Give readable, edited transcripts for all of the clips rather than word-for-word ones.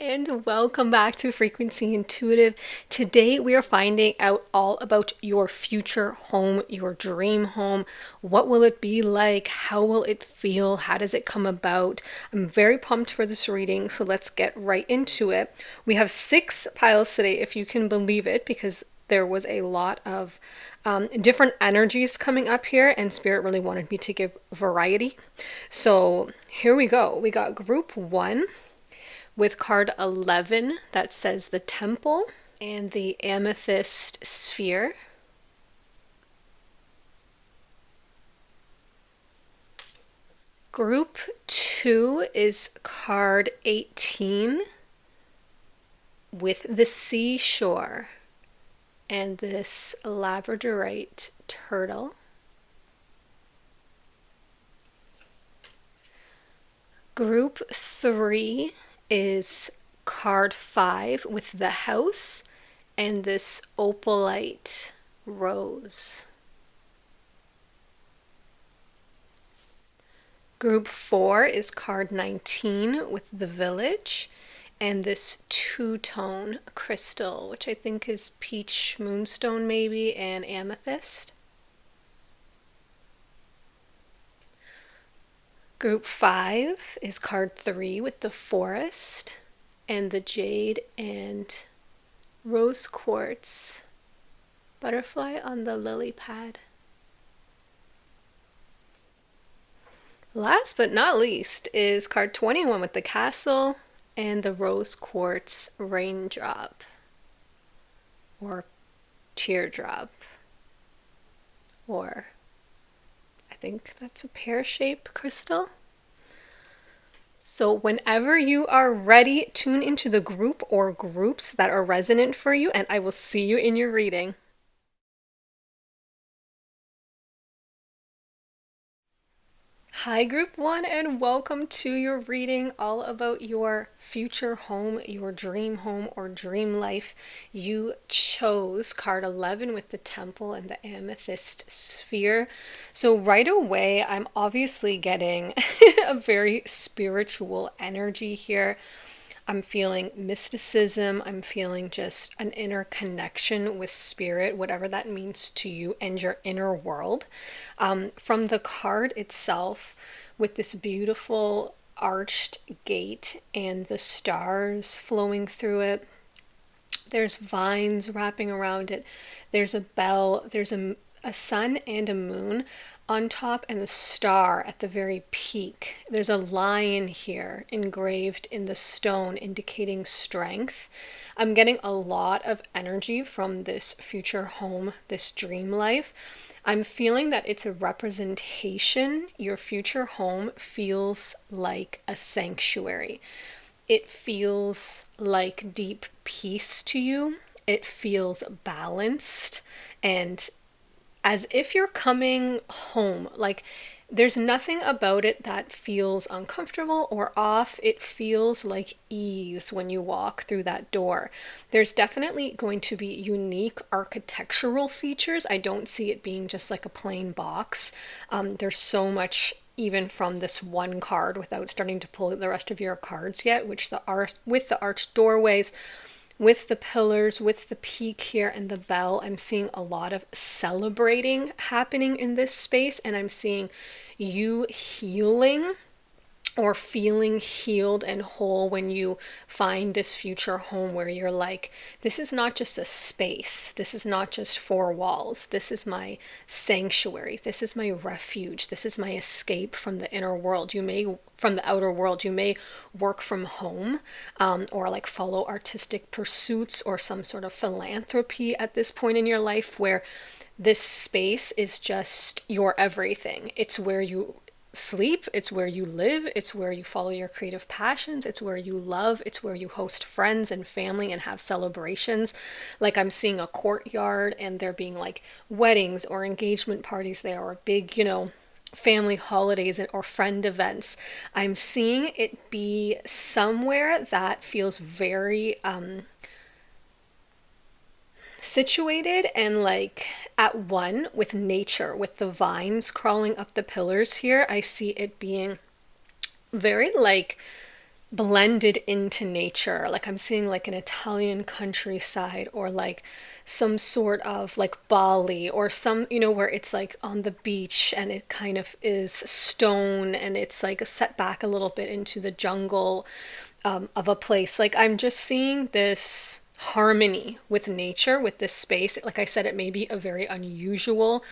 And welcome back to Frequency Intuitive. Today we are finding out all about your future home, your dream home. What will it be like? How will it feel? How does it come about? I'm very pumped for this reading, so let's get right into it. We have 6 piles today, if you can believe it, because there was a lot of different energies coming up here, and Spirit really wanted me to give variety. So here we go. We got group 1 with card 11 that says the Temple and the Amethyst Sphere. Group 2 is card 18 with the Seashore and this Labradorite turtle. Group 3 is card 5 with the House and this opalite rose. Group 4 is card 19 with the Village and this two-tone crystal, which I think is peach moonstone maybe, and amethyst. Group 5 is card 3 with the Forest and the jade and rose quartz butterfly on the lily pad. Last but not least is card 21 with the Castle and the rose quartz raindrop or teardrop, or I think that's a pear-shaped crystal. So whenever you are ready, tune into the group or groups that are resonant for you, and I will see you in your reading. Hi group 1, and welcome to your reading all about your future home, your dream home or dream life. You chose card 11 with the Temple and the Amethyst Sphere. So right away I'm obviously getting a very spiritual energy here. I'm feeling mysticism. I'm feeling just an inner connection with spirit, whatever that means to you and your inner world. From the card itself, with this beautiful arched gate and the stars flowing through it, there's vines wrapping around it. There's a bell. There's a sun and a moon on top and the star at the very peak. There's a lion here engraved in the stone indicating strength. I'm getting a lot of energy from this future home, this dream life. I'm feeling that it's a representation. Your future home feels like a sanctuary. It feels like deep peace to you. It feels balanced and as if you're coming home. Like there's nothing about it that feels uncomfortable or off. It feels like ease when you walk through that door. There's definitely going to be unique architectural features. I don't see it being just like a plain box. There's so much even from this one card without starting to pull the rest of your cards yet, which with the arched doorways, with the pillars, with the peak here and the bell, I'm seeing a lot of celebrating happening in this space, and I'm seeing you healing or feeling healed and whole when you find this future home where you're like, this is not just a space. This is not just 4 walls. This is my sanctuary. This is my refuge. This is my escape from the inner world. From the outer world, you may work from home or like follow artistic pursuits or some sort of philanthropy at this point in your life where this space is just your everything. It's where you sleep, it's where you live, it's where you follow your creative passions, it's where you love, it's where you host friends and family and have celebrations. Like I'm seeing a courtyard and there being like weddings or engagement parties there or big, family holidays or friend events. I'm seeing it be somewhere that feels very situated and like at one with nature, with the vines crawling up the pillars here. I see it being very like blended into nature. Like I'm seeing like an Italian countryside, or like some sort of like Bali, or some, where it's like on the beach and it kind of is stone and it's like a set back a little bit into the jungle of a place. Like I'm just seeing this harmony with nature, with this space. Like I said, it may be a very unusual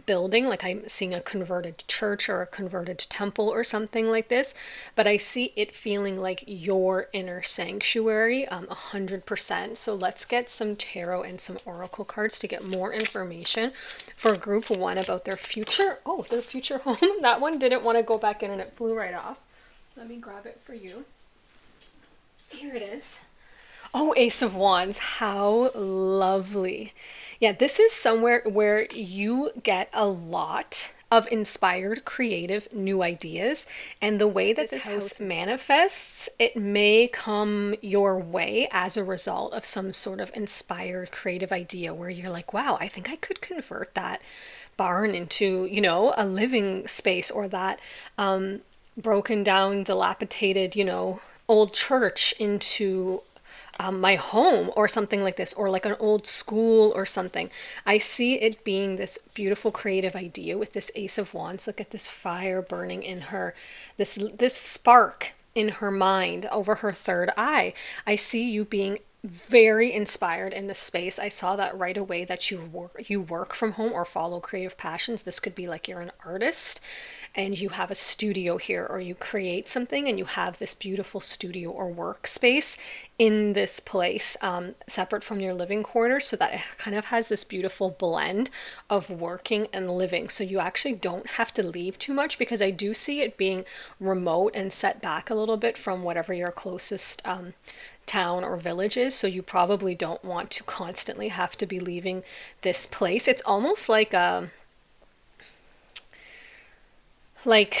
building. Like I'm seeing a converted church or a converted temple or something like this, but I see it feeling like your inner sanctuary, 100%. So let's get some tarot and some oracle cards to get more information for group one about their future. Oh, their future home. That one didn't want to go back in and it flew right off. Let me grab it for you. Here it is. Oh, Ace of Wands, how lovely. Yeah, this is somewhere where you get a lot of inspired, creative, new ideas. And the way that this house manifests, it may come your way as a result of some sort of inspired, creative idea where you're like, wow, I think I could convert that barn into, a living space, or that broken down, dilapidated, old church into my home, or something like this, or like an old school or something. I see it being this beautiful creative idea with this Ace of Wands. Look at this fire burning in her, this spark in her mind over her third eye. I see you being very inspired in this space. I saw that right away, that you work from home or follow creative passions. This could be like you're an artist and you have a studio here, or you create something and you have this beautiful studio or workspace in this place, separate from your living quarters, so that it kind of has this beautiful blend of working and living. So you actually don't have to leave too much, because I do see it being remote and set back a little bit from whatever your closest town or village is. So you probably don't want to constantly have to be leaving this place. It's almost like like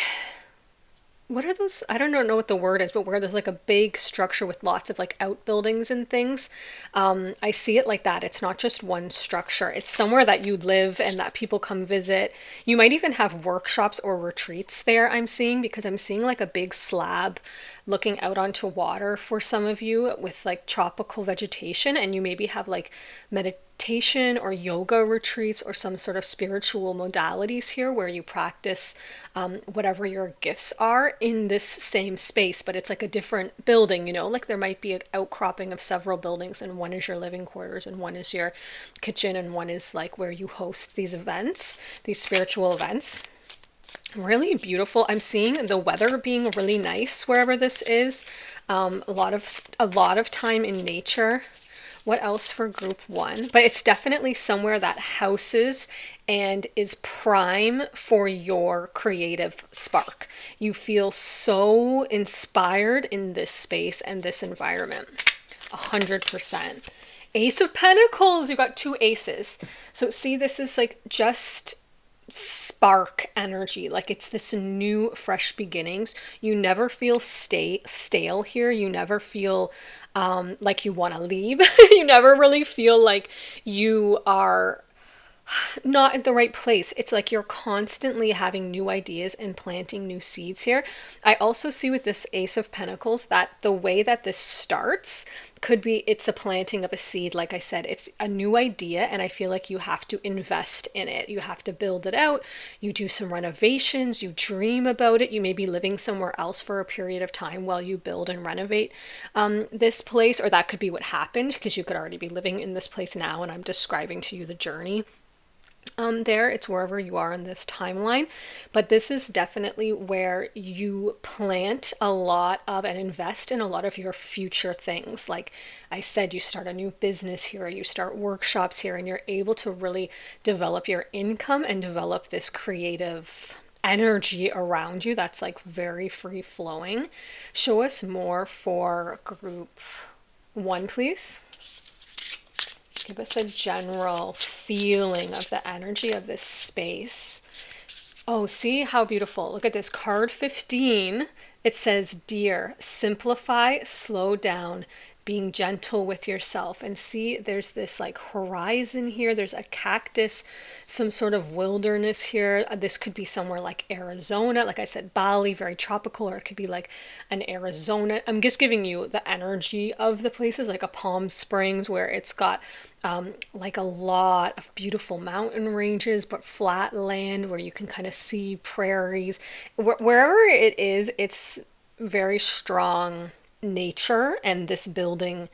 what are those? I don't know what the word is, but where there's like a big structure with lots of like outbuildings and things. I see it like that. It's not just one structure. It's somewhere that you live and that people come visit. You might even have workshops or retreats there, I'm seeing, because I'm seeing like a big slab looking out onto water for some of you with like tropical vegetation, and you maybe have like meditation or yoga retreats or some sort of spiritual modalities here where you practice whatever your gifts are in this same space, but it's like a different building, like there might be an outcropping of several buildings, and one is your living quarters and one is your kitchen and one is like where you host these events, these spiritual events. Really beautiful. I'm seeing the weather being really nice wherever this is. A lot of time in nature. What else for group one? But it's definitely somewhere that houses and is prime for your creative spark. You feel so inspired in this space and this environment. 100%. Ace of Pentacles. You got two aces. So see, this is like just spark energy. Like it's this new, fresh beginnings. You never feel stale here. You never feel like you want to leave. You never really feel like you are not at the right place. It's like you're constantly having new ideas and planting new seeds here. I also see with this Ace of Pentacles that the way that this starts could be, it's a planting of a seed. Like I said, it's a new idea, and I feel like you have to invest in it. You have to build it out. You do some renovations, you dream about it. You may be living somewhere else for a period of time while you build and renovate this place, or that could be what happened, because you could already be living in this place now, and I'm describing to you the journey. There, it's wherever you are in this timeline, but this is definitely where you plant a lot of and invest in a lot of your future things. Like I said, you start a new business here, you start workshops here, and you're able to really develop your income and develop this creative energy around you that's like very free flowing. Show us more for group one, please. Give us a general feeling of the energy of this space. Oh, see how beautiful. Look at this card 15. It says, dear, simplify, slow down, being gentle with yourself. And see, there's this like horizon here, there's a cactus, some sort of wilderness here. This could be somewhere like Arizona, like I said, Bali, very tropical, or it could be like an Arizona. I'm just giving you the energy of the places, like a Palm Springs where it's got like a lot of beautiful mountain ranges, but flat land where you can kind of see prairies. Wherever it is, it's very strong nature, and this building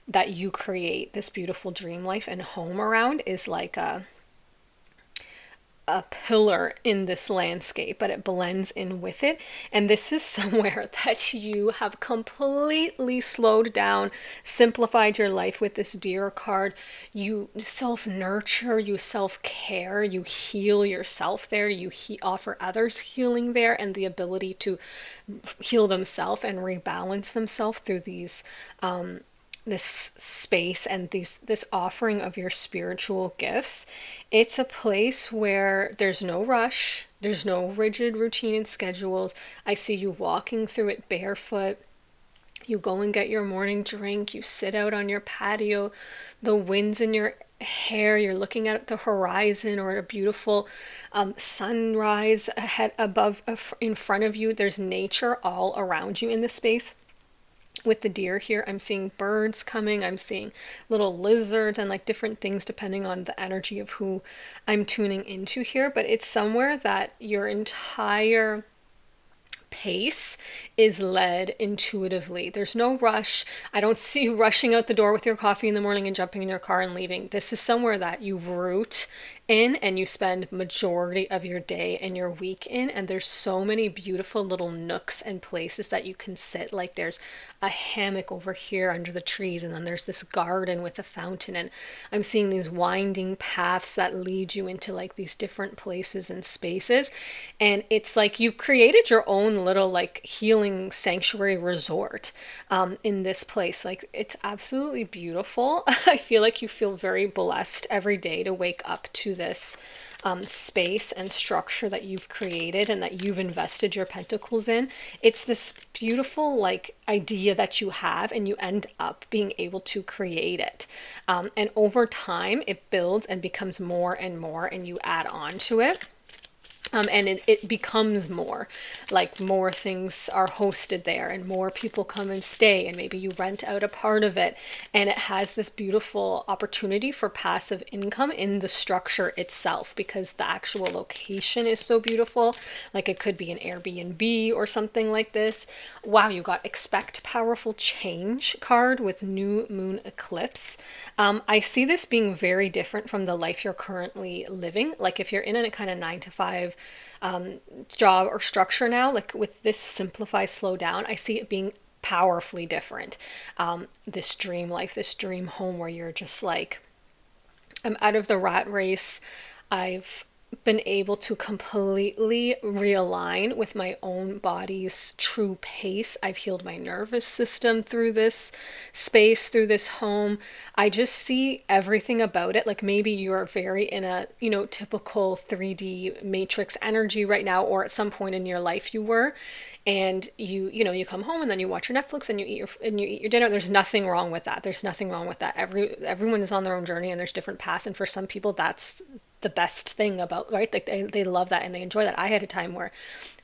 that you create this beautiful dream life and home around is like a pillar in this landscape, but it blends in with it. And this is somewhere that you have completely slowed down, simplified your life with this deer card. You self nurture, you self care, you heal yourself there, you offer others healing there, and the ability to heal themselves and rebalance themselves through these this space and this offering of your spiritual gifts. It's a place where there's no rush, there's no rigid routine and schedules. I see you walking through it barefoot. You go and get your morning drink, you sit out on your patio, the wind's in your hair, you're looking at the horizon or a beautiful sunrise ahead above in front of you. There's nature all around you in this space. With the deer here, I'm seeing birds coming, I'm seeing little lizards and like different things depending on the energy of who I'm tuning into here. But it's somewhere that your entire pace is led intuitively. There's no rush. I don't see you rushing out the door with your coffee in the morning and jumping in your car and leaving. This is somewhere that you root in and you spend majority of your day and your week in, and there's so many beautiful little nooks and places that you can sit. Like there's a hammock over here under the trees, and then there's this garden with a fountain, and I'm seeing these winding paths that lead you into like these different places and spaces. And it's like you've created your own little like healing sanctuary resort in this place. Like it's absolutely beautiful. I feel like you feel very blessed every day to wake up to this space and structure that you've created and that you've invested your pentacles in. It's this beautiful like idea that you have, and you end up being able to create it. And over time, it builds and becomes more and more, and you add on to it. And it becomes more, like more things are hosted there and more people come and stay, and maybe you rent out a part of it, and it has this beautiful opportunity for passive income in the structure itself because the actual location is so beautiful. Like it could be an Airbnb or something like this. Wow, you got expect powerful change card with new moon eclipse. I see this being very different from the life you're currently living. Like if you're in a kind of 9 to 5 job or structure now, like with this simplify, slow down, I see it being powerfully different. This dream life, this dream home where you're just like, I'm out of the rat race. I've been able to completely realign with my own body's true pace. I've healed my nervous system through this space, through this home. I just see everything about it. Like maybe you're very in a, typical 3D matrix energy right now, or at some point in your life you were. And you come home and then you watch your Netflix and you eat your dinner. There's nothing wrong with that. There's nothing wrong with that. Everyone is on their own journey, and there's different paths. And for some people, that's the best thing about, right? Like they love that and they enjoy that. I had a time where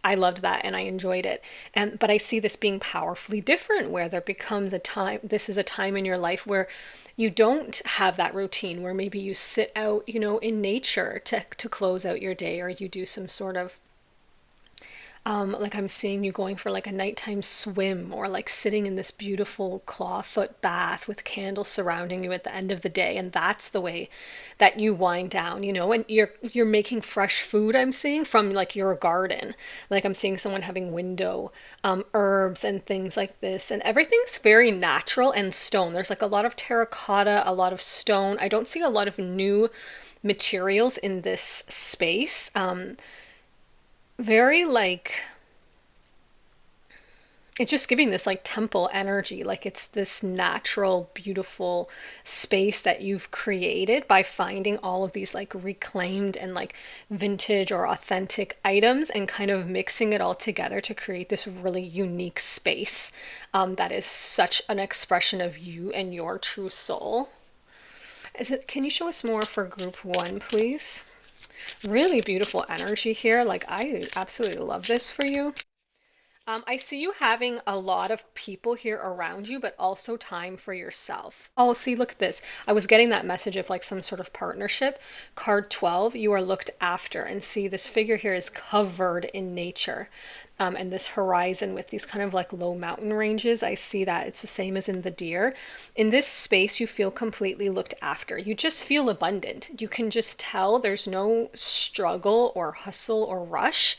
I loved that and I enjoyed it. But I see this being powerfully different, where there becomes a time, this is a time in your life where you don't have that routine, where maybe you sit out, in nature to close out your day, or you do some sort of like I'm seeing you going for like a nighttime swim, or like sitting in this beautiful clawfoot bath with candles surrounding you at the end of the day. And that's the way that you wind down, and you're making fresh food, I'm seeing, from like your garden. Like I'm seeing someone having window herbs and things like this, and everything's very natural and stone. There's like a lot of terracotta, a lot of stone. I don't see a lot of new materials in this space. Very like, it's just giving this like temple energy, like it's this natural, beautiful space that you've created by finding all of these like reclaimed and like vintage or authentic items and kind of mixing it all together to create this really unique space, that is such an expression of you and your true soul. Can you show us more for group one, please? Really beautiful energy here. Like, I absolutely love this for you. I see you having a lot of people here around you, but also time for yourself. Oh, see, look at this. I was getting that message of like some sort of partnership. Card 12, you are looked after. And see, this figure here is covered in nature. And this horizon with these kind of like low mountain ranges, I see that it's the same as in the deer. In this space, you feel completely looked after. You just feel abundant. You can just tell there's no struggle or hustle or rush.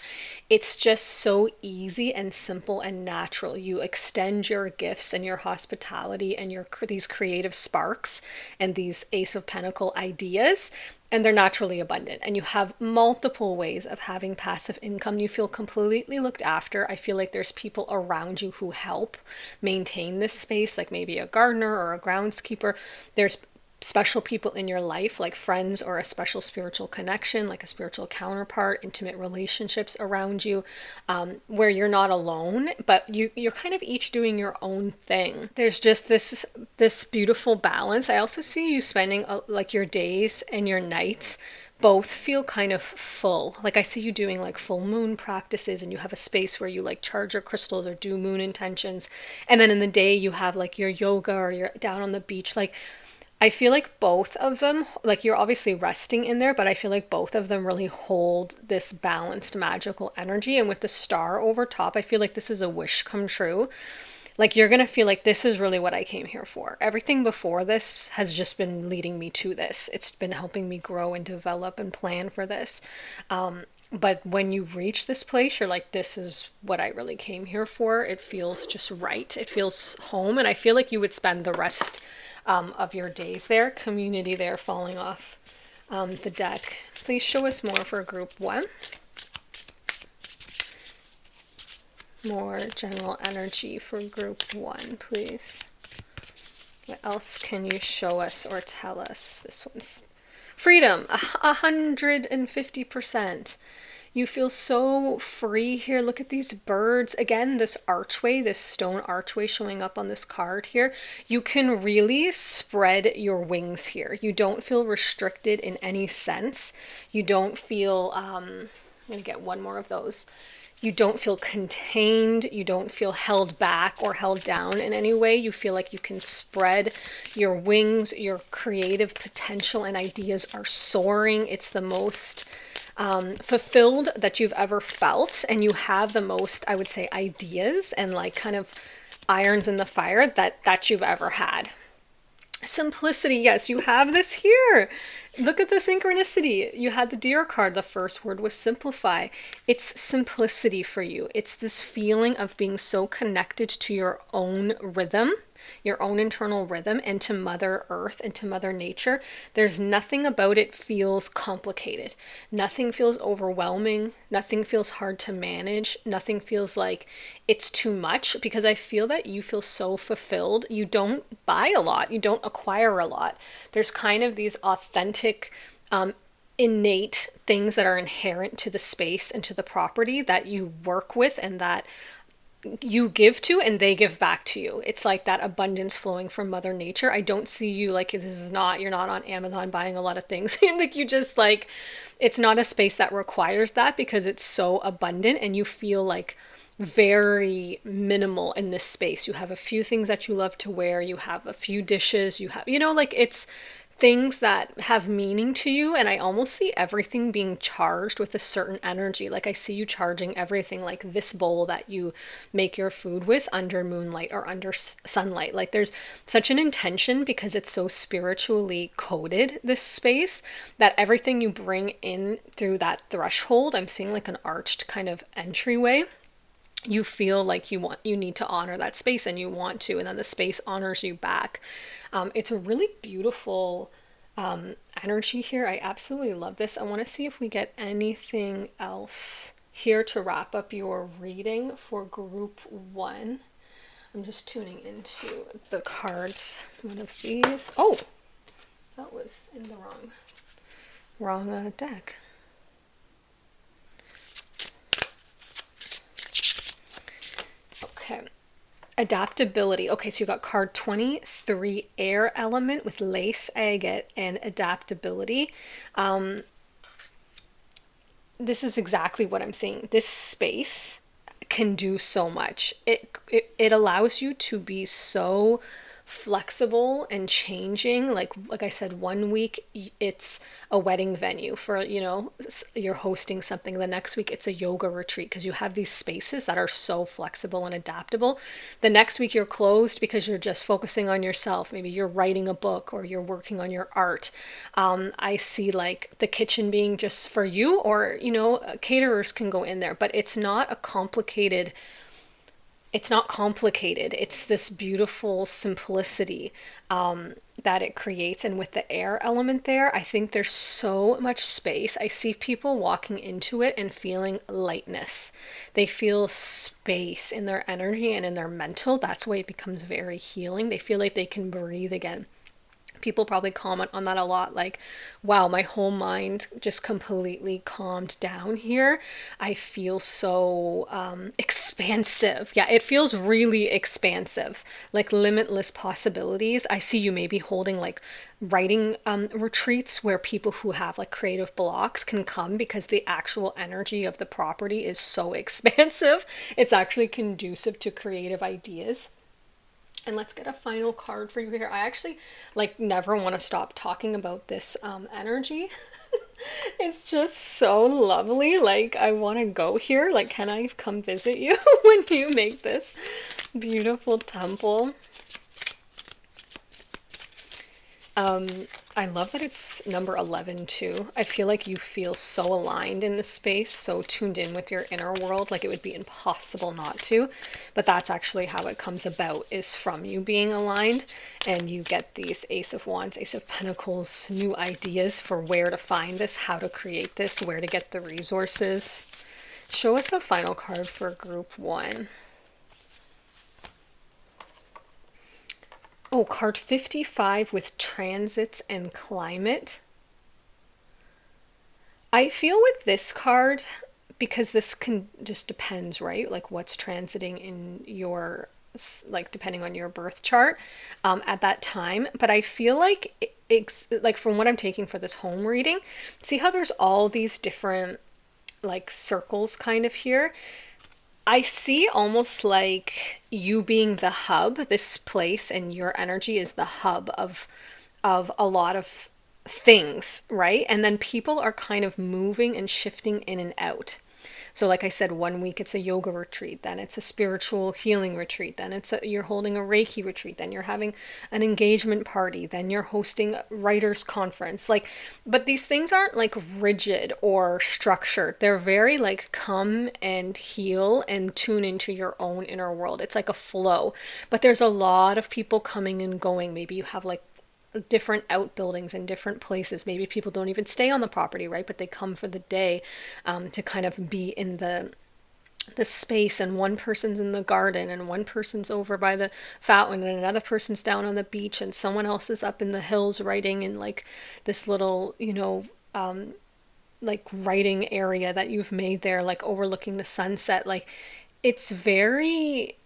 It's just so easy and simple and natural. You extend your gifts and your hospitality and your these creative sparks and these Ace of Pentacle ideas, and they're naturally abundant. And you have multiple ways of having passive income. You feel completely looked after. I feel like there's people around you who help maintain this space, like maybe a gardener or a groundskeeper. There's special people in your life, like friends or a special spiritual connection, like a spiritual counterpart, intimate relationships around you, where you're not alone, but you're kind of each doing your own thing. There's just this beautiful balance. I also see you spending like your days and your nights both feel kind of full. Like I see you doing like full moon practices, and you have a space where you like charge your crystals or do moon intentions. And then in the day you have like your yoga or you're down on the beach. Like I feel like both of them, like you're obviously resting in there, but I feel like both of them really hold this balanced magical energy. And with the star over top, I feel like this is a wish come true. Like you're going to feel like this is really what I came here for. Everything before this has just been leading me to this. It's been helping me grow and develop and plan for this. But when you reach this place, you're like, this is what I really came here for. It feels just right. It feels home. And I feel like you would spend the rest of your days there. Community there falling off the deck. Please show us more for group one. More general energy for group one, please. What else can you show us or tell us? This one's freedom, 150%. You feel so free here. Look at these birds. Again, this archway, this stone archway showing up on this card here. You can really spread your wings here. You don't feel restricted in any sense. You don't feel, I'm going to get one more of those. You don't feel contained. You don't feel held back or held down in any way. You feel like you can spread your wings. Your creative potential and ideas are soaring. It's the most fulfilled that you've ever felt, and you have the most, I would say, ideas and like kind of irons in the fire that you've ever had. Simplicity, yes, you have this here. Look at the synchronicity. You had the deer card. The first word was simplify. It's simplicity for you. It's this feeling of being so connected to your own rhythm, your own internal rhythm, and to Mother Earth and to Mother Nature. There's nothing about it feels complicated. Nothing feels overwhelming. Nothing feels hard to manage. Nothing feels like it's too much, because I feel that you feel so fulfilled. You don't buy a lot. You don't acquire a lot. There's kind of these authentic, innate things that are inherent to the space and to the property that you work with and that you give to and they give back to you. It's like that abundance flowing from Mother Nature. I don't see you like, this is not, you're not on Amazon buying a lot of things. Like you just like, it's not a space that requires that, because it's so abundant and you feel like very minimal in this space. You have a few things that you love to wear. You have a few dishes. You have, like it's things that have meaning to you. And I almost see everything being charged with a certain energy. Like I see you charging everything, like this bowl that you make your food with under moonlight or under sunlight. Like there's such an intention, because it's so spiritually coded, this space, that everything you bring in through that threshold, I'm seeing like an arched kind of entryway. You feel like you need to honor that space, and you want to, and then the space honors you back. It's a really beautiful energy here. I absolutely love this. I want to see if we get anything else here to wrap up your reading for group one. I'm just tuning into the cards. One of these. Oh, that was in the wrong deck. Okay. Adaptability. Okay, so you got card 23, air element with lace agate and adaptability. This is exactly what I'm seeing. This space can do so much. It allows you to be so flexible and changing. Like I said, one week it's a wedding venue for, you're hosting something. The next week it's a yoga retreat, because you have these spaces that are so flexible and adaptable. The next week you're closed because you're just focusing on yourself. Maybe you're writing a book or you're working on your art. I see like the kitchen being just for you, or caterers can go in there, but it's not complicated. It's this beautiful simplicity that it creates. And with the air element there, I think there's so much space. I see people walking into it and feeling lightness. They feel space in their energy and in their mental. That's why it becomes very healing. They feel like they can breathe again. People probably comment on that a lot, like, wow, my whole mind just completely calmed down here. I feel so expansive. Yeah, it feels really expansive, like limitless possibilities. I see you maybe holding like writing retreats where people who have like creative blocks can come, because the actual energy of the property is so expansive. It's actually conducive to creative ideas. And let's get a final card for you here. I actually like never want to stop talking about this energy. It's just so lovely. Like, I want to go here. Like, can I come visit you when you make this beautiful temple? I love that it's number 11 too. I feel like you feel so aligned in this space, so tuned in with your inner world, like it would be impossible not to. But that's actually how it comes about, is from you being aligned, and you get these Ace of Wands, Ace of Pentacles, new ideas for where to find this, how to create this, where to get the resources. Show us a final card for group 1. Oh, card 55 with transits and climate. I feel with this card, because this can just depends, right? Like what's transiting in your, like depending on your birth chart at that time. But I feel like it's like, from what I'm taking for this home reading, see how there's all these different like circles kind of here. I see almost like you being the hub, this place, and your energy is the hub of a lot of things, right? And then people are kind of moving and shifting in and out. So like I said, one week it's a yoga retreat, then it's a spiritual healing retreat, then you're holding a Reiki retreat, then you're having an engagement party, then you're hosting a writers conference. Like, but these things aren't like rigid or structured. They're very like come and heal and tune into your own inner world. It's like a flow. But there's a lot of people coming and going. Maybe you have like different outbuildings in different places. Maybe people don't even stay on the property, right? But they come for the day to kind of be in the space, and one person's in the garden, and one person's over by the fountain, and another person's down on the beach, and someone else is up in the hills writing in like this little, like writing area that you've made there, like overlooking the sunset. Like, it's very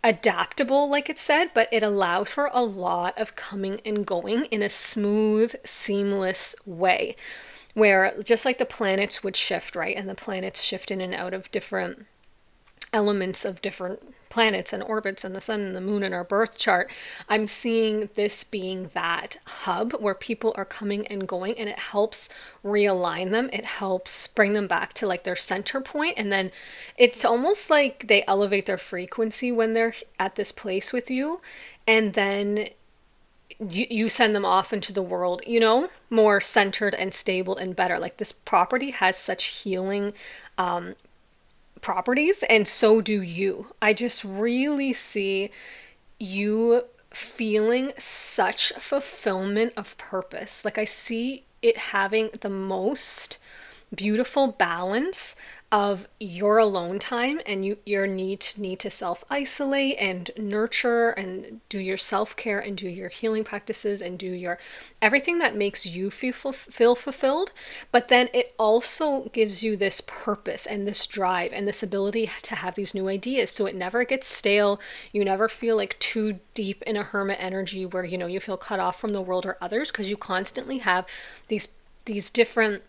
adaptable, like it said, but it allows for a lot of coming and going in a smooth, seamless way, where just like the planets would shift, right? And the planets shift in and out of different elements of different planets and orbits and the sun and the moon in our birth chart. I'm seeing this being that hub where people are coming and going, and it helps realign them. It helps bring them back to like their center point. And then it's almost like they elevate their frequency when they're at this place with you. And then you send them off into the world, more centered and stable and better. Like, this property has such healing properties, and so do you. I just really see you feeling such fulfillment of purpose. Like, I see it having the most beautiful balance of your alone time and your need to self-isolate and nurture and do your self-care and do your healing practices and do your everything that makes you feel fulfilled. But then it also gives you this purpose and this drive and this ability to have these new ideas, so it never gets stale. You never feel like too deep in a hermit energy where you feel cut off from the world or others, because you constantly have these different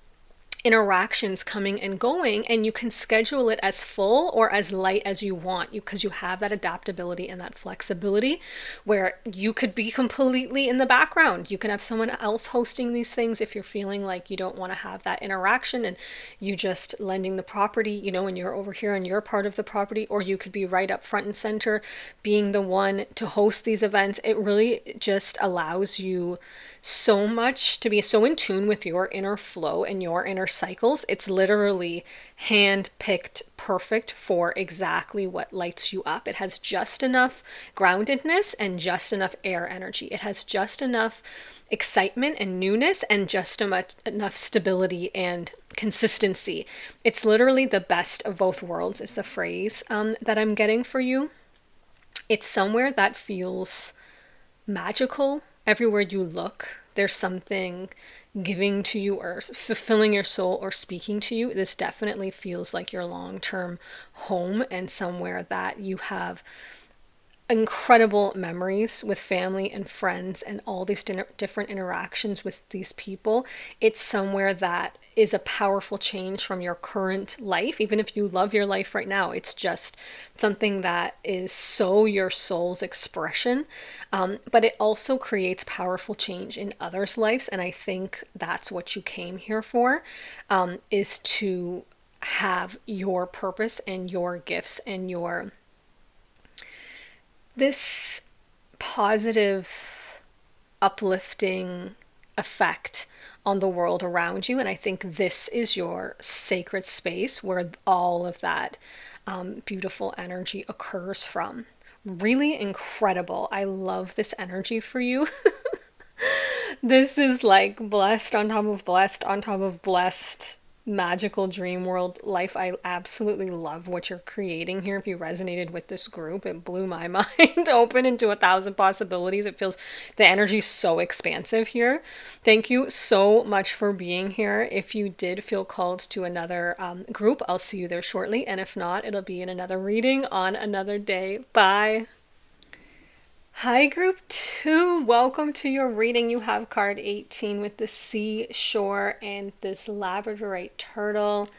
interactions coming and going, and you can schedule it as full or as light as you want, because you have that adaptability and that flexibility where you could be completely in the background. You can have someone else hosting these things if you're feeling like you don't want to have that interaction and you just lending the property, and you're over here and you're part of the property, or you could be right up front and center being the one to host these events. It really just allows you so much to be so in tune with your inner flow and your inner cycles. It's literally hand picked perfect for exactly what lights you up. It has just enough groundedness and just enough air energy. It has just enough excitement and newness and just enough stability and consistency. It's literally the best of both worlds is the phrase that I'm getting for you. It's somewhere that feels magical. Everywhere you look, there's something giving to you or fulfilling your soul or speaking to you. This definitely feels like your long-term home and somewhere that you have incredible memories with family and friends and all these different interactions with these people. It's somewhere that is a powerful change from your current life. Even if you love your life right now, it's just something that is so your soul's expression. But it also creates powerful change in others' lives. And I think that's what you came here for, is to have your purpose and your gifts and this positive, uplifting effect on the world around you. And I think this is your sacred space where all of that beautiful energy occurs from. Really incredible. I love this energy for you. This is like blessed on top of blessed on top of blessed, magical dream world life. I absolutely love what you're creating here. If you resonated with this group, it blew my mind open into 1,000 possibilities. It feels the energy's so expansive here. Thank you so much for being here. If you did feel called to another group, I'll see you there shortly. And if not, it'll be in another reading on another day. Bye. Hi, group 2. Welcome to your reading. You have card 18 with the seashore and this labradorite turtle.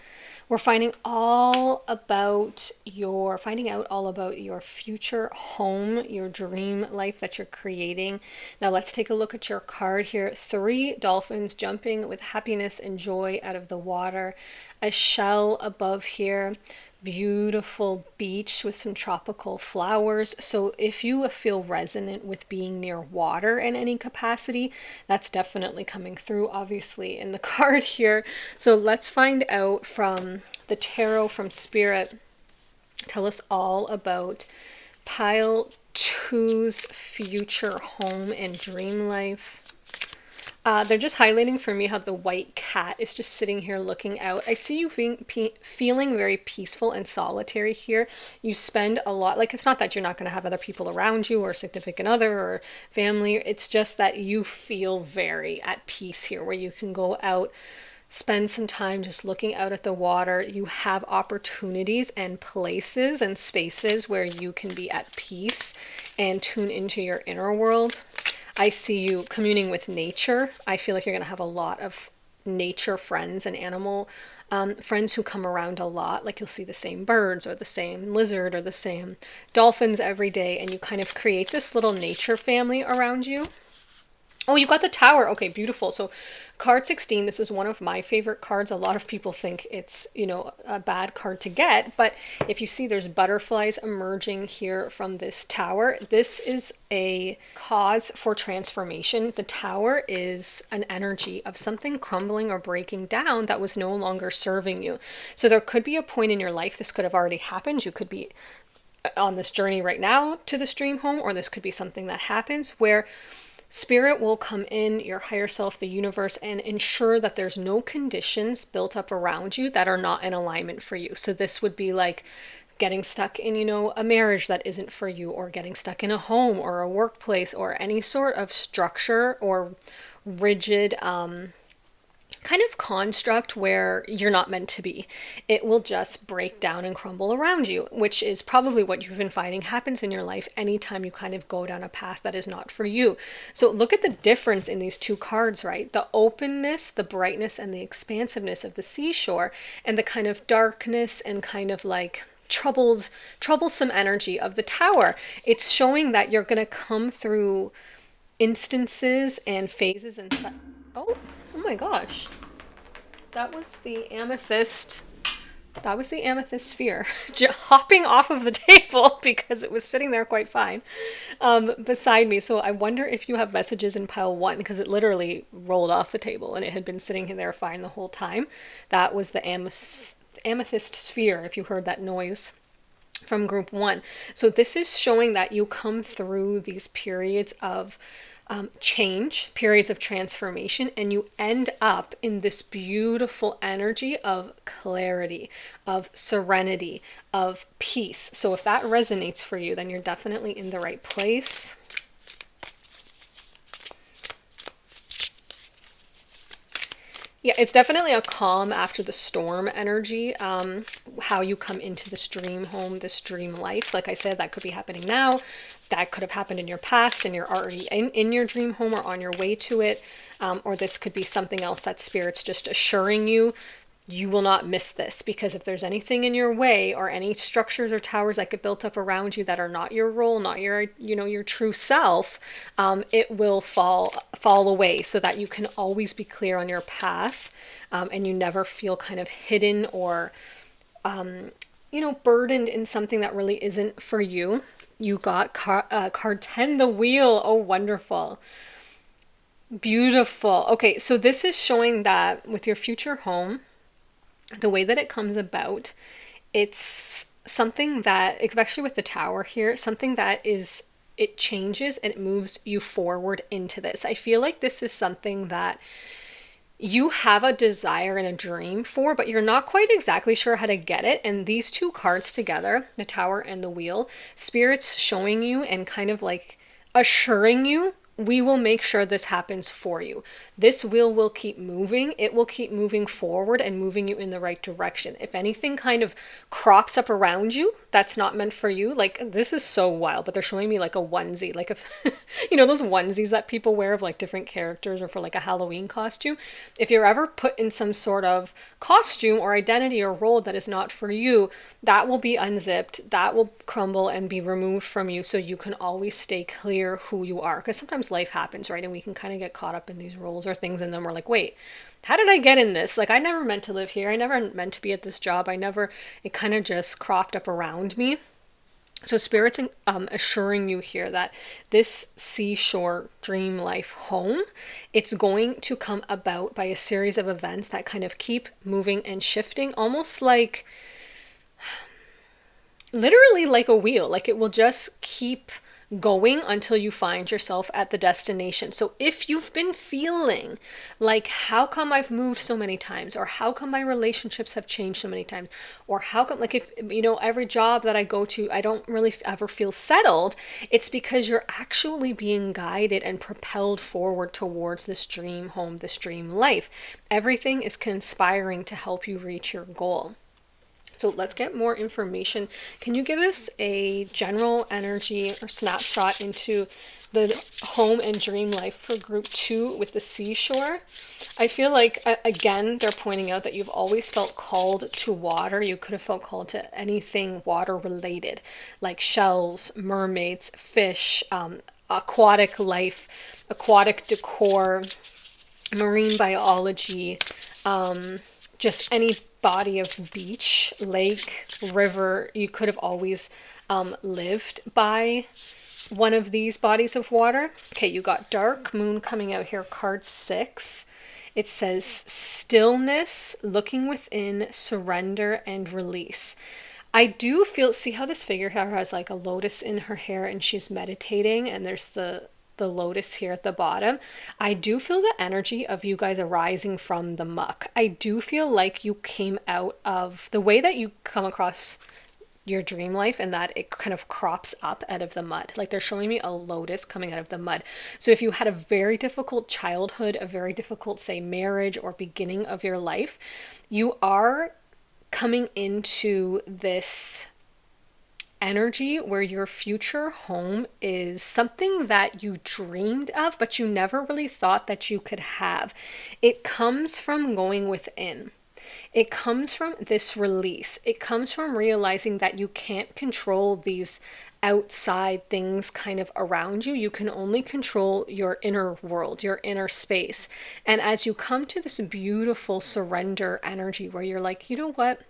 We're finding out all about your future home, your dream life that you're creating. Now let's take a look at your card here. 3 dolphins jumping with happiness and joy out of the water. A shell above here. Beautiful beach with some tropical flowers. So if you feel resonant with being near water in any capacity, that's definitely coming through, obviously, in the card here. So let's find out from the tarot, from Spirit. Tell us all about pile 2's future home and dream life. They're just highlighting for me how the white cat is just sitting here looking out. I see you feeling very peaceful and solitary here. You spend a lot, like, it's not that you're not going to have other people around you or significant other or family. It's just that you feel very at peace here, where you can go out, spend some time just looking out at the water. You have opportunities and places and spaces where you can be at peace and tune into your inner world. I see you communing with nature. I feel like you're going to have a lot of nature friends and animal friends who come around a lot. Like you'll see the same birds or the same lizard or the same dolphins every day, and you kind of create this little nature family around you. Oh, you got the tower. Okay, beautiful. So card 16, this is one of my favorite cards. A lot of people think it's, a bad card to get, but if you see there's butterflies emerging here from this tower, this is a cause for transformation. The tower is an energy of something crumbling or breaking down that was no longer serving you. So there could be a point in your life, this could have already happened. You could be on this journey right now to this dream home, or this could be something that happens where Spirit will come in, your higher self, the universe, and ensure that there's no conditions built up around you that are not in alignment for you. So this would be like getting stuck in, a marriage that isn't for you, or getting stuck in a home or a workplace or any sort of structure or rigid kind of construct where you're not meant to be. It will just break down and crumble around you, which is probably what you've been finding happens in your life anytime you kind of go down a path that is not for you. So look at the difference in these two cards, right? The openness, the brightness, and the expansiveness of the seashore, and the kind of darkness and kind of like troublesome energy of the tower. It's showing that you're going to come through instances and phases and oh my gosh, that was the amethyst sphere hopping off of the table because it was sitting there quite fine beside me. So I wonder if you have messages in pile 1, because it literally rolled off the table and it had been sitting there fine the whole time. That was the amethyst sphere, if you heard that noise from group 1. So this is showing that you come through these periods of change, periods of transformation, and you end up in this beautiful energy of clarity, of serenity, of peace. So if that resonates for you, then you're definitely in the right place. Yeah, it's definitely a calm after the storm energy. How you come into this dream home, this dream life. Like I said, that could be happening now. That could have happened in your past and you're already in your dream home or on your way to it. Or this could be something else that Spirit's just assuring you, you will not miss this, because if there's anything in your way or any structures or towers that get built up around you that are not your role, not your, your true self, it will fall away, so that you can always be clear on your path, and you never feel kind of hidden or, burdened in something that really isn't for you. You got card 10, the wheel. Oh, wonderful. Beautiful. Okay, so this is showing that with your future home, the way that it comes about, it's something that, especially with the tower here, something that is, it changes and it moves you forward into this. I feel like this is something that you have a desire and a dream for, but you're not quite exactly sure how to get it. And these two cards together, the tower and the wheel, Spirit's showing you and kind of like assuring you, we will make sure this happens for you. This wheel will keep moving. It will keep moving forward and moving you in the right direction. If anything kind of crops up around you that's not meant for you, like this is so wild, but they're showing me like a onesie, like if those onesies that people wear of like different characters or for like a Halloween costume. If you're ever put in some sort of costume or identity or role that is not for you, that will be unzipped, that will crumble and be removed from you, so you can always stay clear who you are. Because sometimes life happens, right? And we can kind of get caught up in these roles or things, and then we're like, wait, how did I get in this? Like, I never meant to live here. I never meant to be at this job. It kind of just cropped up around me. So Spirit's assuring you here that this seashore dream life home, it's going to come about by a series of events that kind of keep moving and shifting, almost like, literally like a wheel. Like it will just keep going until you find yourself at the destination. So if you've been feeling like, how come I've moved so many times, or how come my relationships have changed so many times, or how come, like, if every job that I go to, I don't really ever feel settled, it's because you're actually being guided and propelled forward towards this dream home, this dream life. Everything is conspiring to help you reach your goal. So let's get more information. Can you give us a general energy or snapshot into the home and dream life for group 2 with the seashore? I feel like, again, they're pointing out that you've always felt called to water. You could have felt called to anything water related, like shells, mermaids, fish, aquatic life, aquatic decor, marine biology, just any body of beach, lake, river. You could have always lived by one of these bodies of water. Okay, you got dark moon coming out here, card 6. It says stillness, looking within, surrender, and release. I do feel, see how this figure here has like a lotus in her hair and she's meditating, and there's the the lotus here at the bottom, I do feel the energy of you guys arising from the muck. I do feel like you came out of the way that you come across your dream life, and that it kind of crops up out of the mud. Like they're showing me a lotus coming out of the mud. So if you had a very difficult childhood, a very difficult, say, marriage or beginning of your life, you are coming into this energy where your future home is something that you dreamed of, but you never really thought that you could have. It comes from going within. It comes from this release. It comes from realizing that you can't control these outside things kind of around you. You can only control your inner world, your inner space. And as you come to this beautiful surrender energy where you're like, you know what?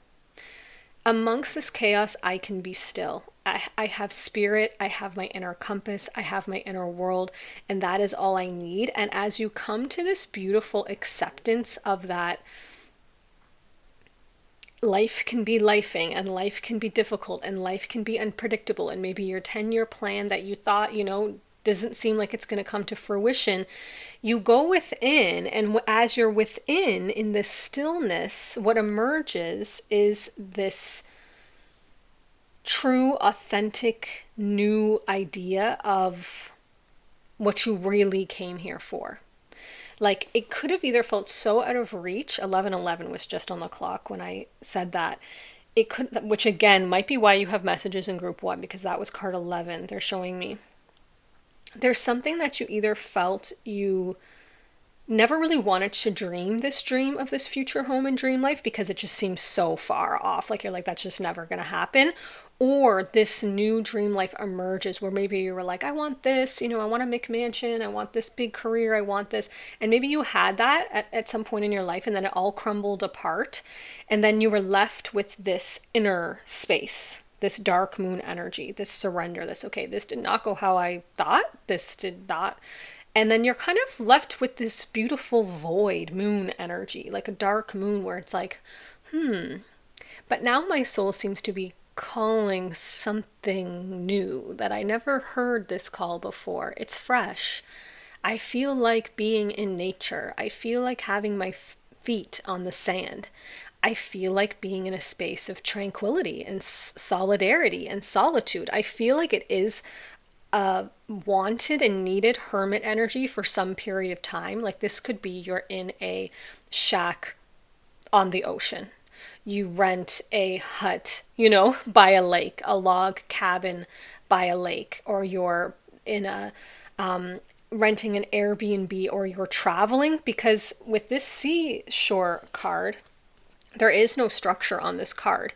Amongst this chaos, I can be still. I have spirit, I have my inner compass, I have my inner world, and that is all I need. And as you come to this beautiful acceptance of that, life can be lifing, and life can be difficult, and life can be unpredictable, and maybe your 10-year plan that you thought, doesn't seem like it's going to come to fruition. You go within, and as you're within in this stillness, what emerges is this true, authentic, new idea of what you really came here for. Like, it could have either felt so out of reach. 11:11 was just on the clock when I said that. It could, which again might be why you have messages in group 1, because that was card 11. They're showing me there's something that you either felt you never really wanted to dream this dream of this future home and dream life because it just seems so far off. Like you're like, that's just never going to happen. Or this new dream life emerges where maybe you were like, I want this, I want a McMansion, I want this big career, I want this. And maybe you had that at some point in your life, and then it all crumbled apart. And then you were left with this inner space, this dark moon energy, this surrender, okay, this did not go how I thought, this did not. And then you're kind of left with this beautiful void moon energy, like a dark moon where it's like, but now my soul seems to be calling something new that I never heard this call before. It's fresh. I feel like being in nature. I feel like having my feet on the sand. I feel like being in a space of tranquility and solidarity and solitude. I feel like it is a wanted and needed hermit energy for some period of time. Like this could be you're in a shack on the ocean. You rent a hut, by a lake, a log cabin by a lake, or you're in a renting an Airbnb, or you're traveling, because with this seashore card, there is no structure on this card.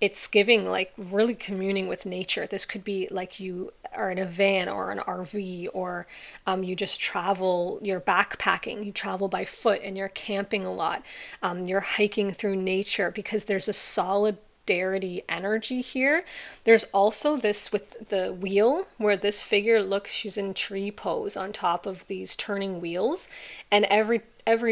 It's giving like really communing with nature. This could be like you are in a van or an RV, or you just travel, you're backpacking, you travel by foot and you're camping a lot. You're hiking through nature because there's a solidarity energy here. There's also this with the wheel where this figure looks, she's in tree pose on top of these turning wheels, and every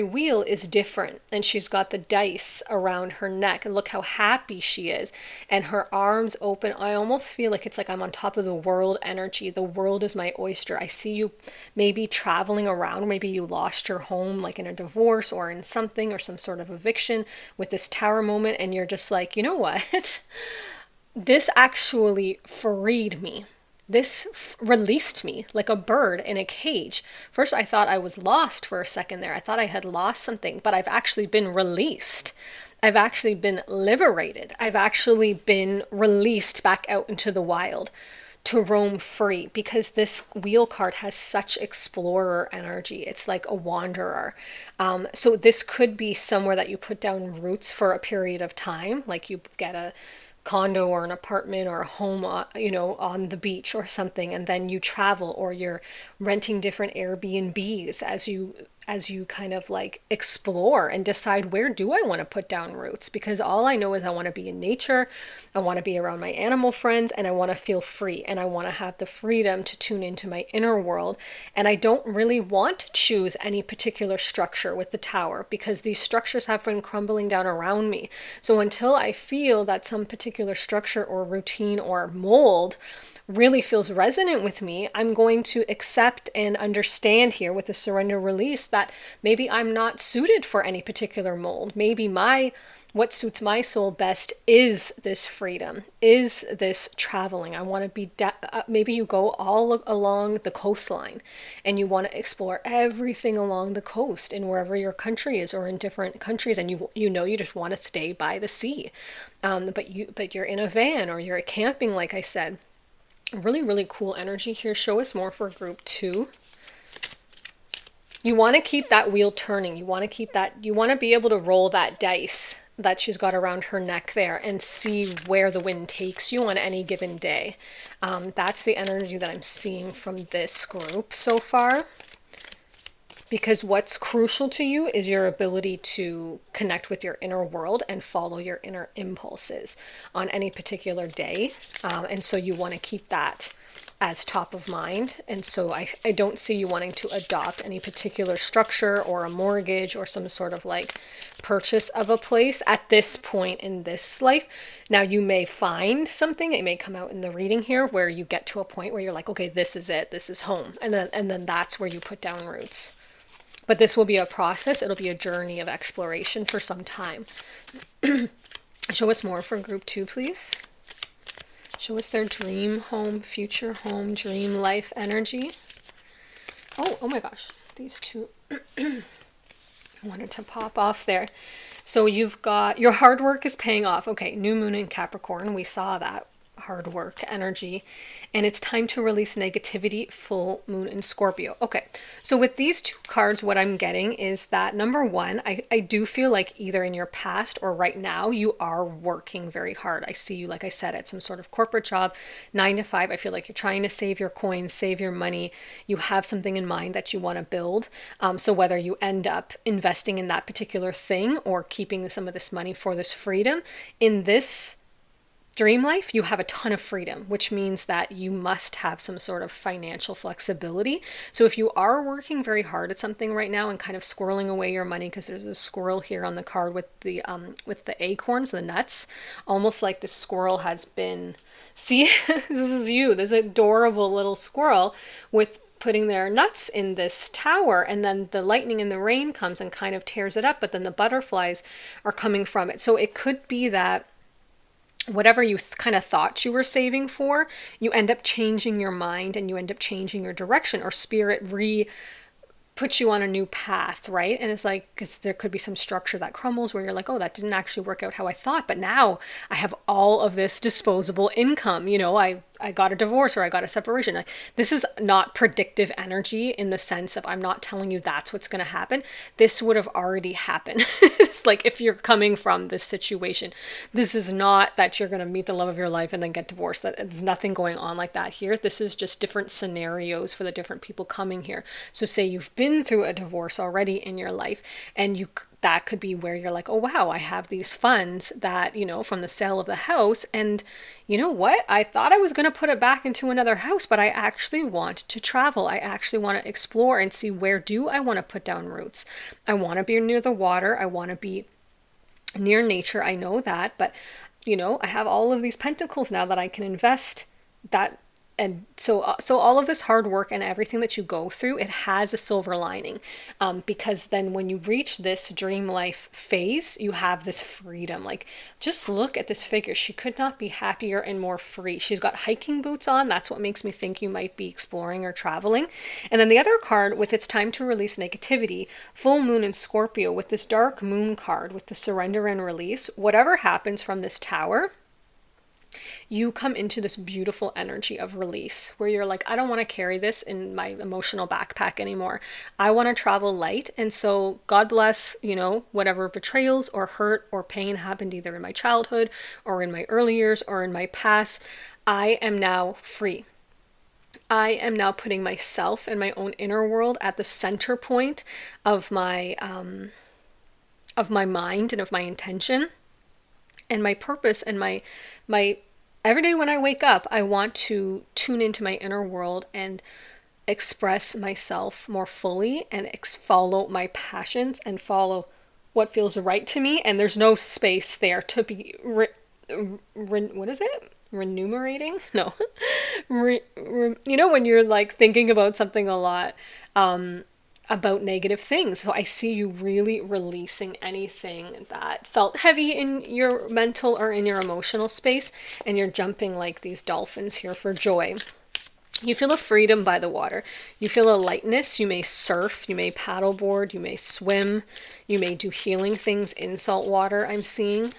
wheel is different, and she's got the dice around her neck, and look how happy she is, and her arms open. I almost feel like it's like I'm on top of the world energy. The world is my oyster. I see you maybe traveling around. Maybe you lost your home, like in a divorce or in something, or some sort of eviction with this tower moment, and you're just like, you know what? This actually freed me. This released me like a bird in a cage. First, I thought I was lost for a second there. I thought I had lost something, but I've actually been released. I've actually been liberated. I've actually been released back out into the wild to roam free, because this wheel card has such explorer energy. It's like a wanderer. So this could be somewhere that you put down roots for a period of time, like you get a condo or an apartment or a home, on the beach or something, and then you travel, or you're renting different Airbnbs as you kind of like explore and decide, where do I want to put down roots? Because all I know is I want to be in nature, I want to be around my animal friends, and I want to feel free, and I want to have the freedom to tune into my inner world. And I don't really want to choose any particular structure with the tower, because these structures have been crumbling down around me. So until I feel that some particular structure or routine or mold really feels resonant with me, I'm going to accept and understand here with the surrender release that maybe I'm not suited for any particular mold. Maybe what suits my soul best is this freedom, is this traveling. I want to be, maybe you go all along the coastline and you want to explore everything along the coast in wherever your country is, or in different countries, and you just want to stay by the sea. But you're in a van or you're camping, like I said. Really, really cool energy here. Show us more for group 2. You want to keep that wheel turning. You want to be able to roll that dice that she's got around her neck there and see where the wind takes you on any given day. That's the energy that I'm seeing from this group so far. Because what's crucial to you is your ability to connect with your inner world and follow your inner impulses on any particular day. And so you want to keep that as top of mind. And so I don't see you wanting to adopt any particular structure or a mortgage or some sort of like purchase of a place at this point in this life. Now you may find something, it may come out in the reading here, where you get to a point where you're like, okay, this is it, this is home. And then that's where you put down roots. But this will be a process. It'll be a journey of exploration for some time. Show us more for group 2, please. Show us their dream home, future home, dream life energy. Oh my gosh. These two wanted to pop off there. So you've got your hard work is paying off. Okay, new moon in Capricorn. We saw that hard work energy. And it's time to release negativity, full moon in Scorpio. Okay, so with these two cards, what I'm getting is that number one, I do feel like either in your past or right now, you are working very hard. I see you, like I said, at some sort of corporate job, 9 to 5. I feel like you're trying to save your coins, save your money. You have something in mind that you want to build. So whether you end up investing in that particular thing or keeping some of this money for this freedom, in this dream life, you have a ton of freedom, which means that you must have some sort of financial flexibility. So if you are working very hard at something right now and kind of squirreling away your money, because there's a squirrel here on the card with the acorns, the nuts, almost like the squirrel has been, see, this is you, this adorable little squirrel with putting their nuts in this tower, and then the lightning and the rain comes and kind of tears it up, but then the butterflies are coming from it. So it could be that whatever you kind of thought you were saving for, you end up changing your mind and you end up changing your direction, or spirit puts you on a new path, right? And it's like, because there could be some structure that crumbles where you're like, oh, that didn't actually work out how I thought, but now I have all of this disposable income. I got a divorce or I got a separation. Like, this is not predictive energy in the sense of I'm not telling you that's what's going to happen. This would have already happened. It's like if you're coming from this situation, this is not that you're going to meet the love of your life and then get divorced. There's nothing going on like that here. This is just different scenarios for the different people coming here. So say you've been through a divorce already in your life, and that could be where you're like, oh, wow, I have these funds that, from the sale of the house. And you know what? I thought I was going to put it back into another house, but I actually want to travel. I actually want to explore and see, where do I want to put down roots? I want to be near the water. I want to be near nature. I know that, but I have all of these pentacles now that I can invest that. And so all of this hard work and everything that you go through, it has a silver lining, because then when you reach this dream life phase, you have this freedom. Like, just look at this figure. She could not be happier and more free. She's got hiking boots on. That's what makes me think you might be exploring or traveling. And then the other card with it's time to release negativity, full moon in Scorpio, with this dark moon card with the surrender and release, whatever happens from this tower, you come into this beautiful energy of release where you're like, I don't want to carry this in my emotional backpack anymore. I want to travel light. And so God bless, whatever betrayals or hurt or pain happened either in my childhood or in my early years or in my past. I am now free. I am now putting myself and my own inner world at the center point of my mind and of my intention and my purpose and my every day when I wake up, I want to tune into my inner world and express myself more fully and follow my passions and follow what feels right to me. And there's no space there to be what is it? Remunerating? No. When you're like thinking about something a lot, about negative things. So I see you really releasing anything that felt heavy in your mental or in your emotional space, and you're jumping like these dolphins here for joy. You feel a freedom by the water. You feel a lightness. You may surf, you may paddleboard, you may swim, you may do healing things in salt water, I'm seeing.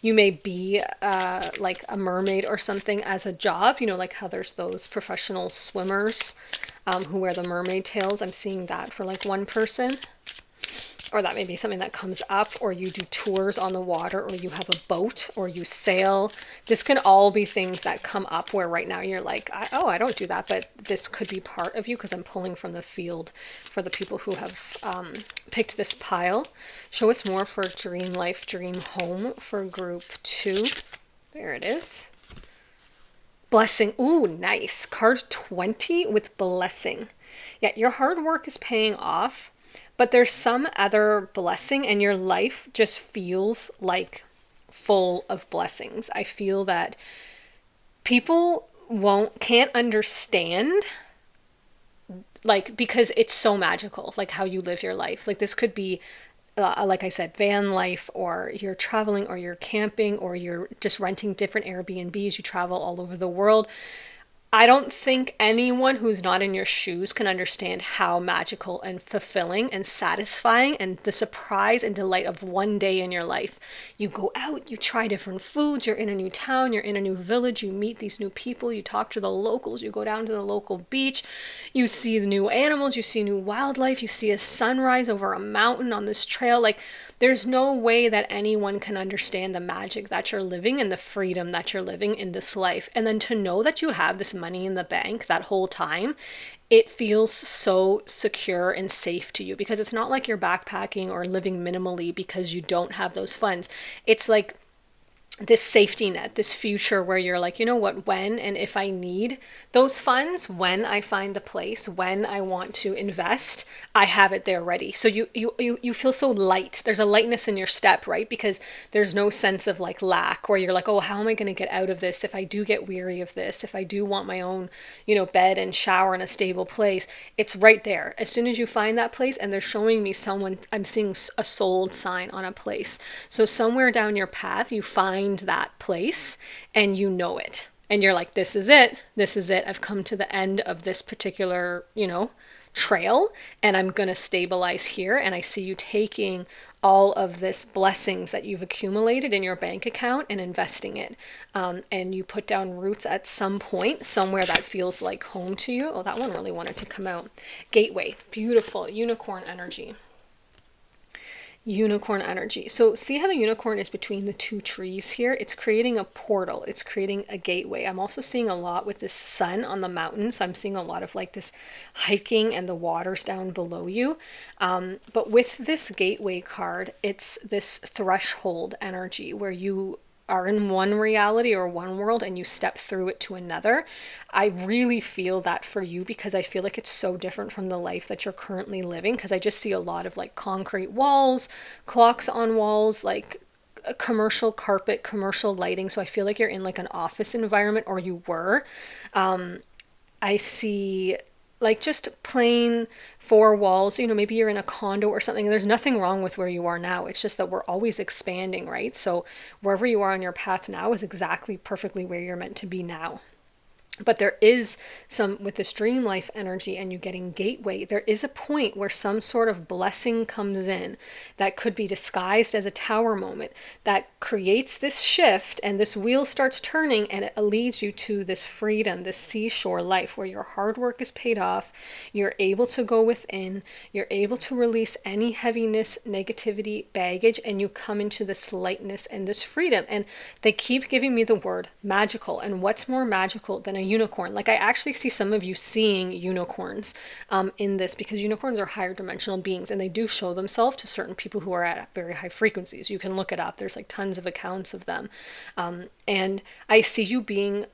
You may be like a mermaid or something as a job, like how there's those professional swimmers who wear the mermaid tails. I'm seeing that for like one person. Or that may be something that comes up, or you do tours on the water, or you have a boat, or you sail. This can all be things that come up where right now you're like, I don't do that, but this could be part of you because I'm pulling from the field for the people who have picked this pile. Show us more for Dream Life, Dream Home for group 2. There it is. Blessing. Ooh, nice. Card 20 with blessing. Yeah, your hard work is paying off. But there's some other blessing, and your life just feels like full of blessings. I feel that people can't understand, like, because it's so magical, like how you live your life. Like this could be like I said, van life, or you're traveling, or you're camping, or you're just renting different Airbnbs. You travel all over the world. I don't think anyone who's not in your shoes can understand how magical and fulfilling and satisfying and the surprise and delight of one day in your life. You go out, you try different foods, you're in a new town, you're in a new village, you meet these new people, you talk to the locals, you go down to the local beach, you see the new animals, you see new wildlife, you see a sunrise over a mountain on this trail. Like, there's no way that anyone can understand the magic that you're living and the freedom that you're living in this life. And then to know that you have this money in the bank that whole time, it feels so secure and safe to you, because it's not like you're backpacking or living minimally because you don't have those funds. It's like this safety net, this future where you're like, you know what, when and if I need those funds, when I find the place, when I want to invest, I have it there ready. So you feel so light. There's a lightness in your step, right? Because there's no sense of like lack, where you're like, oh, how am I going to get out of this if I do get weary of this, if I do want my own, bed and shower in a stable place. It's right there. As soon as you find that place, and they're showing me someone, I'm seeing a sold sign on a place. So somewhere down your path, you find that place and you know it. And you're like, this is it. This is it. I've come to the end of this particular, trail, and I'm going to stabilize here. And I see you taking all of this blessings that you've accumulated in your bank account and investing it. And you put down roots at some point, somewhere that feels like home to you. Oh, that one really wanted to come out. Gateway. Beautiful. Unicorn energy. Unicorn energy. So see how the unicorn is between the two trees here? It's creating a portal. It's creating a gateway. I'm also seeing a lot with this sun on the mountains. I'm seeing a lot of like this hiking and the waters down below you. But with this gateway card, it's this threshold energy where you are in one reality or one world and you step through it to another. I really feel that for you, because I feel like it's so different from the life that you're currently living, because I just see a lot of like concrete walls, clocks on walls, like a commercial carpet, commercial lighting. So I feel like you're in like an office environment, or you were. I see like just plain four walls, maybe you're in a condo or something. There's nothing wrong with where you are now. It's just that we're always expanding, right? So wherever you are on your path now is exactly perfectly where you're meant to be now. But there is some, with this dream life energy and you getting gateway, there is a point where some sort of blessing comes in that could be disguised as a tower moment that creates this shift, and this wheel starts turning, and it leads you to this freedom, this seashore life where your hard work is paid off. You're able to go within, you're able to release any heaviness, negativity, baggage, and you come into this lightness and this freedom. And they keep giving me the word magical. And what's more magical than a unicorn? Like, I actually see some of you seeing unicorns in this, because unicorns are higher dimensional beings, and they do show themselves to certain people who are at very high frequencies. You can look it up. There's like tons of accounts of them. And I see you being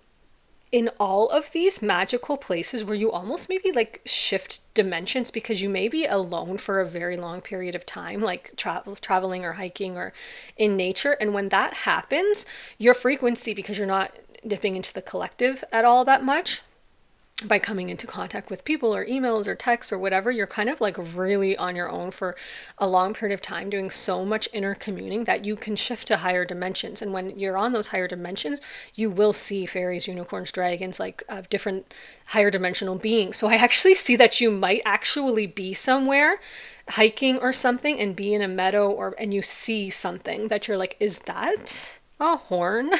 in all of these magical places where you almost maybe like shift dimensions because you may be alone for a very long period of time, like traveling or hiking or in nature. And when that happens, your frequency, because you're not dipping into the collective at all that much, by coming into contact with people or emails or texts or whatever, you're kind of like really on your own for a long period of time, doing so much inner communing that you can shift to higher dimensions. And when you're on those higher dimensions, you will see fairies, unicorns, dragons, like different higher dimensional beings. So I actually see that you might actually be somewhere hiking or something and be in a meadow, or and you see something that you're like, is that a horn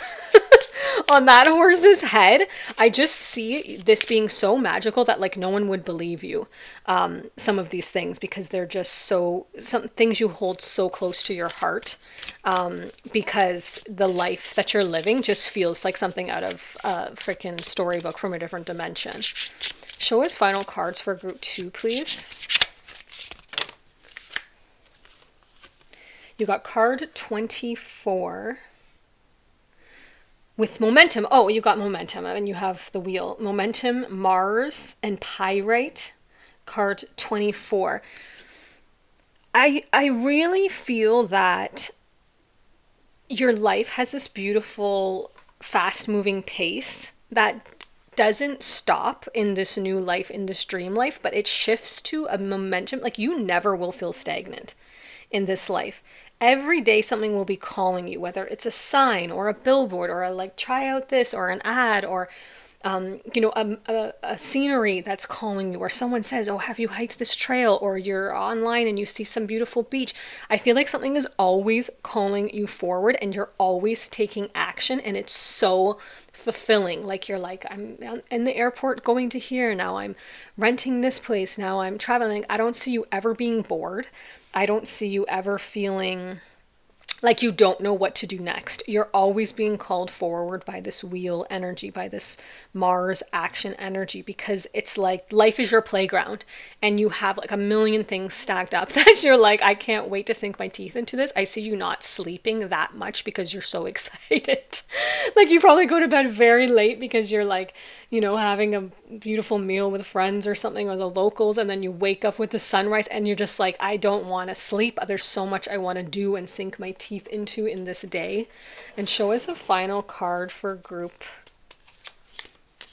on that horse's head? I just see this being so magical that like no one would believe you, some of these things, because they're just so, some things you hold so close to your heart, because the life that you're living just feels like something out of a freaking storybook from a different dimension. Show us final cards for group 2, please. You got card 24 with momentum. Oh, you got momentum, and you have the wheel. Momentum, Mars, and Pyrite. Card 24. I really feel that your life has this beautiful, fast-moving pace that doesn't stop in this new life, in this dream life, but it shifts to a momentum. Like, you never will feel stagnant in this life. Every day something will be calling you, whether it's a sign or a billboard or a like try out this or an ad or a scenery that's calling you, or someone says, oh, have you hiked this trail, or you're online and you see some beautiful beach. I feel like something is always calling you forward and you're always taking action, and it's so fulfilling. Like, you're like, I'm in the airport going to here, now I'm renting this place, now I'm traveling. I don't see you ever being bored. I don't see you ever feeling like you don't know what to do next. You're always being called forward by this wheel energy, by this Mars action energy, because it's like life is your playground and you have like a million things stacked up that you're like, I can't wait to sink my teeth into this. I see you not sleeping that much because you're so excited. Like, you probably go to bed very late because you're like, having a beautiful meal with friends or something, or the locals, and then you wake up with the sunrise and you're just like, I don't want to sleep. There's so much I want to do and sink my teeth into in this day. And show us a final card for group.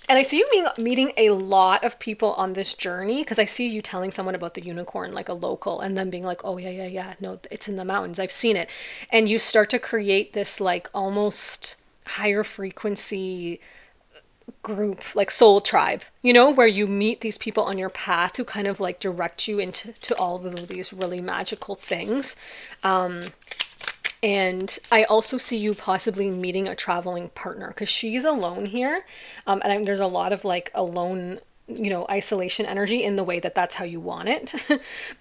And I see you meeting a lot of people on this journey, because I see you telling someone about the unicorn, like a local, and then being like, oh, yeah, no, it's in the mountains. I've seen it. And you start to create this like almost higher frequency group, like soul tribe, where you meet these people on your path who kind of like direct you into all of these really magical things. And I also see you possibly meeting a traveling partner, because she's alone here. And there's a lot of like alone, isolation energy in the way that that's how you want it.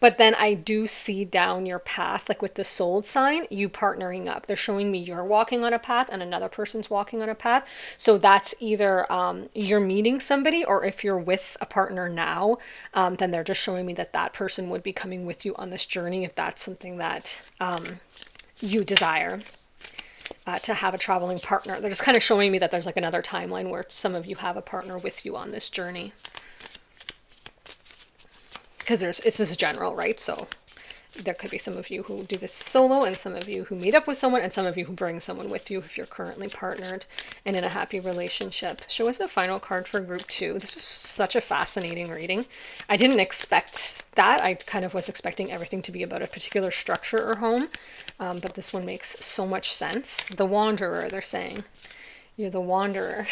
But then I do see down your path, like with the soul sign, you partnering up. They're showing me you're walking on a path and another person's walking on a path. So that's either you're meeting somebody, or if you're with a partner now, then they're just showing me that person would be coming with you on this journey, if that's something that you desire. To have a traveling partner. They're just kind of showing me that there's like another timeline where some of you have a partner with you on this journey. Because this is general, right? So there could be some of you who do this solo, and some of you who meet up with someone, and some of you who bring someone with you if you're currently partnered and in a happy relationship. Show us the final card for group 2. This was such a fascinating reading. I didn't expect that. I kind of was expecting everything to be about a particular structure or home, but this one makes so much sense. The Wanderer, they're saying. You're the Wanderer.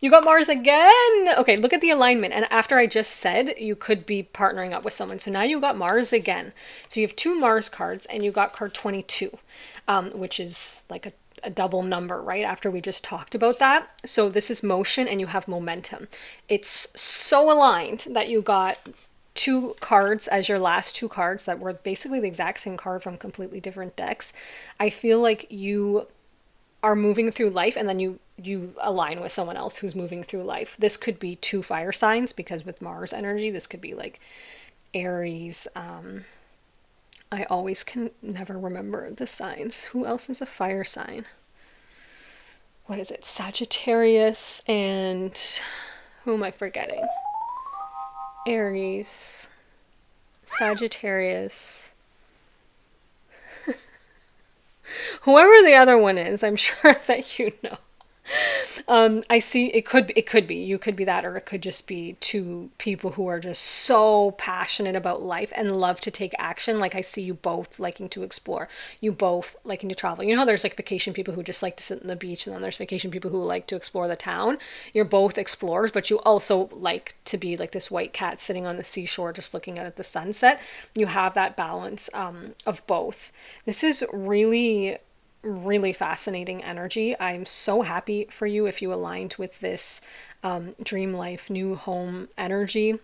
You got Mars again. Okay, look at the alignment. And after I just said you could be partnering up with someone, so now you got Mars again. So you have 2 Mars cards, and you got card 22, which is like a double number, right? After we just talked about that. So this is motion, and you have momentum. It's so aligned that you got 2 cards as your last 2 cards that were basically the exact same card from completely different decks. I feel like you are moving through life, and then you align with someone else who's moving through life. This could be 2 fire signs, because with Mars energy, this could be like Aries. I always can never remember the signs. Who else is a fire sign? what is it? Sagittarius and who am I forgetting? Aries, Sagittarius, whoever the other one is, I'm sure that you know. I see it could be you could be that, or it could just be two people who are just so passionate about life and love to take action. Like I see you both liking to explore, you both liking to travel. You know how there's like vacation people who just like to sit on the beach, and then there's vacation people who like to explore the town. You're both explorers, but you also like to be like this white cat sitting on the seashore just looking at the sunset. You have that balance of both. This is really fascinating energy. I'm so happy for you if you aligned with this dream life, new home energy.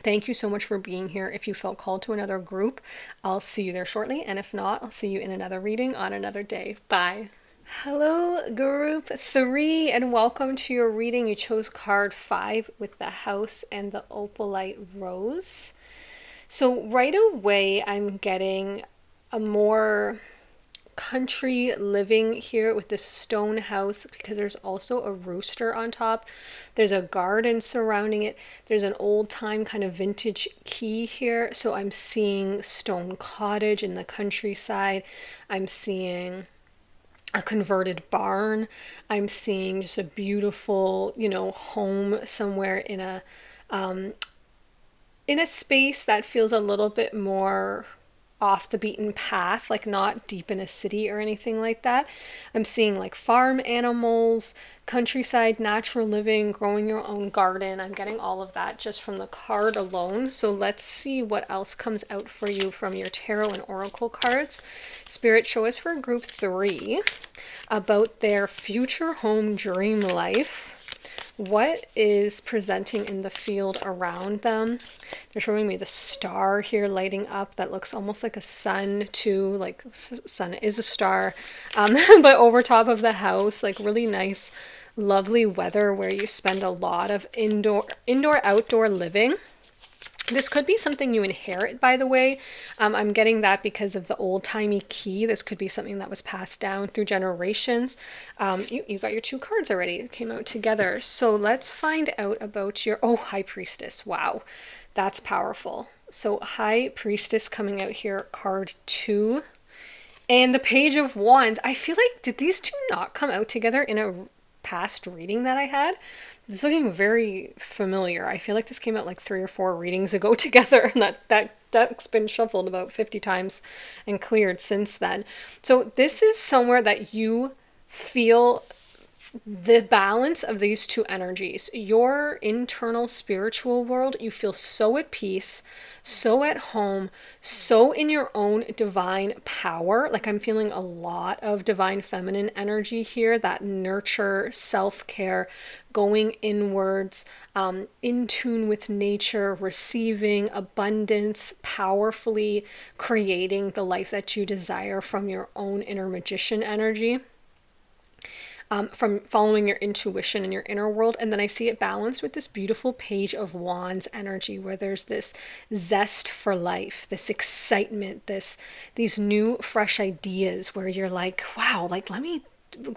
Thank you so much for being here. If you felt called to another group, I'll see you there shortly. And if not, I'll see you in another reading on another day. Bye. Hello, group 3, and welcome to your reading. You chose card 5 with the house and the opalite rose. So right away, I'm getting a more country living here with this stone house, because there's also a rooster on top. There's a garden surrounding it. There's an old time kind of vintage key here. So I'm seeing stone cottage in the countryside. I'm seeing a converted barn. I'm seeing just a beautiful, home somewhere in a space that feels a little bit more off the beaten path, like not deep in a city or anything like that. I'm seeing like farm animals, countryside, natural living, growing your own garden. I'm getting all of that just from the card alone. So let's see what else comes out for you from your tarot and oracle cards. Spirit, show us for group 3 about their future home dream life. What is presenting in the field around them? They're showing me the star here lighting up that looks almost like a sun too, like sun is a star, but over top of the house, like really nice, lovely weather where you spend a lot of indoor outdoor living. This could be something you inherit, by the way. I'm getting that because of the old-timey key. This could be something that was passed down through generations. You got your 2 cards already. It came out together. So let's find out about your... Oh, High Priestess. Wow. That's powerful. So High Priestess coming out here, card 2. And the Page of Wands. I feel like, did these 2 not come out together in a past reading that I had? It's looking very familiar. I feel like this came out like 3 or 4 readings ago together, and that's been shuffled about 50 times and cleared since then. So this is somewhere that you feel the balance of these 2 energies. Your internal spiritual world, you feel so at peace, so at home, so in your own divine power. Like I'm feeling a lot of divine feminine energy here, that nurture, self-care, going inwards, in tune with nature, receiving abundance, powerfully creating the life that you desire from your own inner magician energy. From following your intuition and your inner world. And then I see it balanced with this beautiful Page of Wands energy, where there's this zest for life, this excitement, these new fresh ideas where you're like, wow, like let me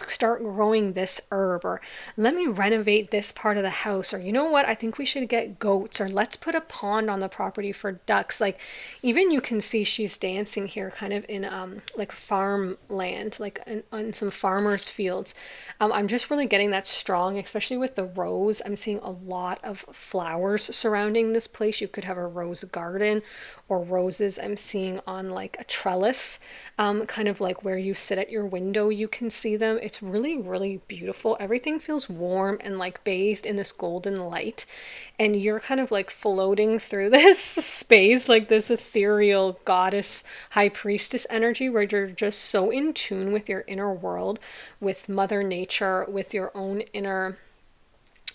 start growing this herb, or let me renovate this part of the house, or you know what, I think we should get goats, or let's put a pond on the property for ducks. Like even you can see she's dancing here kind of in like farmland, like on some farmers fields. I'm just really getting that strong, especially with the rose. I'm seeing a lot of flowers surrounding this place. You could have a rose garden or roses I'm seeing on like a trellis, kind of like where you sit at your window, you can see them. It's really, really beautiful. Everything feels warm and like bathed in this golden light. And you're kind of like floating through this space, like this ethereal goddess, high priestess energy, where you're just so in tune with your inner world, with Mother Nature, with your own inner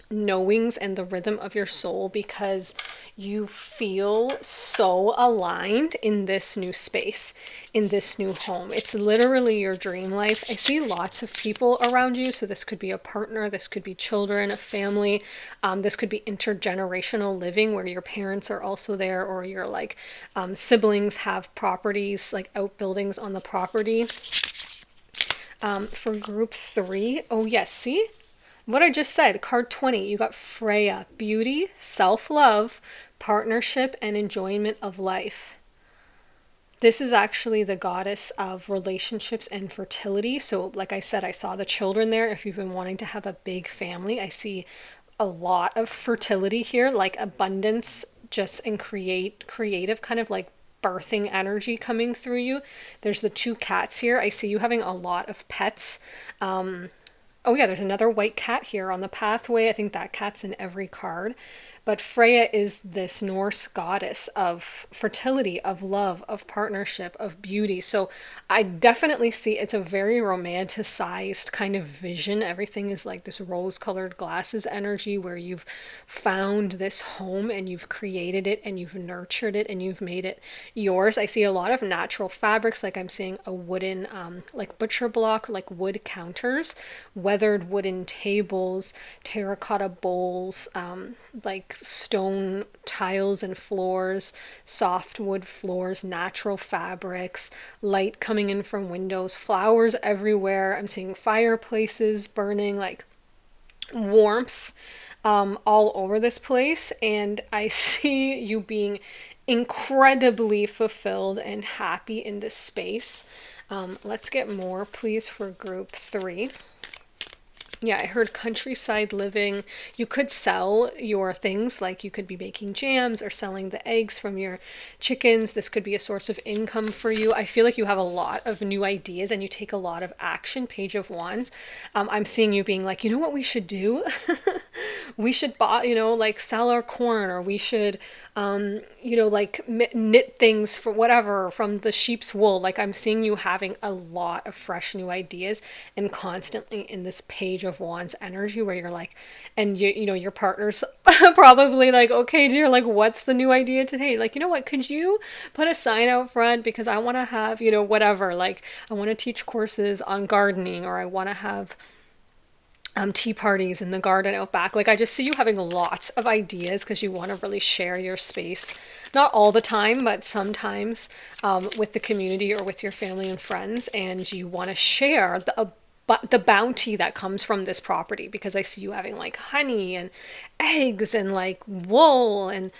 knowings and the rhythm of your soul, because you feel so aligned in this new space, in this new home. It's literally your dream life. I see lots of people around you. So this could be a partner, this could be children, a family, this could be intergenerational living where your parents are also there, or your like siblings have properties, like outbuildings on the property. For group 3, oh yes, see? What I just said, card 20, you got Freya, beauty, self-love, partnership, and enjoyment of life. This is actually the goddess of relationships and fertility. So, like I said, I saw the children there. If you've been wanting to have a big family, I see a lot of fertility here, like abundance, just in creative kind of like birthing energy coming through you. There's the 2 cats here. I see you having a lot of pets. Oh yeah, there's another white cat here on the pathway. I think that cat's in every card. But Freya is this Norse goddess of fertility, of love, of partnership, of beauty. So I definitely see it's a very romanticized kind of vision. Everything is like this rose-colored glasses energy where you've found this home and you've created it and you've nurtured it and you've made it yours. I see a lot of natural fabrics, like I'm seeing a wooden, like butcher block, like wood counters, weathered wooden tables, terracotta bowls, like stone tiles and floors, softwood floors, natural fabrics, light coming in from windows, flowers everywhere. I'm seeing fireplaces burning, like warmth all over this place. And I see you being incredibly fulfilled and happy in this space. Let's get more, please, for group 3. Yeah, I heard countryside living. You could sell your things, like you could be making jams or selling the eggs from your chickens. This could be a source of income for you. I feel like you have a lot of new ideas and you take a lot of action. Page of Wands. I'm seeing you being like, you know what we should do? We should buy, like sell our corn, or we should, like knit things for whatever from the sheep's wool. Like I'm seeing you having a lot of fresh new ideas and constantly in this Page of Wands energy where you're like, and your partner's probably like, okay, dear, like what's the new idea today? Like, you know what, could you put a sign out front because I want to have, whatever, like I want to teach courses on gardening, or I want to have tea parties in the garden out back. Like I just see you having lots of ideas because you want to really share your space, not all the time, but sometimes with the community or with your family and friends, and you want to share the bounty that comes from this property, because I see you having like honey and eggs and like wool and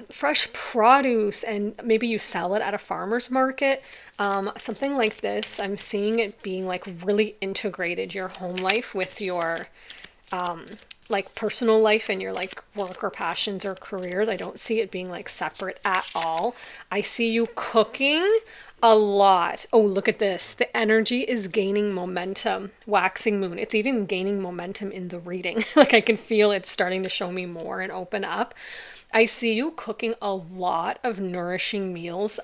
fresh produce, and maybe you sell it at a farmer's market, something like this. I'm seeing it being like really integrated, your home life with your like personal life and your like work or passions or careers. I don't see it being like separate at all. I see you cooking a lot. Oh, look at this. The energy is gaining momentum. Waxing moon. It's even gaining momentum in the reading. Like I can feel it starting to show me more and open up. I see you cooking a lot of nourishing meals,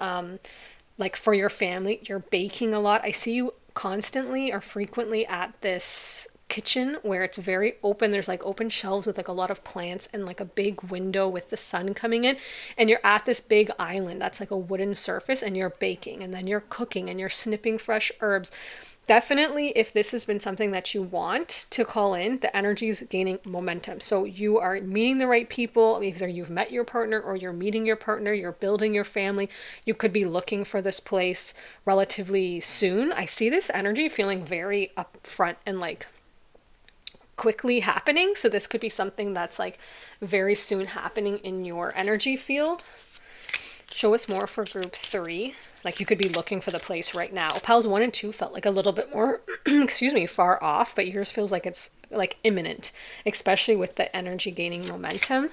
like for your family. You're baking a lot. I see you constantly or frequently at this kitchen where it's very open. There's like open shelves with like a lot of plants and like a big window with the sun coming in, and you're at this big island that's like a wooden surface, and you're baking and then you're cooking and you're snipping fresh herbs. Definitely, if this has been something that you want to call in, the energy is gaining momentum. So you are meeting the right people. Either you've met your partner or you're meeting your partner, you're building your family. You could be looking for this place relatively soon. I see this energy feeling very upfront and like quickly happening. So this could be something that's like very soon happening in your energy field. Show us more for group 3. Like you could be looking for the place right now. Pals 1 and 2 felt like a little bit more, excuse me, far off, but yours feels like it's like imminent, especially with the energy gaining momentum.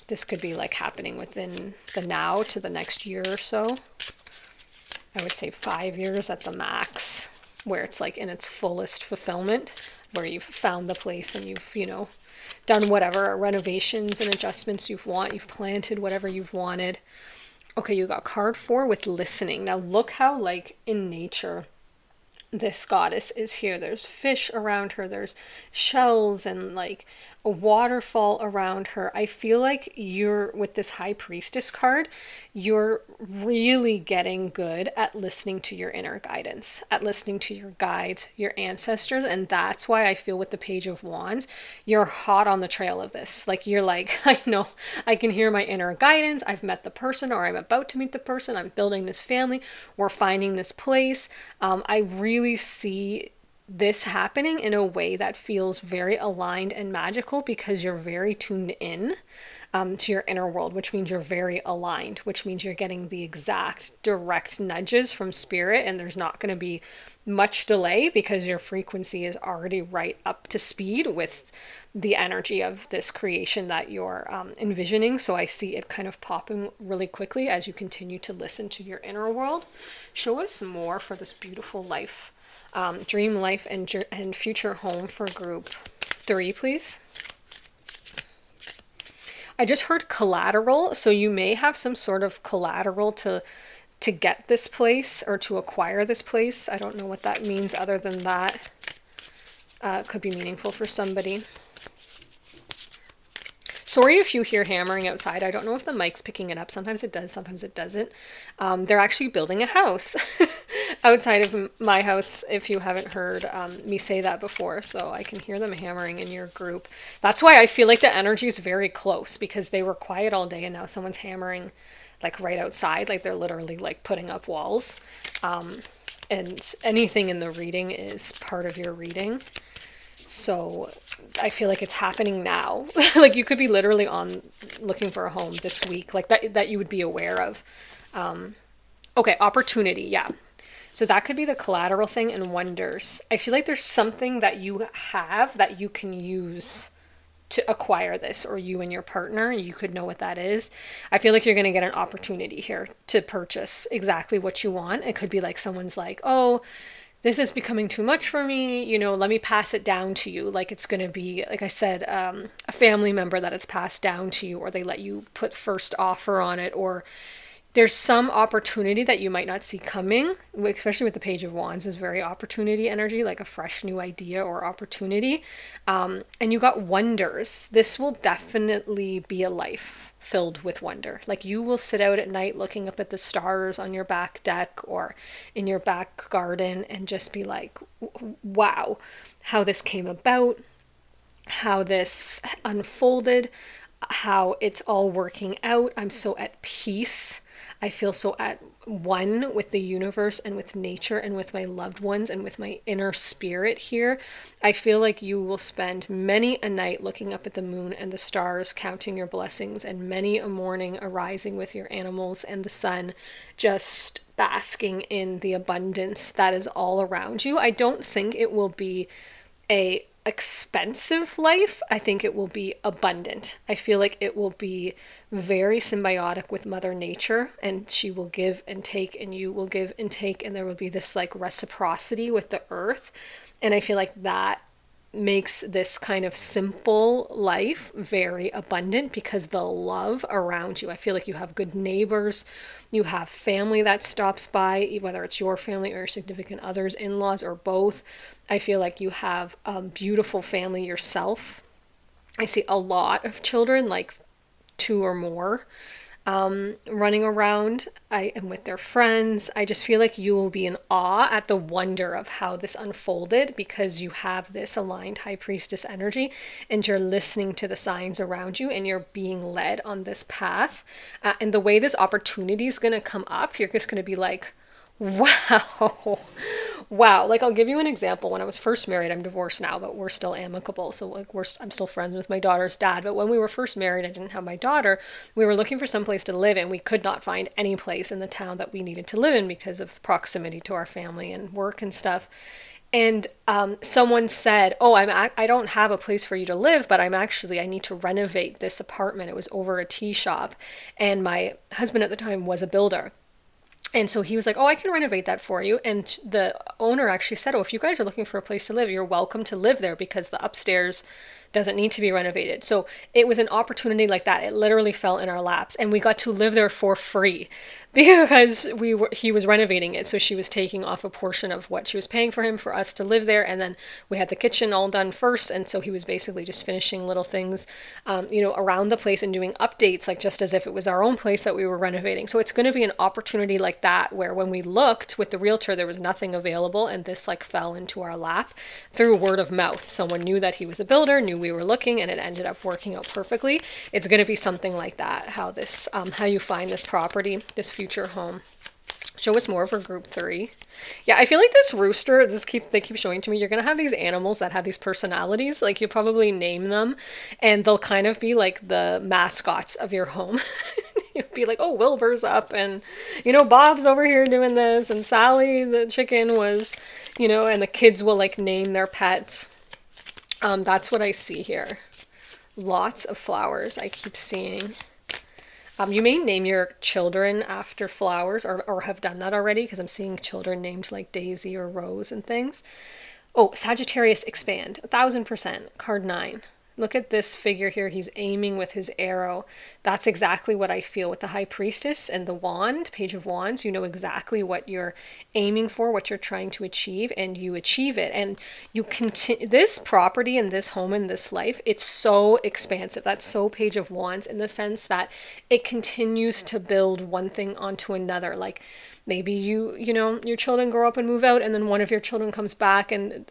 This could be like happening within the now to the next year or so. I would say 5 years at the max, where it's like in its fullest fulfillment, where you've found the place and you've, done whatever renovations and adjustments you've planted whatever you've wanted. Okay, you got card 4 with listening. Now look how like in nature this goddess is here. There's fish around her, there's shells and like a waterfall around her. I feel like you're, with this High Priestess card, you're really getting good at listening to your inner guidance, at listening to your guides, your ancestors. And that's why I feel with the Page of Wands, you're hot on the trail of this. Like, you're like, I know, I can hear my inner guidance. I've met the person, or I'm about to meet the person. I'm building this family. We're finding this place. I really see this happening in a way that feels very aligned and magical, because you're very tuned in to your inner world, which means you're very aligned, which means you're getting the exact direct nudges from spirit, and there's not going to be much delay because your frequency is already right up to speed with the energy of this creation that you're envisioning. So I see it kind of popping really quickly as you continue to listen to your inner world. Show us more for this beautiful life. Dream life and future home for group 3, please. I just heard collateral, so you may have some sort of collateral to get this place or to acquire this place. I don't know what that means other than that. Could be meaningful for somebody. Sorry if you hear hammering outside. I don't know if the mic's picking it up. Sometimes it does, sometimes it doesn't. They're actually building a house outside of my house, if you haven't heard me say that before. So I can hear them hammering in your group. That's why I feel like the energy is very close, because they were quiet all day and now someone's hammering like right outside. Like, they're literally like putting up walls. And anything in the reading is part of your reading. So I feel like it's happening now. Like, you could be literally on looking for a home this week, like that you would be aware of. Okay, opportunity, yeah. So that could be the collateral thing, and wonders. I feel like there's something that you have that you can use to acquire this, or you and your partner, you could know what that is. I feel like you're going to get an opportunity here to purchase exactly what you want. It could be like someone's like, oh, this is becoming too much for me, you know, let me pass it down to you. Like, it's going to be, like I said, a family member that it's passed down to you, or they let you put first offer on it, or there's some opportunity that you might not see coming, especially with the Page of Wands is very opportunity energy, like a fresh new idea or opportunity. And you got wonders. This will definitely be a life filled with wonder. Like, you will sit out at night looking up at the stars on your back deck or in your back garden and just be like, wow, how this came about, how this unfolded, how it's all working out. I'm so at peace. I feel so at one with the universe and with nature and with my loved ones and with my inner spirit here. I feel like you will spend many a night looking up at the moon and the stars, counting your blessings, and many a morning arising with your animals and the sun, just basking in the abundance that is all around you. I don't think it will be a expensive life. I think it will be abundant. I feel like it will be very symbiotic with Mother Nature, and she will give and take, and you will give and take, and there will be this like reciprocity with the earth. And I feel like that makes this kind of simple life very abundant, because the love around you. I feel like you have good neighbors, you have family that stops by, whether it's your family or your significant others, in-laws, or both. I feel like you have a beautiful family yourself. I see a lot of children, like 2 or more, running around. I am with their friends. I just feel like you will be in awe at the wonder of how this unfolded, because you have this aligned High Priestess energy and you're listening to the signs around you and you're being led on this path. And the way this opportunity is going to come up, you're just going to be like, wow. Wow. Like, I'll give you an example. When I was first married, I'm divorced now, but we're still amicable. So like, I'm still friends with my daughter's dad. But when we were first married, I didn't have my daughter. We were looking for some place to live, and we could not find any place in the town that we needed to live in because of the proximity to our family and work and stuff. And someone said, oh, I don't have a place for you to live, but I need to renovate this apartment. It was over a tea shop. And my husband at the time was a builder. And so he was like, oh, I can renovate that for you. And the owner actually said, oh, if you guys are looking for a place to live, you're welcome to live there, because the upstairs doesn't need to be renovated. So it was an opportunity like that. It literally fell in our laps, and we got to live there for free because he was renovating it. So she was taking off a portion of what she was paying for him for us to live there, and then we had the kitchen all done first, and so he was basically just finishing little things, around the place and doing updates, like just as if it was our own place that we were renovating. So it's going to be an opportunity like that where when we looked with the realtor, there was nothing available, and this like fell into our lap through word of mouth. Someone knew that he was a builder, knew we were looking, and it ended up working out perfectly. It's going to be something like that. How you find this property, this future home. Show us more for group 3. Yeah, I feel like this rooster, they keep showing to me, you're going to have these animals that have these personalities. Like you probably name them and they'll kind of be like the mascots of your home. You'll be like, oh, Wilbur's up and, Bob's over here doing this and Sally the chicken was, and the kids will like name their pets. That's what I see here. Lots of flowers I keep seeing. You may name your children after flowers or have done that already, because I'm seeing children named like Daisy or Rose and things. Oh, Sagittarius expand, 1000%, card 9. Look at this figure here. He's aiming with his arrow. That's exactly what I feel with the High Priestess and the wand, Page of Wands. You know exactly what you're aiming for, what you're trying to achieve, and you achieve it. And you continue this property and this home and this life. It's so expansive. That's so Page of Wands in the sense that it continues to build one thing onto another. Like maybe your children grow up and move out, and then one of your children comes back and,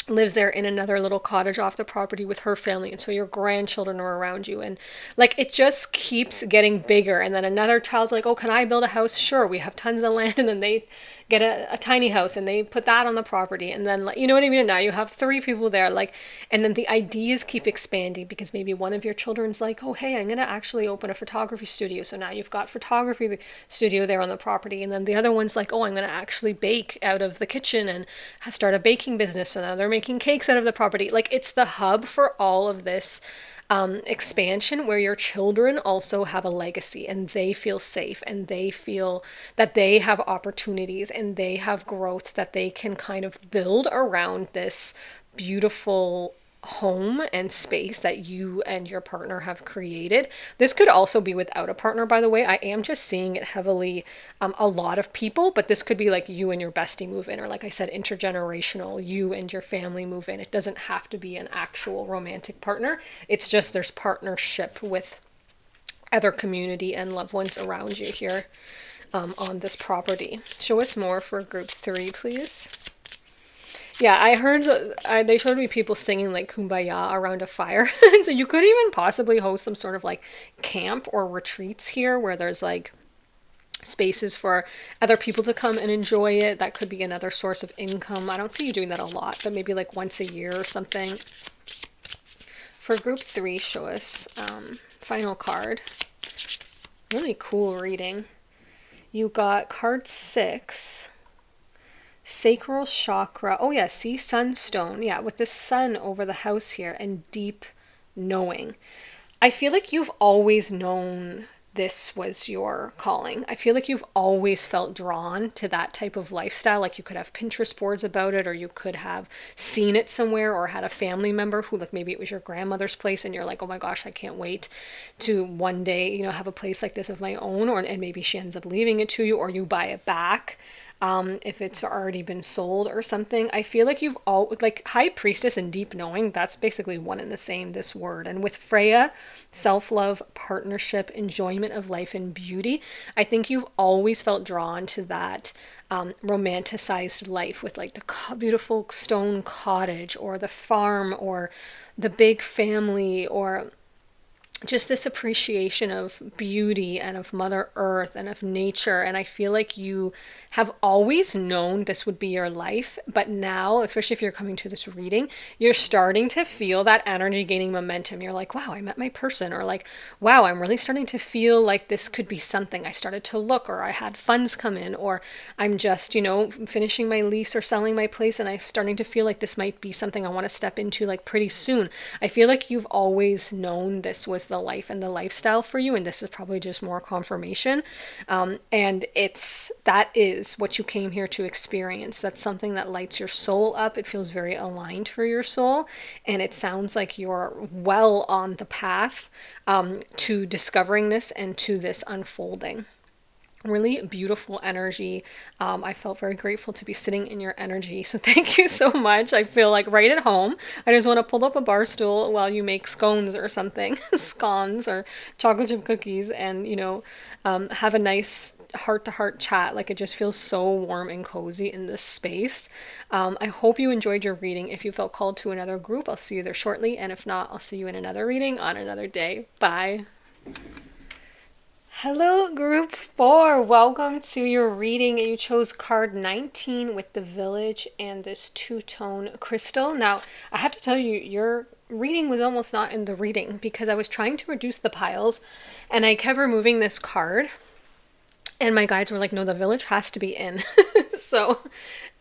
lives there in another little cottage off the property with her family, and so your grandchildren are around you, and like it just keeps getting bigger. And then another child's like, oh, can I build a house? Sure, we have tons of land. And then they get a tiny house and they put that on the property, and then, like, you know what I mean? Now you have 3 people there, like, and then the ideas keep expanding because maybe one of your children's like, oh, hey, I'm gonna actually open a photography studio, so now you've got photography studio there on the property. And then the other one's like, oh, I'm gonna actually bake out of the kitchen and start a baking business, so now they're making cakes out of the property. Like it's the hub for all of this expansion, where your children also have a legacy and they feel safe and they feel that they have opportunities and they have growth that they can kind of build around this beautiful home and space that you and your partner have created. This could also be without a partner, by the way. I am just seeing it heavily, a lot of people, but this could be like you and your bestie move in, or like I said, intergenerational, you and your family move in. It doesn't have to be an actual romantic partner. It's just there's partnership with other community and loved ones around you here on this property. Show us more for group 3, please. Yeah, I heard they showed me people singing like Kumbaya around a fire. So you could even possibly host some sort of like camp or retreats here where there's like spaces for other people to come and enjoy it. That could be another source of income. I don't see you doing that a lot, but maybe like once a year or something. For group 3, show us final card. Really cool reading. You got card 6. Sacral chakra. Oh yeah, see, sunstone. Yeah, with the sun over the house here and deep knowing. I feel like you've always known this was your calling. I feel like you've always felt drawn to that type of lifestyle. Like you could have Pinterest boards about it, or you could have seen it somewhere, or had a family member who, like, maybe it was your grandmother's place and you're like, oh my gosh, I can't wait to one day, have a place like this of my own. And maybe she ends up leaving it to you, or you buy it back. If it's already been sold or something. I feel like you've all, like, High Priestess and deep knowing, that's basically one and the same, this word. And with Freya, self-love, partnership, enjoyment of life, and beauty, I think you've always felt drawn to that romanticized life with like the beautiful stone cottage, or the farm, or the big family, or just this appreciation of beauty and of Mother Earth and of nature. And I feel like you have always known this would be your life, but now, especially if you're coming to this reading, you're starting to feel that energy gaining momentum. You're like, wow, I met my person, or like, wow, I'm really starting to feel like this could be something. I started to look, or I had funds come in, or I'm just, finishing my lease or selling my place, and I'm starting to feel like this might be something I want to step into like pretty soon. I feel like you've always known this was the life and the lifestyle for you. And this is probably just more confirmation. And that is what you came here to experience. That's something that lights your soul up. It feels very aligned for your soul. And it sounds like you're well on the path to discovering this and to this unfolding. Really beautiful energy. I felt very grateful to be sitting in your energy. So thank you so much. I feel like right at home. I just want to pull up a bar stool while you make scones or something, scones or chocolate chip cookies, and, have a nice heart to heart chat. Like, it just feels so warm and cozy in this space. I hope you enjoyed your reading. If you felt called to another group, I'll see you there shortly. And if not, I'll see you in another reading on another day. Bye. Hello, group 4. Welcome to your reading. You chose card 19 with the village and this two-tone crystal. Now, I have to tell you, your reading was almost not in the reading because I was trying to reduce the piles and I kept removing this card. And my guides were like, no, the village has to be in. So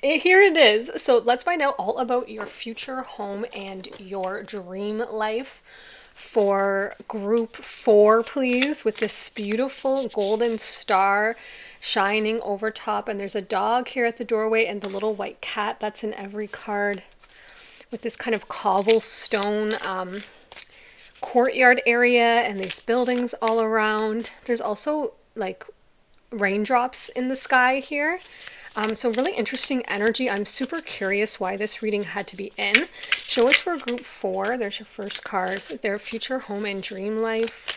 here it is. So let's find out all about your future home and your dream life. For group 4, please, with this beautiful golden star shining over top. And there's a dog here at the doorway and the little white cat that's in every card, with this kind of cobblestone courtyard area and these buildings all around. There's also like raindrops in the sky here. So really interesting energy. I'm super curious why this reading had to be in. Show us for group 4. There's your first card. Their future home and dream life.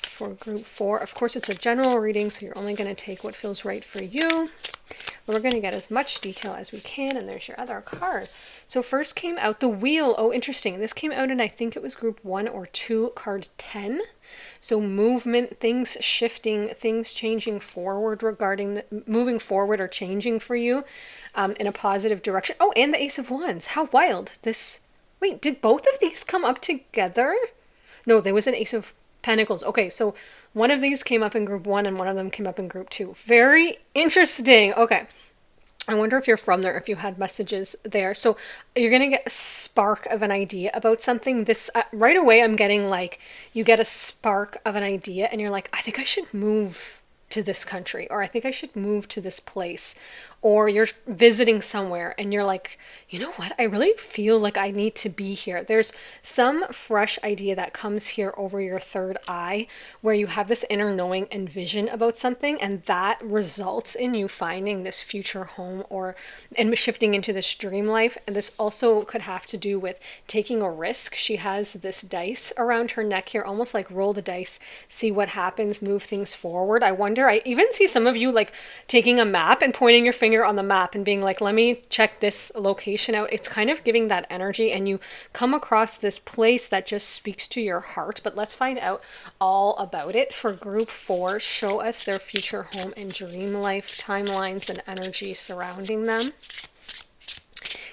For group 4. Of course, it's a general reading, so you're only going to take what feels right for you. But we're going to get as much detail as we can. And there's your other card. So first came out the wheel. Oh, interesting. This came out in, I think it was group 1 or 2, card 10. So movement, things shifting, things changing forward regarding moving forward or changing for you in a positive direction. Oh, and the Ace of Wands. How wild. Wait, did both of these come up together? No, there was an Ace of Pentacles. Okay, so one of these came up in group 1 and one of them came up in group 2. Very interesting. Okay. I wonder if you're from there, if you had messages there. So you're going to get a spark of an idea about something. This right away, I'm getting like, you get a spark of an idea and you're like, I think I should move to this country, or I think I should move to this place. Or you're visiting somewhere and you're like, you know what? I really feel like I need to be here. There's some fresh idea that comes here over your third eye where you have this inner knowing and vision about something, and that results in you finding this future home and shifting into this dream life. And this also could have to do with taking a risk. She has this dice around her neck here, almost like roll the dice, see what happens, move things forward. I even see some of you like taking a map and pointing your finger on the map and being like, let me check this location out. It's kind of giving that energy, and you come across this place that just speaks to your heart. But let's find out all about it. For group 4, show us their future home and dream life timelines and energy surrounding them.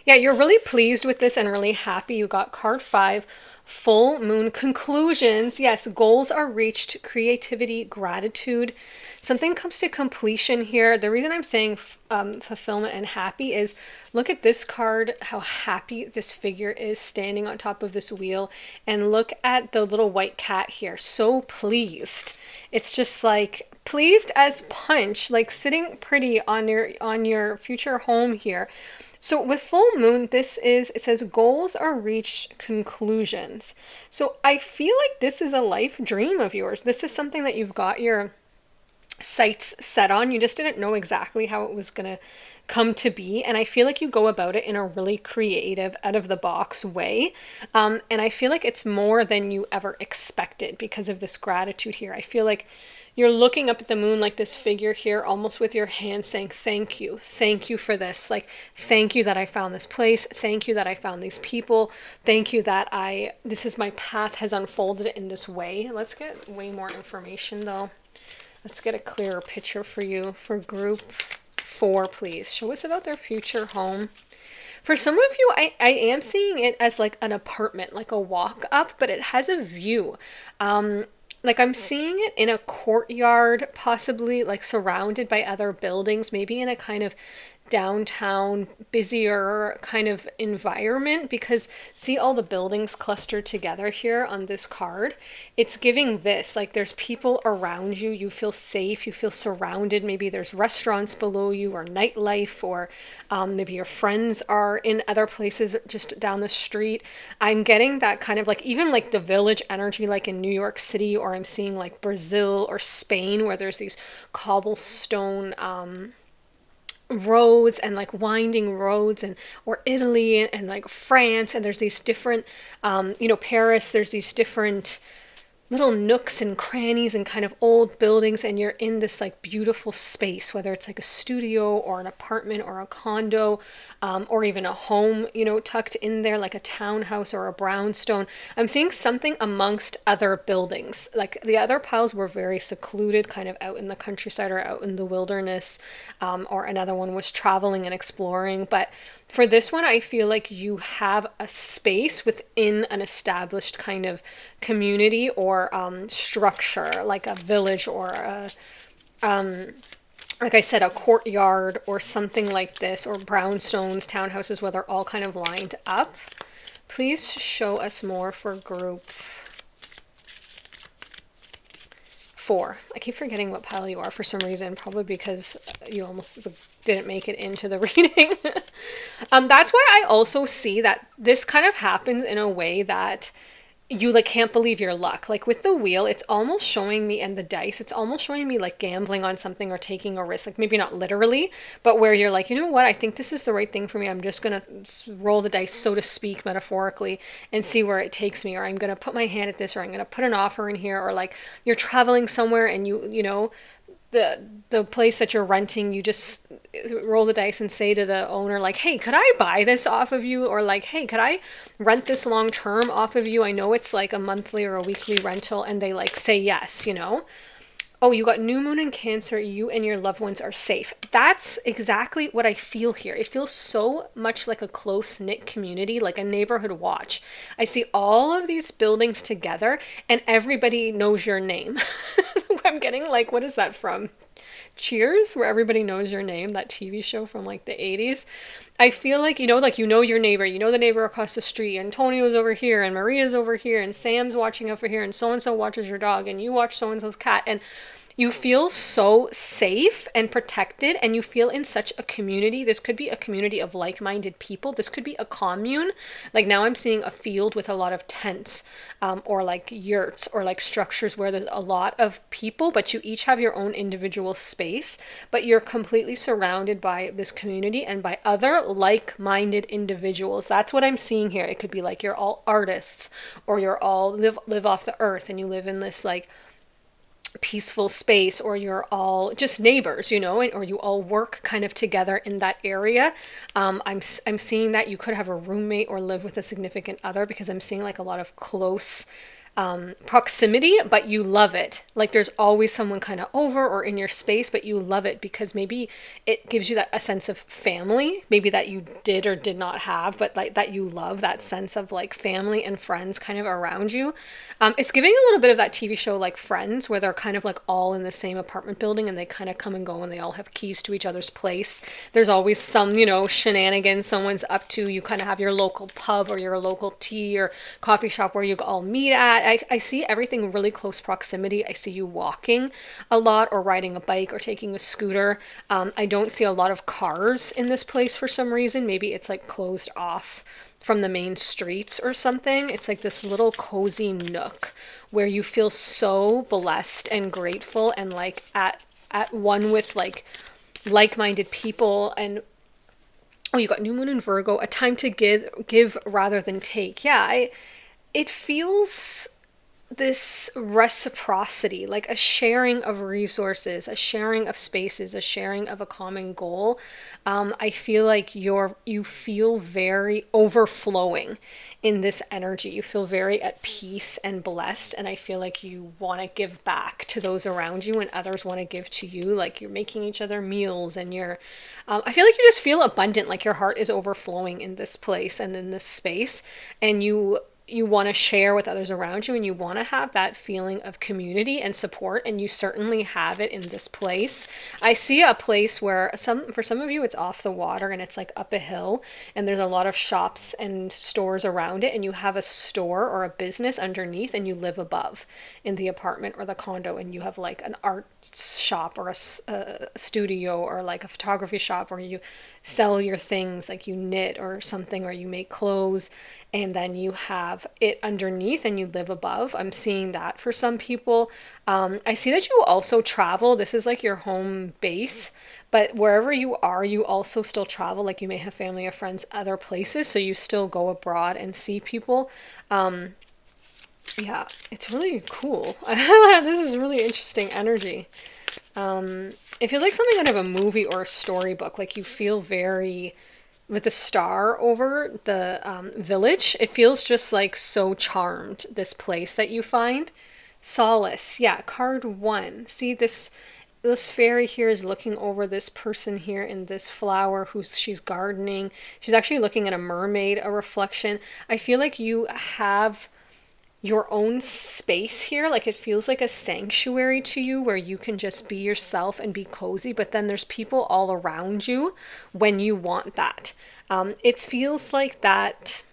Yeah, you're really pleased with this and really happy. You got card 5, full moon conclusions. Yes, goals are reached, creativity, gratitude. Something comes to completion here. The reason I'm saying fulfillment and happy is, look at this card, how happy this figure is standing on top of this wheel. And look at the little white cat here. So pleased. It's just like pleased as punch, like sitting pretty on your future home here. So with full moon, it says goals are reached, conclusions. So I feel like this is a life dream of yours. This is something that you've got your sights set on. You just didn't know exactly how it was going to come to be. And I feel like you go about it in a really creative, out of the box way. And I feel like it's more than you ever expected because of this gratitude here. I feel like you're looking up at the moon like this figure here, almost with your hand saying, thank you for this. Like, thank you that I found this place. Thank you that I found these people. Thank you that my path has unfolded in this way. Let's get way more information though. Let's get a clearer picture for you. For group 4, please. Show us about their future home. For some of you, I am seeing it as like an apartment, like a walk up, but it has a view. Like I'm seeing it in a courtyard, possibly like surrounded by other buildings, maybe in a kind of downtown, busier kind of environment, because see all the buildings clustered together here on this card. It's giving this, like there's people around you, you feel safe, you feel surrounded. Maybe there's restaurants below you or nightlife, or maybe your friends are in other places just down the street. I'm getting that kind of like even like the village energy, like in New York City, or I'm seeing like Brazil or Spain, where there's these cobblestone roads and like winding roads, and or Italy and like France, and there's these different Paris, there's these different little nooks and crannies and kind of old buildings, and you're in this like beautiful space, whether it's like a studio or an apartment or a condo, or even a home, tucked in there, like a townhouse or a brownstone. I'm seeing something amongst other buildings. Like the other piles were very secluded, kind of out in the countryside or out in the wilderness, or another one was traveling and exploring. But for this one, I feel like you have a space within an established kind of community or structure, like a village or like I said, a courtyard or something like this, or brownstones, townhouses, where they're all kind of lined up. Please show us more for group 4. I keep forgetting what pile you are for some reason, probably because you almost didn't make it into the reading. That's why I also see that this kind of happens in a way that you like can't believe your luck. Like with the wheel, it's almost showing me, and the dice, it's almost showing me like gambling on something or taking a risk. Like maybe not literally, but where you're like, you know what, I think this is the right thing for me. I'm just going to roll the dice, so to speak, metaphorically, and see where it takes me. Or I'm going to put my hand at this, or I'm going to put an offer in here. Or like you're traveling somewhere and the place that you're renting, you just roll the dice and say to the owner, like, hey, could I buy this off of you? Or like, hey, could I rent this long term off of you? I know it's like a monthly or a weekly rental. And they like say yes, Oh, you got new moon in Cancer. You and your loved ones are safe. That's exactly what I feel here. It feels so much like a close-knit community, like a neighborhood watch. I see all of these buildings together and everybody knows your name. I'm getting like, what is that from? Cheers, where everybody knows your name, that TV show from like the 80s. I feel like, like your neighbor, the neighbor across the street, Antonio's over here and Maria's over here and Sam's watching over here and so-and-so watches your dog and you watch so-and-so's cat, and you feel so safe and protected, and you feel in such a community. This could be a community of like-minded people. This could be a commune. Like now I'm seeing a field with a lot of tents, or like yurts, or like structures where there's a lot of people, but you each have your own individual space, but you're completely surrounded by this community and by other like-minded individuals. That's what I'm seeing here. It could be like you're all artists, or you're all live off the earth and you live in this like peaceful space, or you're all just neighbors, or you all work kind of together in that area. I'm seeing that you could have a roommate or live with a significant other, because I'm seeing like a lot of close proximity, but you love it. Like there's always someone kind of over or in your space, but you love it because maybe it gives you that a sense of family, maybe that you did or did not have, but like that you love that sense of like family and friends kind of around you. It's giving a little bit of that TV show like Friends, where they're kind of like all in the same apartment building and they kind of come and go and they all have keys to each other's place. There's always some, shenanigans someone's up to. You kind of have your local pub or your local tea or coffee shop where you all meet at. I see everything really close proximity. I see you walking a lot, or riding a bike, or taking a scooter. I don't see a lot of cars in this place for some reason. Maybe it's like closed off from the main streets or something. It's like this little cozy nook where you feel so blessed and grateful and like at one with like-minded people. And oh, you got new moon in Virgo, a time to give rather than take. Yeah, it feels this reciprocity, like a sharing of resources, a sharing of spaces, a sharing of a common goal. I feel like you feel very overflowing in this energy. You feel very at peace and blessed, and I feel like you want to give back to those around you, and others want to give to you. Like you're making each other meals, and I feel like you just feel abundant, like your heart is overflowing in this place and in this space, and you you want to share with others around you, and you want to have that feeling of community and support, and you certainly have it in this place. I see a place where for some of you it's off the water and it's like up a hill, and there's a lot of shops and stores around it, and you have a store or a business underneath, and you live above in the apartment or the condo, and you have like an art shop or a studio or like a photography shop where you sell your things, like you knit or something, or you make clothes, and then you have it underneath and you live above. I'm seeing that for some people. I see that you also travel. This is like your home base, but wherever you are, you also still travel. Like you may have family or friends other places, so you still go abroad and see people. Yeah, it's really cool. This is really interesting energy. It feels like something out of a movie or a storybook. Like you feel very, with the star over the village, it feels just like so charmed, this place that you find. Solace, yeah, card 1. See this fairy here is looking over this person here in this flower she's gardening. She's actually looking at a mermaid, a reflection. I feel like you have your own space here. Like it feels like a sanctuary to you where you can just be yourself and be cozy, but then there's people all around you when you want that. It feels like that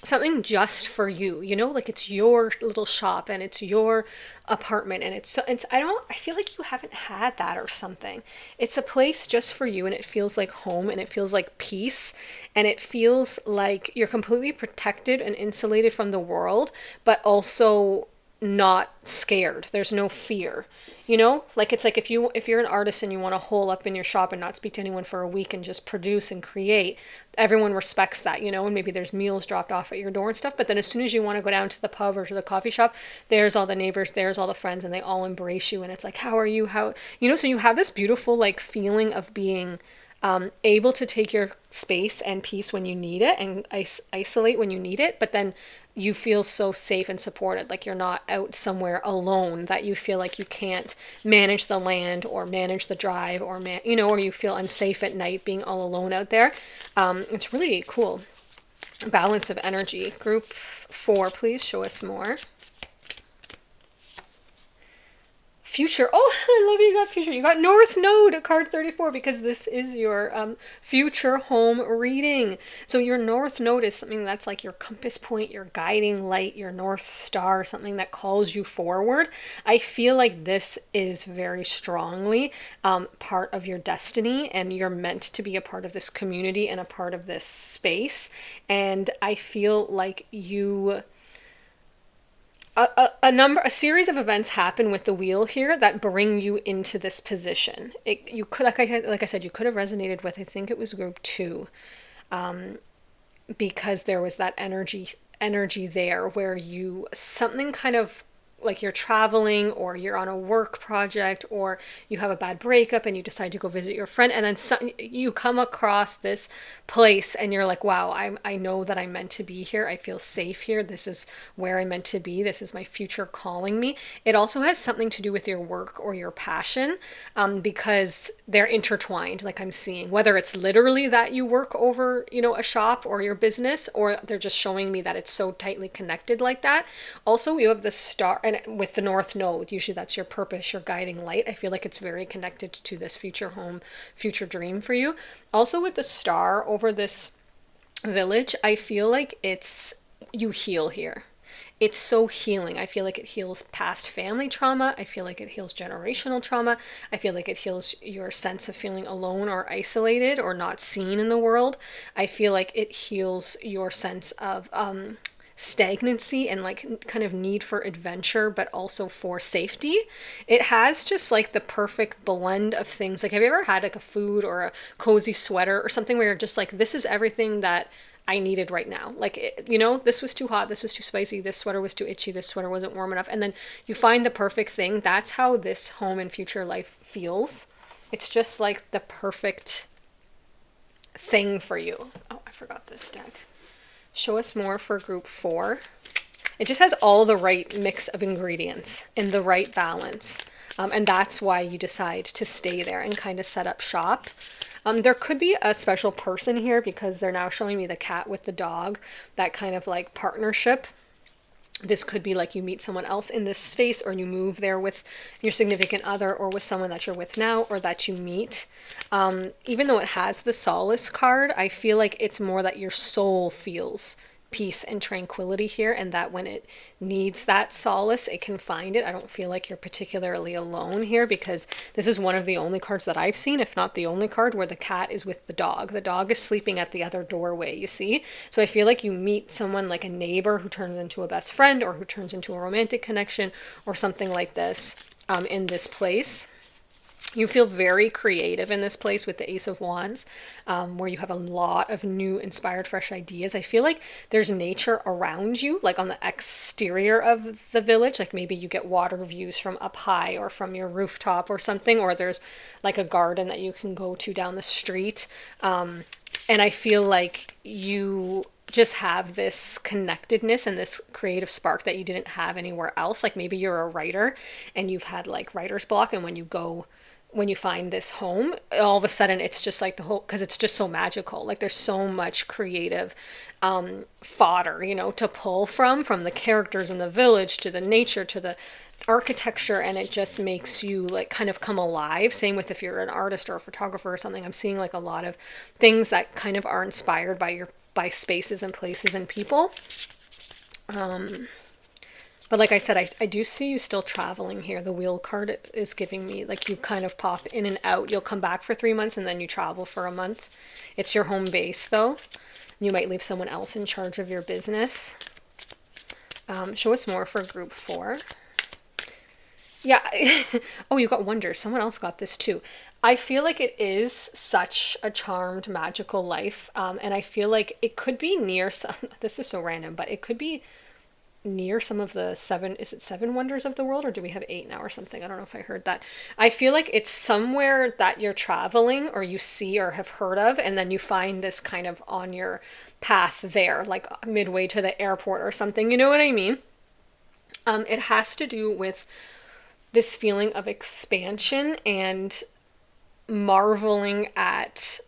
something just for you, like it's your little shop and it's your apartment, and I feel like you haven't had that or something. It's a place just for you, and it feels like home, and it feels like peace, and it feels like you're completely protected and insulated from the world, but also not scared. There's no fear. Like it's like if you're an artist and you want to hole up in your shop and not speak to anyone for a week and just produce and create, everyone respects that, and maybe there's meals dropped off at your door and stuff. But then as soon as you want to go down to the pub or to the coffee shop, there's all the neighbors, there's all the friends, and they all embrace you. And it's like, how are you? So you have this beautiful like feeling of being able to take your space and peace when you need it, and isolate when you need it, but then you feel so safe and supported, like you're not out somewhere alone, that you feel like you can't manage the land or manage the drive, or or you feel unsafe at night being all alone out there. It's really cool. Balance of energy. Group 4, please show us more. Future. Oh, I love you got future. You got North Node at card 34, because this is your future home reading. So your North Node is something that's like your compass point, your guiding light, your North Star, something that calls you forward. I feel like this is very strongly part of your destiny, and you're meant to be a part of this community and a part of this space. And I feel like a series of events happen with the wheel here that bring you into this position. You could, like I said, you could have resonated with, I think it was group 2, because there was that energy there where something kind of like you're traveling, or you're on a work project, or you have a bad breakup and you decide to go visit your friend, and then you come across this place and you're like, wow, I know that I'm meant to be here. I feel safe here. This is where I'm meant to be. This is my future calling me. It also has something to do with your work or your passion, because they're intertwined, like I'm seeing, whether it's literally that you work over, a shop or your business, or they're just showing me that it's so tightly connected like that. Also, you have the star, and with the North Node, usually that's your purpose, your guiding light. I feel like it's very connected to this future home, future dream for you. Also with the star over this village, I feel like you heal here. It's so healing. I feel like it heals past family trauma. I feel like it heals generational trauma. I feel like it heals your sense of feeling alone or isolated or not seen in the world. I feel like it heals your sense of stagnancy and like kind of need for adventure, but also for safety. It has just like the perfect blend of things. Like, have you ever had like a food or a cozy sweater or something where you're just like, this is everything that I needed right now? Like, this was too hot, this was too spicy, this sweater was too itchy, this sweater wasn't warm enough. And then you find the perfect thing. That's how this home and future life feels. It's just like the perfect thing for you. Oh, I forgot this deck. Show us more for group 4. It just has all the right mix of ingredients in the right balance. And that's why you decide to stay there and kind of set up shop. There could be a special person here, because they're now showing me the cat with the dog, that kind of like partnership. This could be like you meet someone else in this space, or you move there with your significant other, or with someone that you're with now, or that you meet. Even though it has the solace card, I feel like it's more that your soul feels peace and tranquility here, and that when it needs that solace, it can find it. I don't feel like you're particularly alone here, because this is one of the only cards that I've seen, if not the only card, where the cat is with the dog. The dog is sleeping at the other doorway, you see? So I feel like you meet someone, like a neighbor, who turns into a best friend, or who turns into a romantic connection, or something like this, in this place. You feel very creative in this place with the Ace of Wands, where you have a lot of new, inspired, fresh ideas. I feel like there's nature around you, like on the exterior of the village. Like maybe you get water views from up high, or from your rooftop or something, or there's like a garden that you can go to down the street. And I feel like you just have this connectedness and this creative spark that you didn't have anywhere else. Like maybe you're a writer and you've had like writer's block, and when you find this home, all of a sudden it's just like the whole, because it's just so magical. Like there's so much creative fodder, to pull from the characters in the village, to the nature, to the architecture, and it just makes you like kind of come alive. Same with if you're an artist or a photographer or something. I'm seeing like a lot of things that kind of are inspired by spaces and places and people. But like I said, I do see you still traveling here. The wheel card is giving me like you kind of pop in and out. You'll come back for 3 months and then you travel for a month. It's your home base though. You might leave someone else in charge of your business. Show us more for group 4. Yeah. Oh, you got Wonder. Someone else got this too. I feel like it is such a charmed, magical life. And I feel like it could be near some, this is so random, but it could be near some of the is it 7 wonders of the world, or do we have 8 now or something? I don't know if I heard that. I feel like it's somewhere that you're traveling, or you see or have heard of, and then you find this kind of on your path there, like midway to the airport or something. You know what I mean? It has to do with this feeling of expansion and marveling at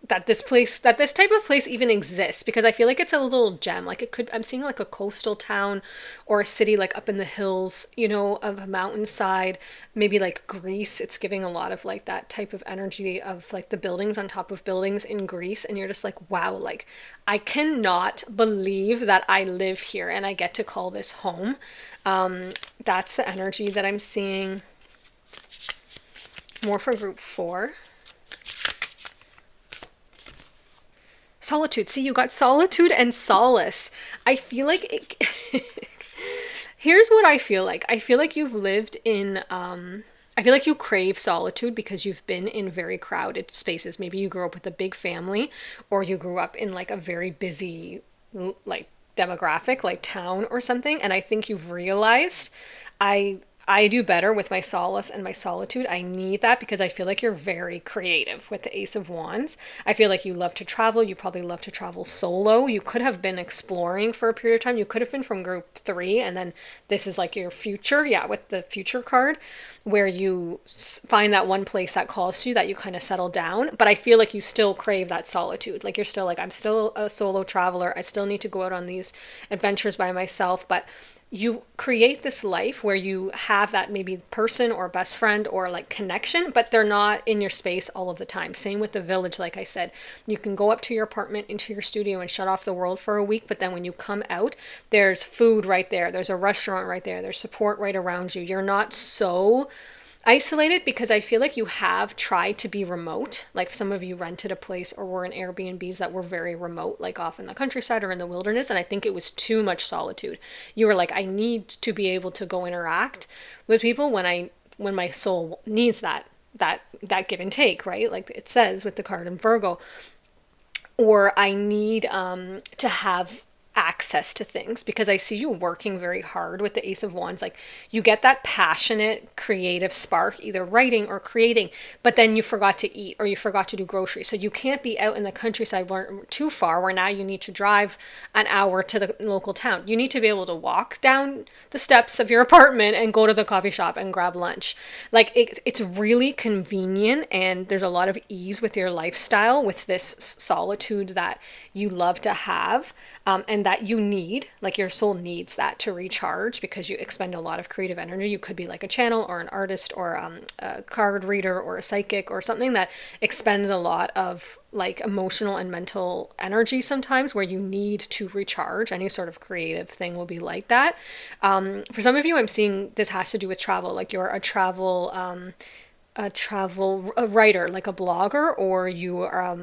that this type of place even exists, because I feel like it's a little gem. Like I'm seeing like a coastal town, or a city like up in the hills, of a mountainside, maybe like Greece. It's giving a lot of like that type of energy of like the buildings on top of buildings in Greece. And you're just like, wow, like I cannot believe that I live here and I get to call this home. That's the energy that I'm seeing. More for group 4. Solitude. See, you got solitude and solace. I feel like here's what I feel like. I feel like you've lived in, I feel like you crave solitude because you've been in very crowded spaces. Maybe you grew up with a big family, or you grew up in like a very busy, like demographic, like town or something. And I think you've realized I do better with my solace and my solitude. I need that because I feel like you're very creative with the Ace of Wands. I feel like you love to travel. You probably love to travel solo. You could have been exploring for a period of time. You could have been from group 3, and then this is like your future. Yeah, with the future card, where you find that one place that calls to you, that you kind of settle down. But I feel like you still crave that solitude. Like you're still like, I'm still a solo traveler. I still need to go out on these adventures by myself. But you create this life where you have that maybe person or best friend or like connection, but they're not in your space all of the time. Same with the village. Like I said, you can go up to your apartment, into your studio, and shut off the world for a week. But then when you come out, there's food right there. There's a restaurant right there. There's support right around you. You're not so isolated, because I feel like you have tried to be remote. Like some of you rented a place or were in Airbnbs that were very remote, like off in the countryside or in the wilderness. And I think it was too much solitude. You were like, I need to be able to go interact with people when my soul needs that give and take, right? Like it says with the card in Virgo. Or I need to have access to things, because I see you working very hard with the Ace of Wands. Like you get that passionate creative spark, either writing or creating, but then you forgot to eat, or you forgot to do groceries. So you can't be out in the countryside too far, where now you need to drive an hour to the local town. You need to be able to walk down the steps of your apartment and go to the coffee shop and grab lunch. Like it's really convenient, and there's a lot of ease with your lifestyle with this solitude that you love to have. And that you need, like your soul needs that to recharge because you expend a lot of creative energy. You could be like a channel or an artist or a card reader or a psychic or something that expends a lot of like emotional and mental energy sometimes, where you need to recharge. Any sort of creative thing will be like that. For some of you, I'm seeing this has to do with travel, like you're a writer, like a blogger, or you are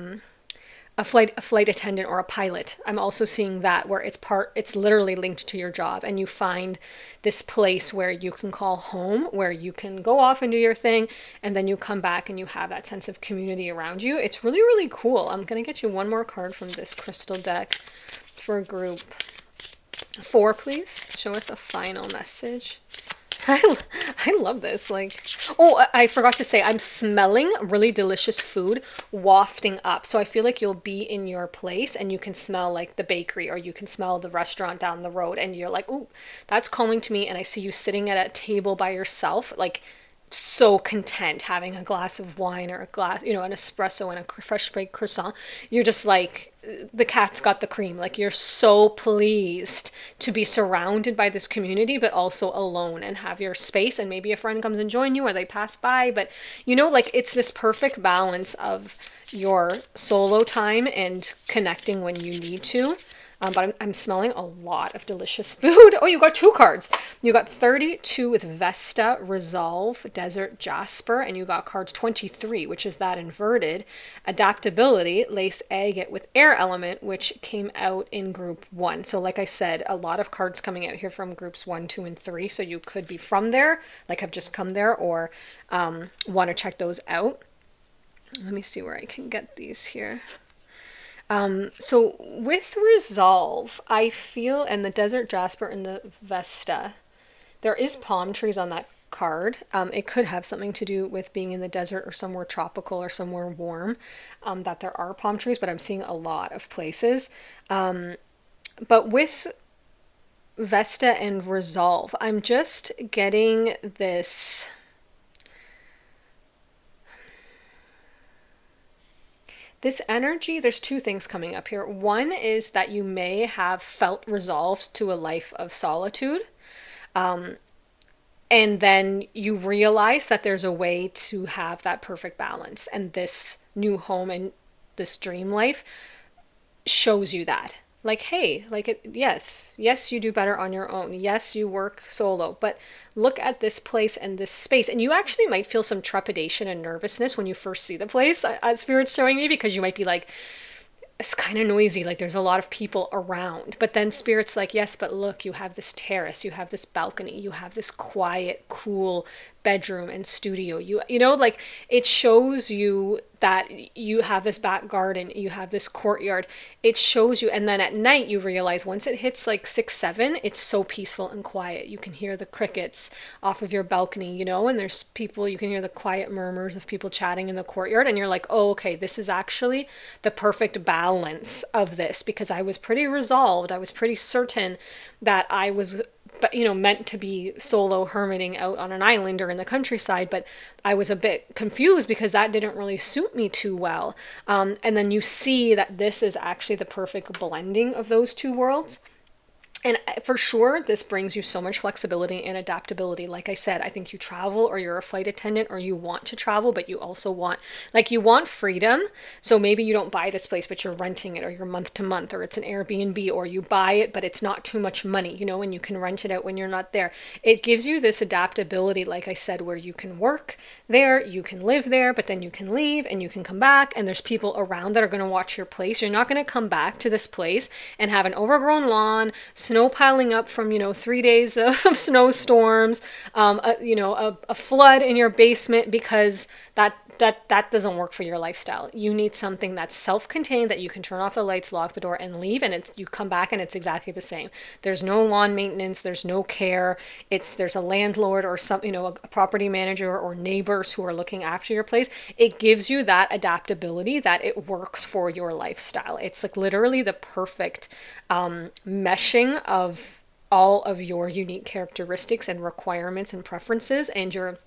a flight attendant or a pilot. I'm also seeing that where it's literally linked to your job, and you find this place where you can call home, where you can go off and do your thing, and then you come back and you have that sense of community around you. It's really, really cool. I'm going to get you one more card from this crystal deck for group 4, please. Show us a final message. I love this. Like, oh, I forgot to say, I'm smelling really delicious food wafting up. So I feel like you'll be in your place and you can smell like the bakery, or you can smell the restaurant down the road, and you're like, ooh, that's calling to me. And I see you sitting at a table by yourself, like so content, having a glass of wine or a glass, an espresso and a fresh baked croissant. You're just like, the cat's got the cream. Like, you're so pleased to be surrounded by this community, but also alone and have your space. And maybe a friend comes and join you, or they pass by. But like, it's this perfect balance of your solo time and connecting when you need to. But I'm smelling a lot of delicious food. Oh, you got 2 cards. You got 32 with Vesta, Resolve, Desert Jasper, and you got card 23, which is that inverted. Adaptability, Lace Agate with Air Element, which came out in group 1. So like I said, a lot of cards coming out here from groups 1, 2, and 3. So you could be from there, like have just come there, or want to check those out. Let me see where I can get these here. So with Resolve, I feel, and the Desert Jasper and the Vesta, there is palm trees on that card. It could have something to do with being in the desert or somewhere tropical or somewhere warm, that there are palm trees, but I'm seeing a lot of places. But with Vesta and Resolve, I'm just getting this... This energy, there's 2 things coming up here. One is that you may have felt resolved to a life of solitude. And then you realize that there's a way to have that perfect balance. And this new home and this dream life shows you that. Like, hey, yes, you do better on your own. Yes, you work solo, but look at this place and this space. And you actually might feel some trepidation and nervousness when you first see the place, as Spirit's showing me, because you might be like, it's kind of noisy, like there's a lot of people around. But then Spirit's like, yes, but look, you have this terrace, you have this balcony, you have this quiet, cool bedroom and studio. Like, it shows you that you have this back garden, you have this courtyard. It shows you, and then at night you realize once it hits like 6, 7, it's so peaceful and quiet. You can hear the crickets off of your balcony, and there's people, you can hear the quiet murmurs of people chatting in the courtyard, and you're like, oh, okay, this is actually the perfect balance of this, because I was pretty resolved. I was pretty certain that I was meant to be solo hermiting out on an island or in the countryside, but I was a bit confused because that didn't really suit me too well. And then you see that this is actually the perfect blending of those 2 worlds. And for sure, this brings you so much flexibility and adaptability. Like I said, I think you travel, or you're a flight attendant, or you want to travel, but you also want freedom. So maybe you don't buy this place, but you're renting it, or you're month to month, or it's an Airbnb, or you buy it, but it's not too much money, and you can rent it out when you're not there. It gives you this adaptability, like I said, where you can work there, you can live there, but then you can leave and you can come back, and there's people around that are going to watch your place. You're not going to come back to this place and have an overgrown lawn, snow piling up from 3 days of snowstorms, a flood in your basement, because that doesn't work for your lifestyle. You need something that's self-contained, that you can turn off the lights, lock the door, and leave, and you come back and it's exactly the same. There's no lawn maintenance, there's no care. There's a landlord or a property manager or neighbors who are looking after your place. It gives you that adaptability, that it works for your lifestyle. It's like literally the perfect meshing of all of your unique characteristics and requirements and preferences, and your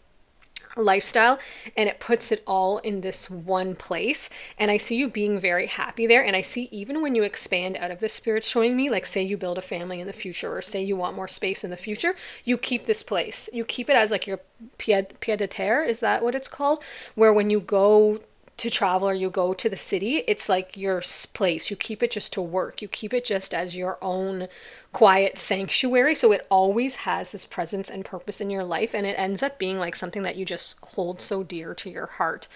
lifestyle, and it puts it all in this one place. And I see you being very happy there. And I see even when you expand out of this, spirit's showing me, like say you build a family in the future, or say you want more space in the future, you keep this place. You keep it as like your pied de terre, is that what it's called? Where when you go to travel or you go to the city, it's like your place. You keep it just to work. You keep it just as your own quiet sanctuary. So it always has this presence and purpose in your life. And it ends up being like something that you just hold so dear to your heart,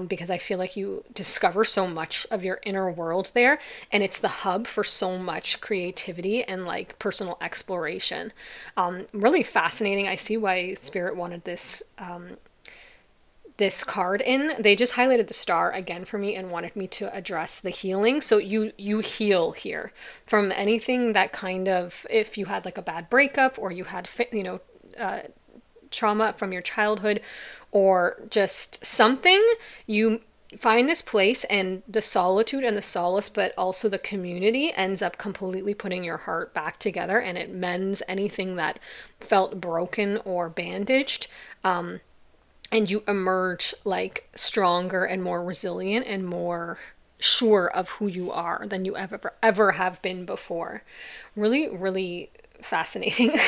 because I feel like you discover so much of your inner world there. And it's the hub for so much creativity and like personal exploration. Really fascinating. I see why Spirit wanted this card in. They just highlighted the star again for me and wanted me to address the healing. So you heal here from anything that kind of, if you had like a bad breakup, or you had trauma from your childhood, or just something, you find this place, and the solitude and the solace, but also the community, ends up completely putting your heart back together, and it mends anything that felt broken or bandaged. And you emerge like stronger and more resilient and more sure of who you are than you ever have been before. Really, really fascinating.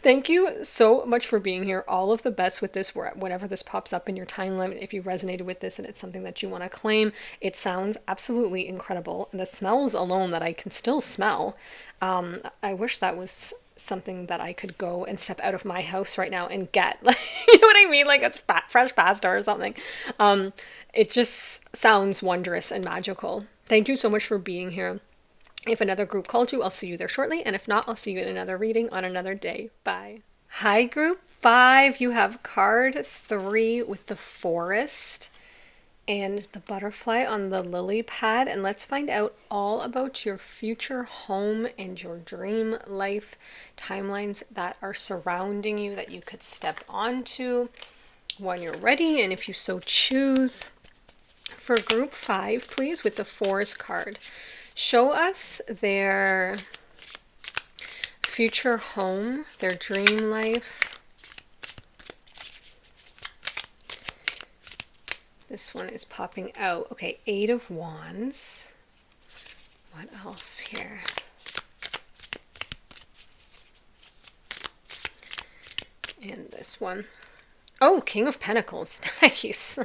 Thank you so much for being here. All of the best with this, whenever this pops up in your timeline. If you resonated with this and it's something that you want to claim, it sounds absolutely incredible. And the smells alone that I can still smell, I wish that was something that I could go and step out of my house right now and get. Like, you know what I mean? Like it's fresh pasta or something. It just sounds wondrous and magical. Thank you so much for being here. If another group called you, I'll see you there shortly. And if not, I'll see you in another reading on another day. Bye. Hi, group 5. You have card 3 with the forest and the butterfly on the lily pad. And let's find out all about your future home and your dream life timelines that are surrounding you that you could step onto when you're ready, and if you so choose. For group 5, please, with the forest card, show us their future home, their dream life. This one is popping out. Okay, 8 of Wands. What else here? And this one. Oh, King of Pentacles. Nice.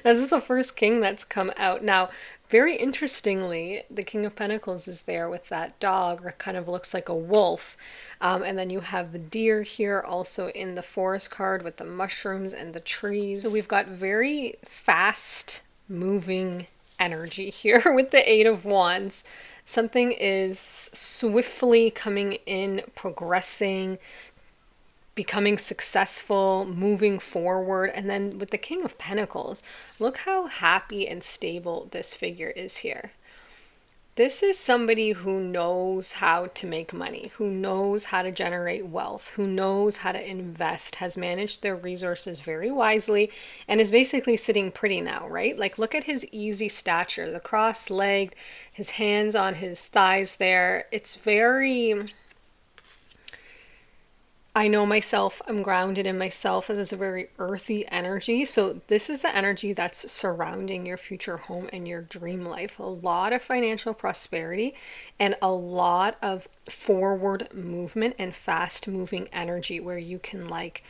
This is the first king that's come out. Now, very interestingly, the King of Pentacles is there with that dog, or kind of looks like a wolf. And then you have the deer here also in the forest card with the mushrooms and the trees. So we've got very fast moving energy here with the 8 of Wands. Something is swiftly coming in, progressing, becoming successful, moving forward. And then with the King of Pentacles, look how happy and stable this figure is here. This is somebody who knows how to make money, who knows how to generate wealth, who knows how to invest, has managed their resources very wisely, and is basically sitting pretty now, right? Like, look at his easy stature, the cross-legged, his hands on his thighs there. It's very... I know myself, I'm grounded in myself. This is a very earthy energy. So this is the energy that's surrounding your future home and your dream life. A lot of financial prosperity and a lot of forward movement and fast moving energy where you can like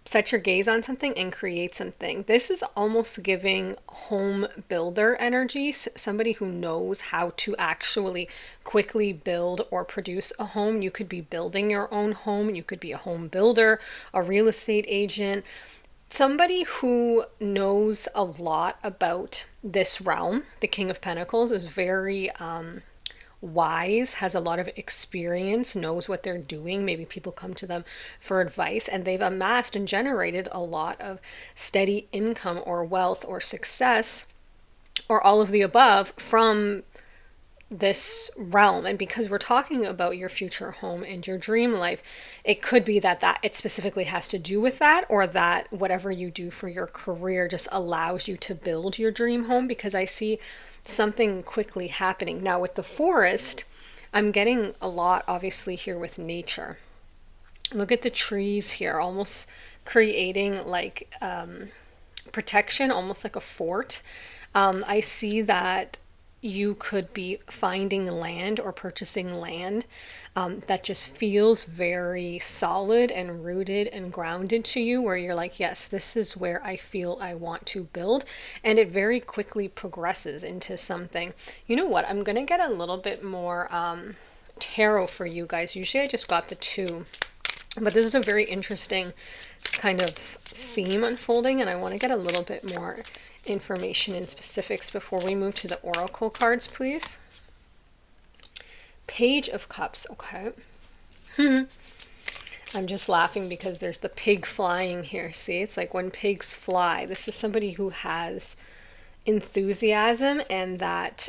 set your gaze on something and create something. This is almost giving home builder energy, somebody who knows how to actually quickly build or produce a home. You could be building your own home. You could be a home builder, a real estate agent, somebody who knows a lot about this realm. The King of Pentacles is very wise, has a lot of experience, knows what they're doing. Maybe people come to them for advice, and they've amassed and generated a lot of steady income or wealth or success or all of the above from this realm. And because we're talking about your future home and your dream life, it could be that it specifically has to do with that, or that whatever you do for your career just allows you to build your dream home, because I see something quickly happening. Now with the forest, I'm getting a lot obviously here with nature. Look at the trees here, almost creating like protection, almost like a fort. I see that you could be finding land or purchasing land that just feels very solid and rooted and grounded to you, where you're like, yes, this is where I feel I want to build. And it very quickly progresses into something. You know what? I'm going to get a little bit more tarot for you guys. Usually I just got the two, but this is a very interesting kind of theme unfolding, and I want to get a little bit more information and specifics before we move to the oracle cards, please. Page of Cups. Okay. I'm just laughing because there's the pig flying here. See, it's like when pigs fly. This is somebody who has enthusiasm and that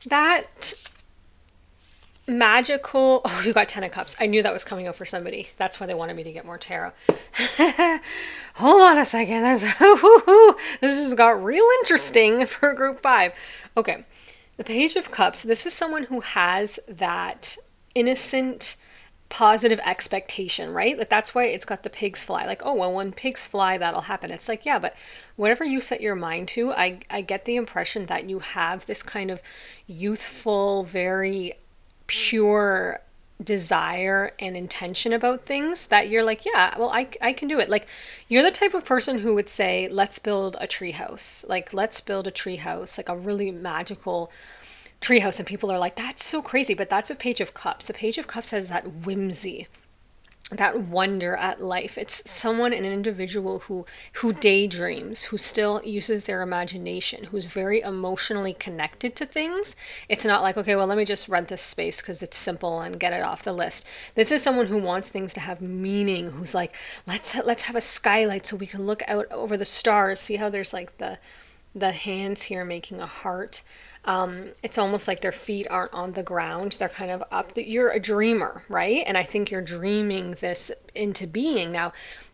that magical. Oh, you got 10 of Cups. I knew that was coming out for somebody. That's why they wanted me to get more tarot. Hold on a second. This just got real interesting for group 5. Okay. The Page of Cups. This is someone who has that innocent, positive expectation, right? Like that's why it's got the pigs fly. Like, oh, well, when pigs fly, that'll happen. It's like, yeah, but whatever you set your mind to, I get the impression that you have this kind of youthful, very pure desire and intention about things that you're like, yeah, well, I can do it. Like, you're the type of person who would say, let's build a tree house. Like, let's build a tree house, like a really magical treehouse. And people are like, that's so crazy. But that's a Page of Cups. The Page of Cups has that whimsy, that wonder at life. It's someone, an individual who daydreams, who still uses their imagination, who's very emotionally connected to things. It's not like, okay, well, let me just rent this space because it's simple and get it off the list. This is someone who wants things to have meaning, who's like, let's have a skylight so we can look out over the stars. See how there's like the hands here making a heart. It's almost like their feet aren't on the ground. They're kind of up. You're a dreamer, right? And I think you're dreaming this into being. Now,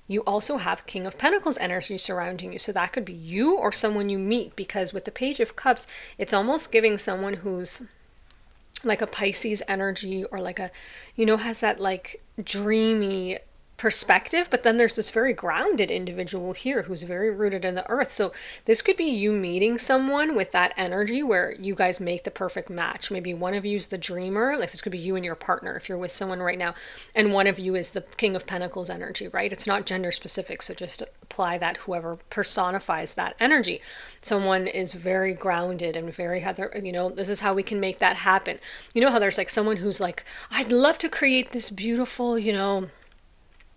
you also have King of Pentacles energy surrounding you. So that could be you or someone you meet, because with the Page of Cups, it's almost giving someone who's like a Pisces energy, or like a, has that like dreamy perspective, but then there's this very grounded individual here who's very rooted in the earth. So this could be you meeting someone with that energy where you guys make the perfect match. Maybe one of you is the dreamer, like this could be you and your partner if you're with someone right now, and one of you is the King of Pentacles energy, right? It's not gender specific, so just apply that whoever personifies that energy. Someone is very grounded and very, this is how we can make that happen. You know how there's like someone who's like, I'd love to create this beautiful,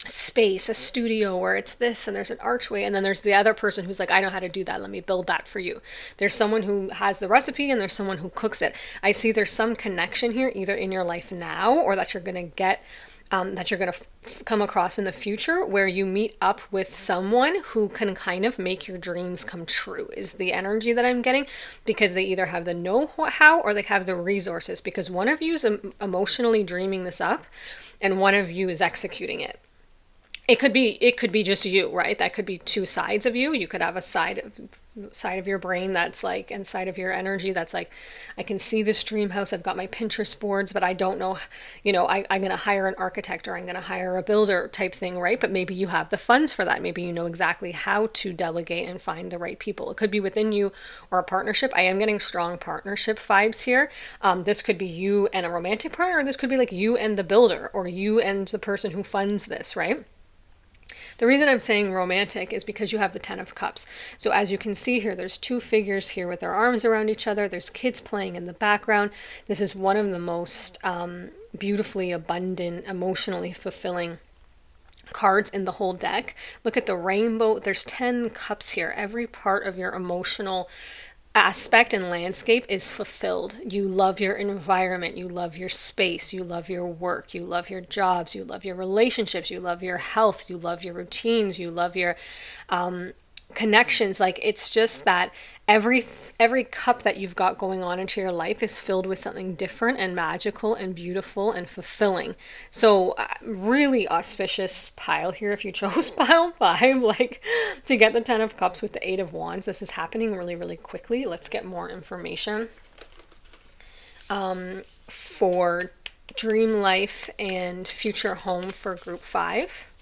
space, a studio where it's this and there's an archway, and then there's the other person who's like, I know how to do that, let me build that for you. There's someone who has the recipe and there's someone who cooks it. I see there's some connection here, either in your life now or that you're going to get that you're going to come across in the future, where you meet up with someone who can kind of make your dreams come true, is the energy that I'm getting, because they either have the know-how or they have the resources, because one of you is emotionally dreaming this up and one of you is executing it. It could be just you, right? That could be two sides of you. You could have a side of your brain that's like, and side of your energy that's like, I can see this dream house. I've got my Pinterest boards, but I don't know, I'm going to hire an architect or I'm going to hire a builder type thing, right? But maybe you have the funds for that. Maybe you know exactly how to delegate and find the right people. It could be within you or a partnership. I am getting strong partnership vibes here. This could be you and a romantic partner, or this could be like you and the builder, or you and the person who funds this, right? The reason I'm saying romantic is because you have the 10 of Cups. So as you can see here, there's two figures here with their arms around each other. There's kids playing in the background. This is one of the most beautifully abundant, emotionally fulfilling cards in the whole deck. Look at the rainbow. There's 10 cups here. Every part of your emotional aspect and landscape is fulfilled. You love your environment, you love your space, you love your work, you love your jobs, you love your relationships, you love your health, you love your routines, you love your connections. Like, it's just that every cup that you've got going on into your life is filled with something different and magical and beautiful and fulfilling. So really auspicious pile here if you chose pile 5, like to get the 10 of Cups with the 8 of Wands. This is happening really, really quickly. Let's get more information for dream life and future home for group 5.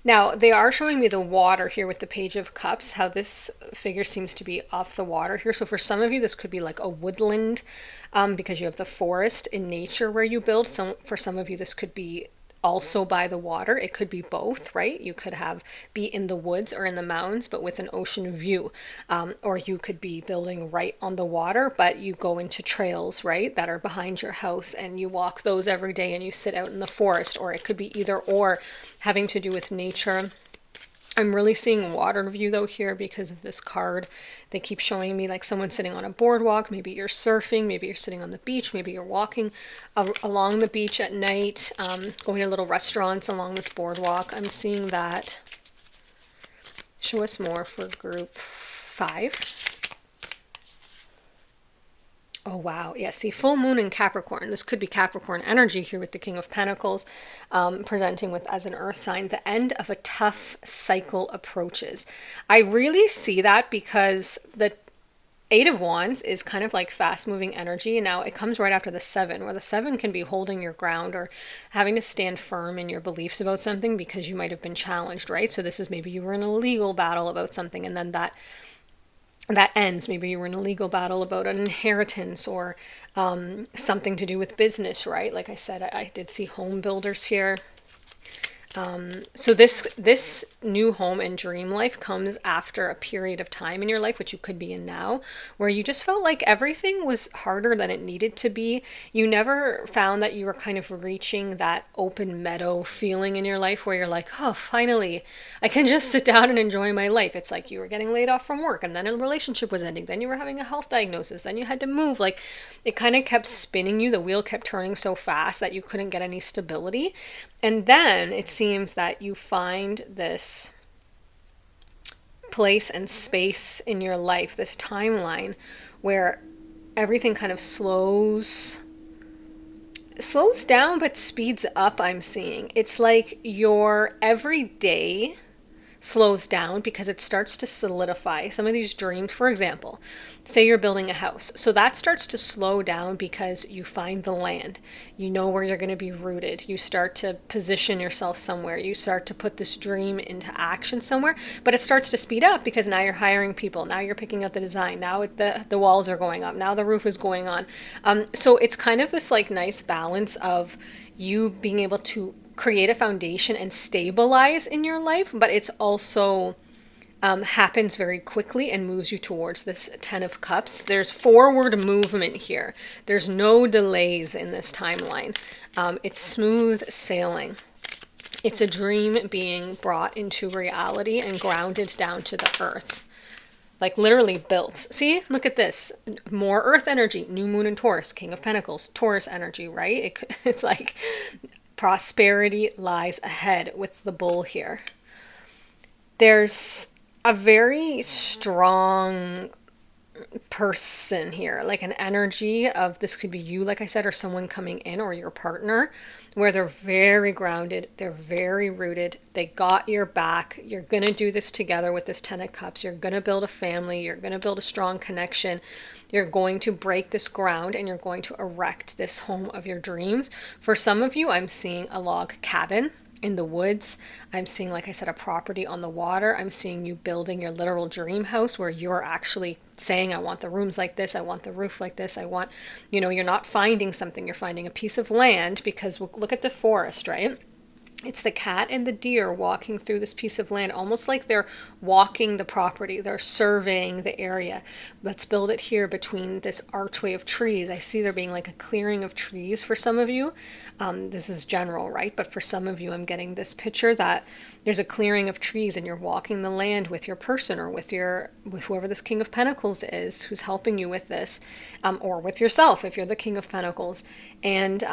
Now, they are showing me the water here with the Page of Cups, how this figure seems to be off the water here. So for some of you, this could be like a woodland, because you have the forest in nature where you build. For some of you, this could be also by the water. It could be both, right? You could be in the woods or in the mountains, but with an ocean view. Or you could be building right on the water, but you go into trails, right, that are behind your house, and you walk those every day, and you sit out in the forest. Or it could be either or, having to do with nature. I'm really seeing water view though here because of this card. They keep showing me like someone sitting on a boardwalk. Maybe you're surfing, maybe you're sitting on the beach, maybe you're walking along the beach at night, going to little restaurants along this boardwalk. I'm seeing that. Show us more for group 5. Oh, wow. Yeah, see, full moon in Capricorn. This could be Capricorn energy here with the King of Pentacles, presenting with as an earth sign. The end of a tough cycle approaches. I really see that because the 8 of Wands is kind of like fast moving energy. And now it comes right after the 7, where the 7 can be holding your ground or having to stand firm in your beliefs about something because you might have been challenged, right? So this is maybe you were in a legal battle about something, and then that ends. Maybe you were in a legal battle about an inheritance or something to do with business, right? Like I said, I did see home builders here. So this new home and dream life comes after a period of time in your life, which you could be in now, where you just felt like everything was harder than it needed to be. You never found that you were kind of reaching that open meadow feeling in your life where you're like, oh, finally, I can just sit down and enjoy my life. It's like you were getting laid off from work, and then a relationship was ending. Then you were having a health diagnosis. Then you had to move. Like, it kind of kept spinning you. The wheel kept turning so fast that you couldn't get any stability. And then it seems that you find this place and space in your life, this timeline where everything kind of slows down but speeds up. I'm seeing it's like your everyday slows down because it starts to solidify. Some of these dreams, for example, say you're building a house. So that starts to slow down because you find the land. You know where you're going to be rooted. You start to position yourself somewhere. You start to put this dream into action somewhere. But it starts to speed up because now you're hiring people. Now you're picking out the design. Now the walls are going up. Now the roof is going on. So it's kind of this like nice balance of you being able to create a foundation and stabilize in your life, but it's also happens very quickly and moves you towards this 10 of Cups. There's forward movement here. There's no delays in this timeline. It's smooth sailing. It's a dream being brought into reality and grounded down to the earth. Like literally built. See, look at this. More earth energy, new moon in Taurus, King of Pentacles, Taurus energy, right? It's like prosperity lies ahead with the bull here. There's a very strong person here, like an energy of, this could be you, like I said, or someone coming in, or your partner, where they're very grounded, they're very rooted, they got your back. You're going to do this together with this 10 of Cups. You're going to build a family. You're going to build a strong connection. You're going to break this ground and you're going to erect this home of your dreams. For some of you, I'm seeing a log cabin in the woods. I'm seeing, like I said, a property on the water. I'm seeing you building your literal dream house where you're actually saying, I want the rooms like this. I want the roof like this. I want, you're not finding something. You're finding a piece of land, because look at the forest, right? It's the cat and the deer walking through this piece of land, almost like they're walking the property. They're surveying the area. Let's build it here between this archway of trees. I see there being like a clearing of trees for some of you. This is general, right? But for some of you, I'm getting this picture that there's a clearing of trees and you're walking the land with your person, or with whoever this King of Pentacles is who's helping you with this, or with yourself if you're the King of Pentacles. And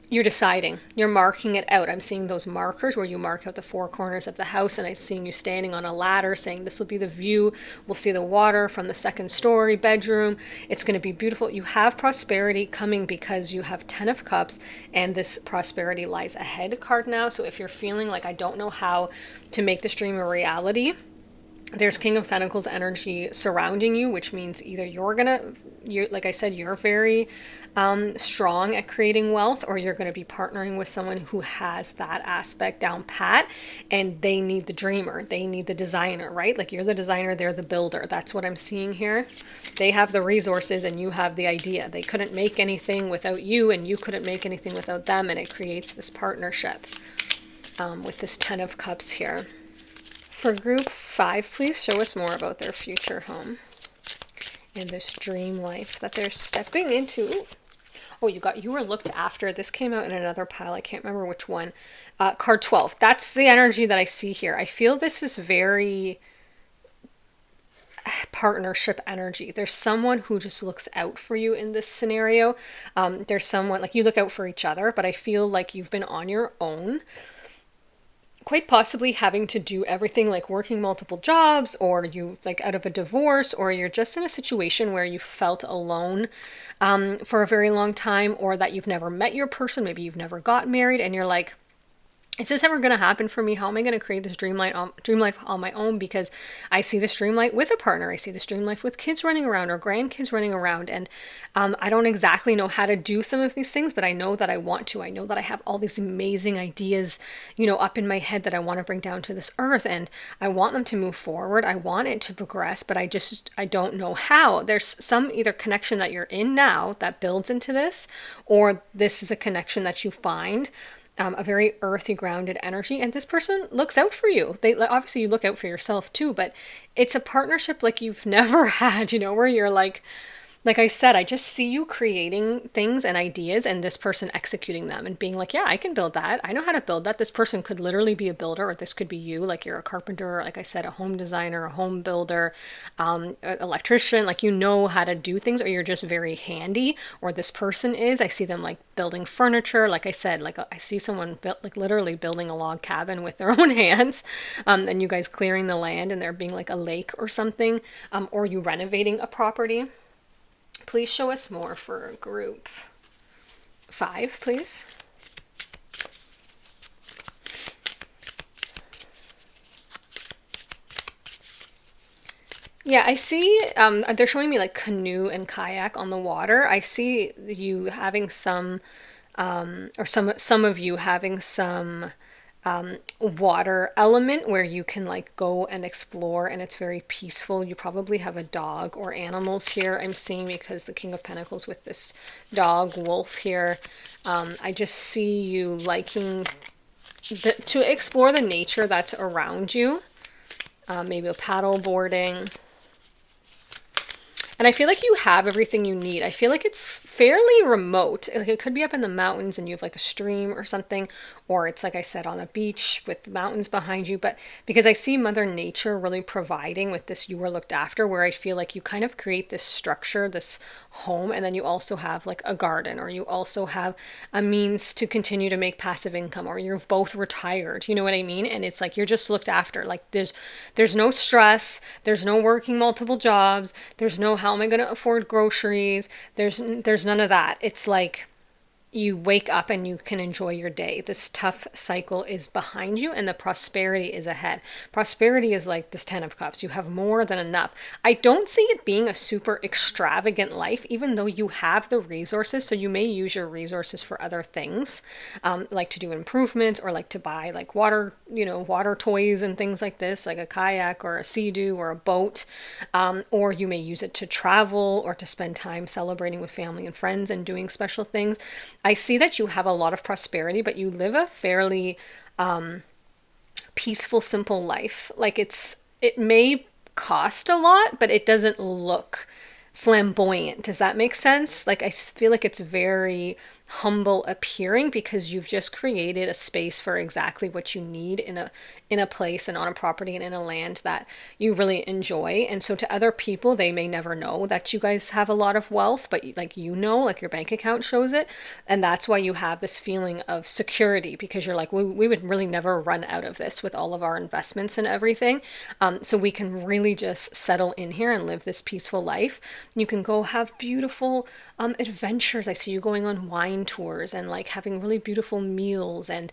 you're deciding, you're marking it out. I'm seeing those markers where you mark out the 4 corners of the house, and I'm seeing you standing on a ladder saying, this will be the view. We'll see the water from the 2nd story bedroom. It's going to be beautiful. You have prosperity coming because you have 10 of Cups, and this prosperity lies ahead card now. So if you're feeling like, I don't know how to make this dream a reality, there's King of Pentacles energy surrounding you, which means either you're gonna you're, like I said, you're very strong at creating wealth, or you're going to be partnering with someone who has that aspect down pat, and they need the dreamer, they need the designer, right? Like you're the designer, they're the builder. That's what I'm seeing here. They have the resources and you have the idea. They couldn't make anything without you, and you couldn't make anything without them, and it creates this partnership with this 10 of Cups here. For group 5, please show us more about their future home and this dream life that they're stepping into. Ooh. Oh, you were looked after. This came out in another pile. I can't remember which one. Card 12. That's the energy that I see here. I feel this is very partnership energy. There's someone who just looks out for you in this scenario. There's someone, like, you look out for each other, but I feel like you've been on your own, quite possibly having to do everything, like working multiple jobs, or you like out of a divorce, or you're just in a situation where you felt alone for a very long time, or that you've never met your person. Maybe you've never got married and you're like, is this ever going to happen for me? How am I going to create this dream life on my own? Because I see this dream life with a partner. I see this dream life with kids running around or grandkids running around. And I don't exactly know how to do some of these things, but I know that I want to. I know that I have all these amazing ideas, up in my head that I want to bring down to this earth. And I want them to move forward. I want it to progress, but I don't know how. There's some either connection that you're in now that builds into this, or this is a connection that you find. A very earthy, grounded energy, and this person looks out for you. They obviously, you look out for yourself too, but it's a partnership like you've never had, where you're like I said, I just see you creating things and ideas and this person executing them and being like, yeah, I can build that. I know how to build that. This person could literally be a builder, or this could be you, like you're a carpenter, like I said, a home designer, a home builder, an electrician, like you know how to do things, or you're just very handy, or this person is. I see them like building furniture. Like I said, like I see someone like literally building a log cabin with their own hands, and you guys clearing the land and there being like a lake or something, or you renovating a property. Please show us more for group 5, please. Yeah, I see, they're showing me like canoe and kayak on the water. I see you having some, or some of you having some water element where you can like go and explore, and it's very peaceful. You probably have a dog or animals here, I'm seeing, because the King of Pentacles with this dog wolf here. I just see you liking to explore the nature that's around you, maybe a paddle boarding. And I feel like you have everything you need. I feel like it's fairly remote. Like it could be up in the mountains and you have like a stream or something, or it's like I said, on a beach with mountains behind you. But because I see Mother Nature really providing with this, you are looked after, where I feel like you kind of create this structure, this home, and then you also have like a garden, or you also have a means to continue to make passive income, or you're both retired. You know what I mean? And it's like you're just looked after. Like there's no stress, there's no working multiple jobs, there's no how am I going to afford groceries, there's none of that. It's like you wake up and you can enjoy your day. This tough cycle is behind you and the prosperity is ahead. Prosperity is like this 10 of Cups. You have more than enough. I don't see it being a super extravagant life, even though you have the resources. So you may use your resources for other things, like to do improvements, or like to buy like water toys and things like this, like a kayak or a sea-doo or a boat. Or you may use it to travel or to spend time celebrating with family and friends and doing special things. I see that you have a lot of prosperity, but you live a fairly peaceful, simple life. Like it may cost a lot, but it doesn't look flamboyant. Does that make sense? Like I feel like it's very humble appearing, because you've just created a space for exactly what you need in a place and on a property and in a land that you really enjoy. And so to other people, they may never know that you guys have a lot of wealth, but like like your bank account shows it. And that's why you have this feeling of security, because you're like, we would really never run out of this with all of our investments and everything. So we can really just settle in here and live this peaceful life. You can go have beautiful adventures. I see you going on wine wine tours and like having really beautiful meals. And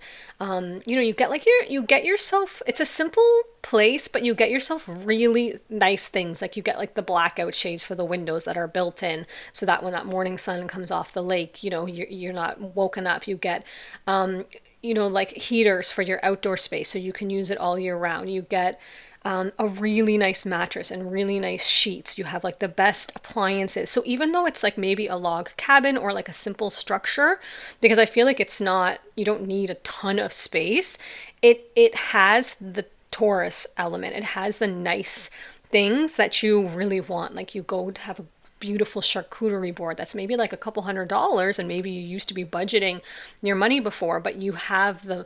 you get like you get yourself, it's a simple place, but you get yourself really nice things. Like you get like the blackout shades for the windows that are built in, so that when that morning sun comes off the lake, you're not woken up. You get like heaters for your outdoor space so you can use it all year round. You get a really nice mattress and really nice sheets. You have like the best appliances. So even though it's like maybe a log cabin or like a simple structure, because I feel like it's not, you don't need a ton of space, it has the Taurus element. It has the nice things that you really want. Like you go to have a beautiful charcuterie board that's maybe like a couple $100, and maybe you used to be budgeting your money before, but you have the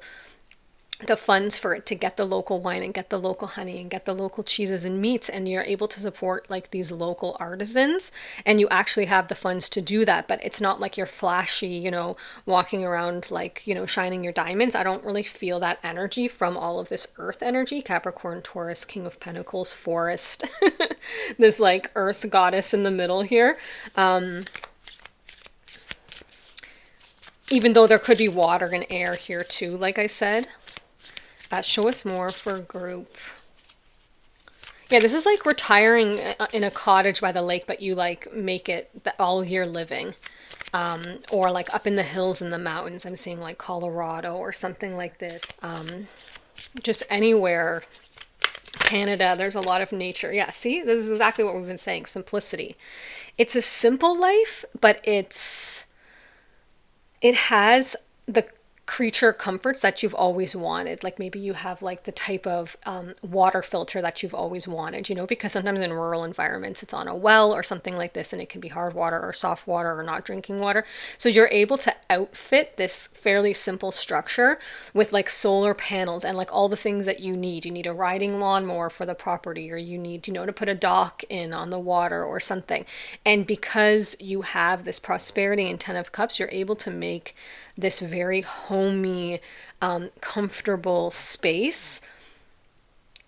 funds for it to get the local wine and get the local honey and get the local cheeses and meats, and you're able to support like these local artisans, and you actually have the funds to do that. But it's not like you're flashy, walking around like, shining your diamonds. I don't really feel that energy from all of this earth energy. Capricorn, Taurus, King of Pentacles, Forest, this like earth goddess in the middle here. Even though there could be water and air here too, like I said. Show us more for group. Yeah, this is like retiring in a cottage by the lake, but you like make it the all year living. Or like up in the hills in the mountains. I'm seeing like Colorado or something like this. Just anywhere. Canada, there's a lot of nature. Yeah, see, this is exactly what we've been saying. Simplicity. It's a simple life, but it has the creature comforts that you've always wanted. Like maybe you have like the type of water filter that you've always wanted, because sometimes in rural environments it's on a well or something like this, and it can be hard water or soft water or not drinking water. So you're able to outfit this fairly simple structure with like solar panels and like all the things that you need. You need a riding lawnmower for the property, or you need, to put a dock in on the water or something. And because you have this prosperity and 10 of Cups, you're able to make this very homey, comfortable space.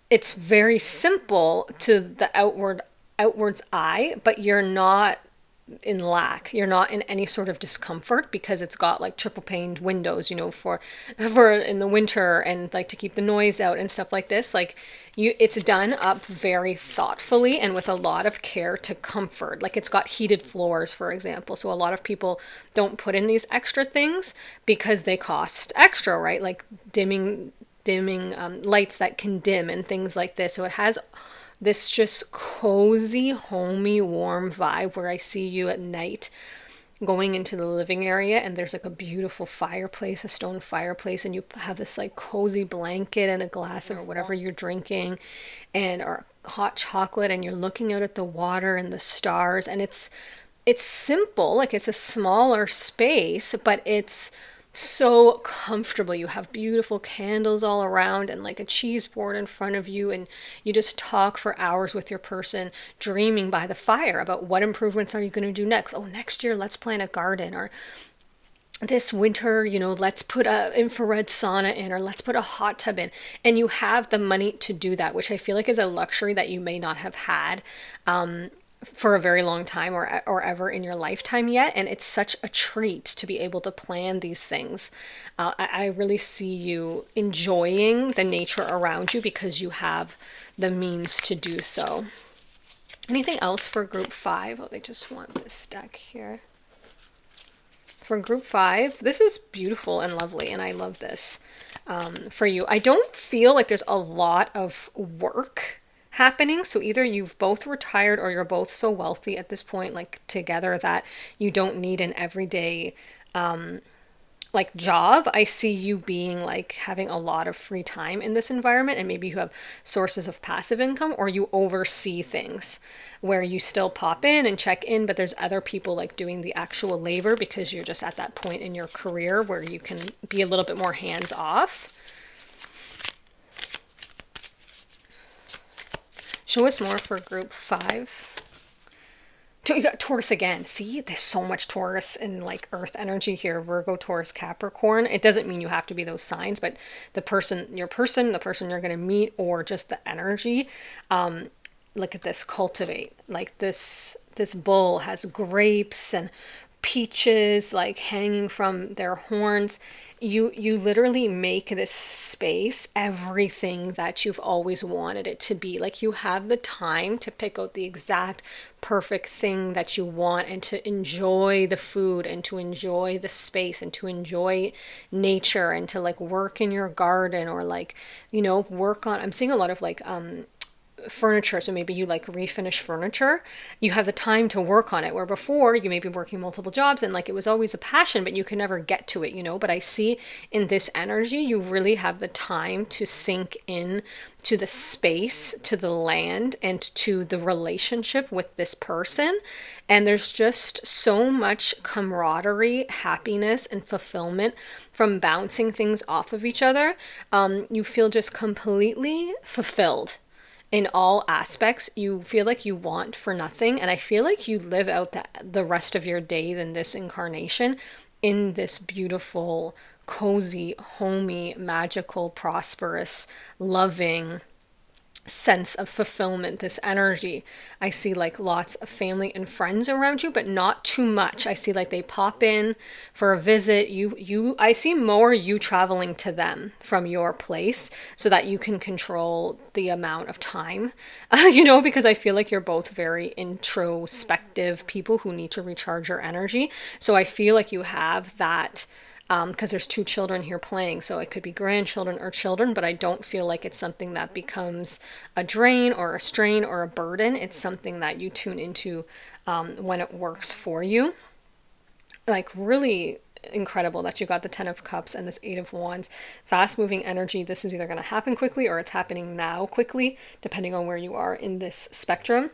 It's very simple to the outwards eye, but you're not in lack. You're not in any sort of discomfort because it's got like triple paned windows, for in the winter, and like to keep the noise out and stuff like this. Like it's done up very thoughtfully and with a lot of care to comfort. Like it's got heated floors, for example. So a lot of people don't put in these extra things because they cost extra, right? Like dimming lights that can dim and things like this. So it has this just cozy, homey, warm vibe where I see you at night going into the living area, and there's like a beautiful fireplace, a stone fireplace, and you have this like cozy blanket and a glass of whatever you're drinking, and or hot chocolate, and you're looking out at the water and the stars, and it's simple. Like it's a smaller space, but it's so comfortable. You have beautiful candles all around and like a cheese board in front of you, and you just talk for hours with your person, dreaming by the fire about what improvements are you going to do next. Oh, next year let's plant a garden, or this winter, let's put a infrared sauna in, or let's put a hot tub in. And you have the money to do that, which I feel like is a luxury that you may not have had for a very long time or ever in your lifetime yet. And it's such a treat to be able to plan these things. I really see you enjoying the nature around you because you have the means to do so. Anything else for group 5? Oh, they just want this deck here. For group 5, this is beautiful and lovely, and I love this for you. I don't feel like there's a lot of work happening. So either you've both retired or you're both so wealthy at this point, like together, that you don't need an everyday like job. I see you being like having a lot of free time in this environment, and maybe you have sources of passive income, or you oversee things where you still pop in and check in, but there's other people like doing the actual labor because you're just at that point in your career where you can be a little bit more hands off. Show us more for group 5. So you got Taurus again. See, there's so much Taurus and like earth energy here. Virgo, Taurus, Capricorn. It doesn't mean you have to be those signs, but the person you're going to meet, or just the energy. Look at this, cultivate. Like this bull has grapes and peaches like hanging from their horns. You literally make this space everything that you've always wanted it to be. Like, you have the time to pick out the exact perfect thing that you want, and to enjoy the food, and to enjoy the space, and to enjoy nature, and to like work in your garden, or like, work on, I'm seeing a lot of like furniture. So maybe you like refinish furniture, you have the time to work on it, where before you may be working multiple jobs and like it was always a passion but you could never get to it. But I see in this energy you really have the time to sink in to the space, to the land, and to the relationship with this person. And there's just so much camaraderie, happiness, and fulfillment from bouncing things off of each other. You feel just completely fulfilled in all aspects. You feel like you want for nothing. And I feel like you live out the rest of your days in this incarnation in this beautiful, cozy, homey, magical, prosperous, loving sense of fulfillment, this energy. I see like lots of family and friends around you, but not too much. I see like they pop in for a visit. I see more you traveling to them from your place so that you can control the amount of time, because I feel like you're both very introspective people who need to recharge your energy. So I feel like you have that, because there's two children here playing, so it could be grandchildren or children, but I don't feel like it's something that becomes a drain or a strain or a burden. It's something that you tune into when it works for you. Like, really incredible that you got the 10 of Cups and this 8 of Wands. Fast moving energy. This is either going to happen quickly or it's happening now quickly, depending on where you are in this spectrum.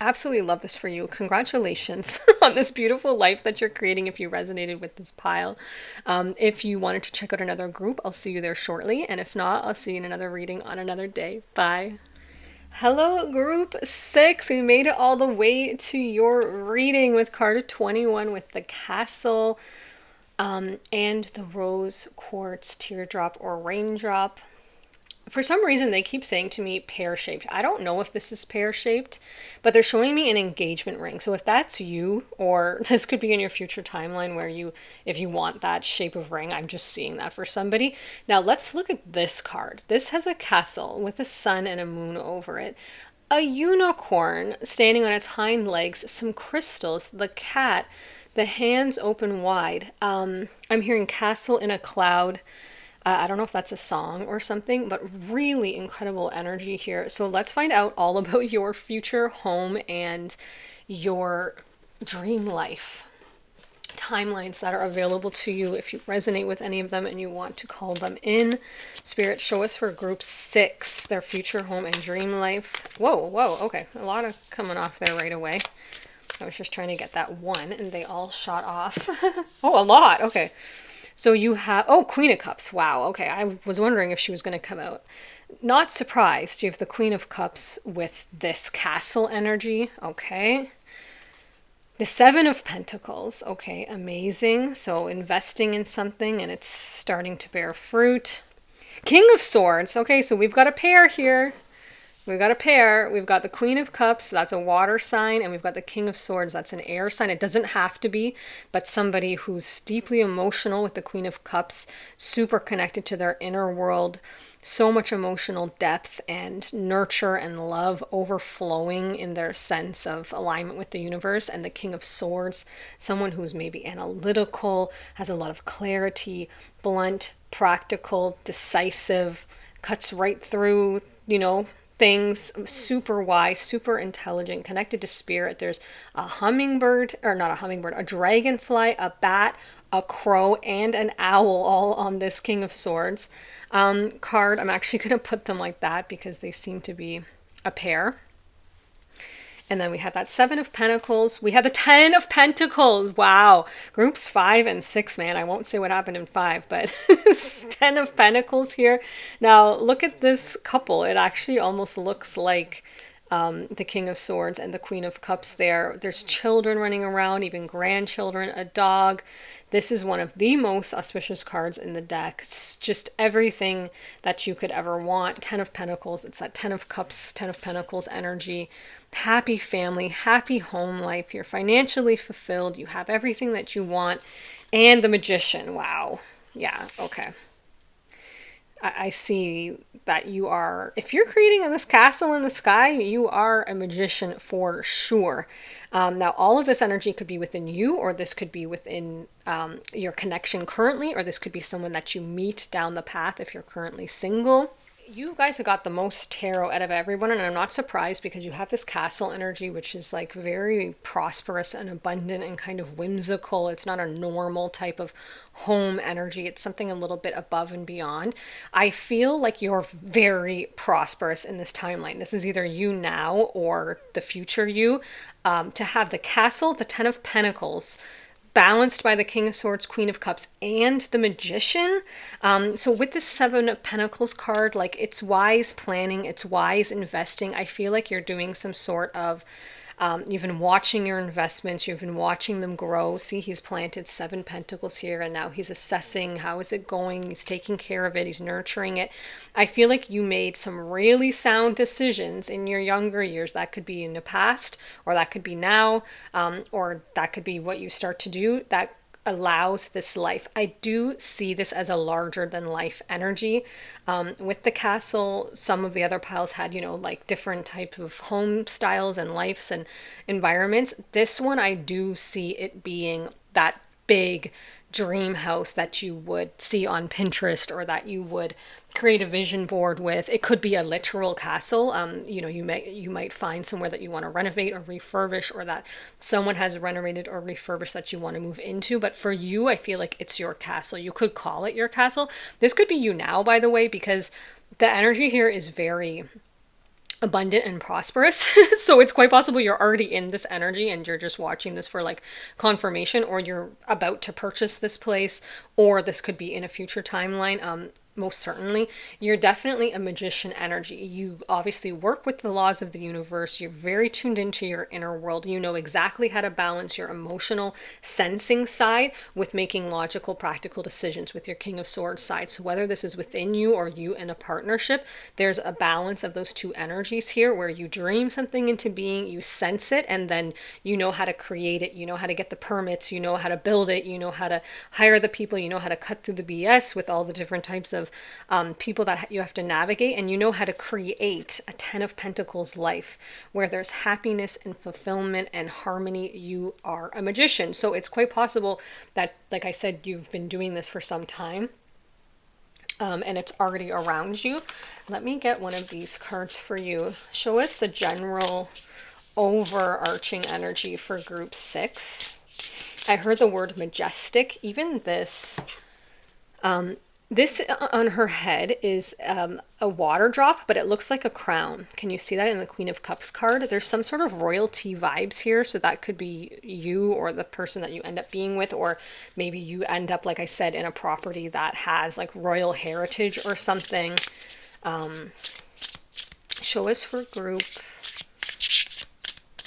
Absolutely love this for you. Congratulations on this beautiful life that you're creating if you resonated with this pile. If you wanted to check out another group, I'll see you there shortly. And if not, I'll see you in another reading on another day. Bye. Hello, group 6. We made it all the way to your reading with card 21 with the Castle and the Rose Quartz Teardrop or Raindrop. For some reason, they keep saying to me pear-shaped. I don't know if this is pear-shaped, but they're showing me an engagement ring. So if that's you, or this could be in your future timeline where if you want that shape of ring, I'm just seeing that for somebody. Now let's look at this card. This has a castle with a sun and a moon over it. A unicorn standing on its hind legs, some crystals, the cat, the hands open wide. I'm hearing castle in a cloud. I don't know if that's a song or something, but really incredible energy here. So let's find out all about your future home and your dream life. Timelines that are available to you if you resonate with any of them and you want to call them in. Spirit, show us for group 6, their future home and dream life. Whoa, okay. A lot of coming off there right away. I was just trying to get that one and they all shot off. Oh, a lot. Okay. So you have, Queen of Cups. Wow. Okay. I was wondering if she was going to come out. Not surprised. You have the Queen of Cups with this castle energy. Okay. The 7 of Pentacles. Okay. Amazing. So investing in something and it's starting to bear fruit. King of Swords. Okay. So we've got a pair here. We've got a pair. We've got the Queen of Cups, that's a water sign, and we've got the King of Swords, that's an air sign. It doesn't have to be, but somebody who's deeply emotional with the Queen of Cups, super connected to their inner world, so much emotional depth and nurture and love overflowing in their sense of alignment with the universe. And the King of Swords, someone who's maybe analytical, has a lot of clarity, blunt, practical, decisive, cuts right through, things, super wise, super intelligent, connected to spirit. There's a hummingbird, or not a hummingbird, a dragonfly, a bat, a crow, and an owl all on this King of Swords card. I'm actually going to put them like that because they seem to be a pair. And then we have that 7 of Pentacles. We have the 10 of Pentacles. Wow. Groups 5 and 6, man. I won't say what happened in 5, but 10 of Pentacles here. Now, look at this couple. It actually almost looks like the King of Swords and the Queen of Cups there. There's children running around, even grandchildren, a dog. This is one of the most auspicious cards in the deck. It's just everything that you could ever want. 10 of Pentacles. It's that 10 of Cups, 10 of Pentacles energy. happy family, happy home life. You're financially fulfilled. You have everything that you want. And the Magician. Wow. Yeah. Okay. I see that you are, if you're creating this castle in the sky, you are a magician for sure. Now, all of this energy could be within you, or this could be within your connection currently, or this could be someone that you meet down the path if you're currently single. You guys have got the most tarot out of everyone, and I'm not surprised because you have this castle energy, which is like very prosperous and abundant and kind of whimsical. It's not a normal type of home energy, it's something a little bit above and beyond. I feel like you're very prosperous in this timeline. This is either you now or the future you. To have the castle, the Ten of Pentacles, balanced by the King of Swords, Queen of Cups, and the Magician. So with this Seven of Pentacles card, like, it's wise planning, it's wise investing. I feel like you're doing some sort of you've been watching your investments, you've been watching them grow. See, he's planted 7 pentacles here, and now he's assessing how is it going. He's taking care of it, he's nurturing it. I feel like you made some really sound decisions in your younger years. That could be in the past, or that could be now, or that could be what you start to do that allows this life. I do see this as a larger than life energy. With the castle, some of the other piles had, like different types of home styles and lives and environments. This one, I do see it being that big dream house that you would see on Pinterest, or that you would create a vision board with. It could be a literal castle. You might find somewhere that you want to renovate or refurbish, or that someone has renovated or refurbished that you want to move into. But for you, I feel like it's your castle. You could call it your castle. This could be you now, by the way, because the energy here is very abundant and prosperous. So it's quite possible you're already in this energy and you're just watching this for like confirmation, or you're about to purchase this place, or this could be in a future timeline. Most certainly, you're definitely a magician energy. You obviously work with the laws of the universe. You're very tuned into your inner world. You know exactly how to balance your emotional sensing side with making logical, practical decisions with your King of Swords side. So whether this is within you or you in a partnership, there's a balance of those two energies here, where you dream something into being, you sense it, and then you know how to create it. You know how to get the permits. You know how to build it. You know how to hire the people. You know how to cut through the BS with all the different types of people that you have to navigate, and you know how to create a Ten of Pentacles life where there's happiness and fulfillment and harmony. You are a magician. So it's quite possible that, like I said, you've been doing this for some time, and it's already around you. Let me get one of these cards for you. Show us the general overarching energy for group 6. I heard the word majestic. Even this on her head is a water drop, but it looks like a crown. Can you see that in the Queen of Cups card? There's some sort of royalty vibes here, so that could be you or the person that you end up being with, or maybe you end up, like I said, in a property that has like royal heritage or something. Show us for group.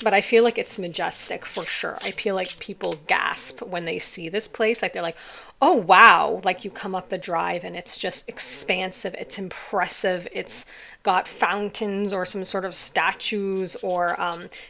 But I feel like it's majestic for sure. I feel like people gasp when they see this place. Like, they're like, oh, wow. Like, you come up the drive and it's just expansive. It's impressive. It's got fountains or some sort of statues, or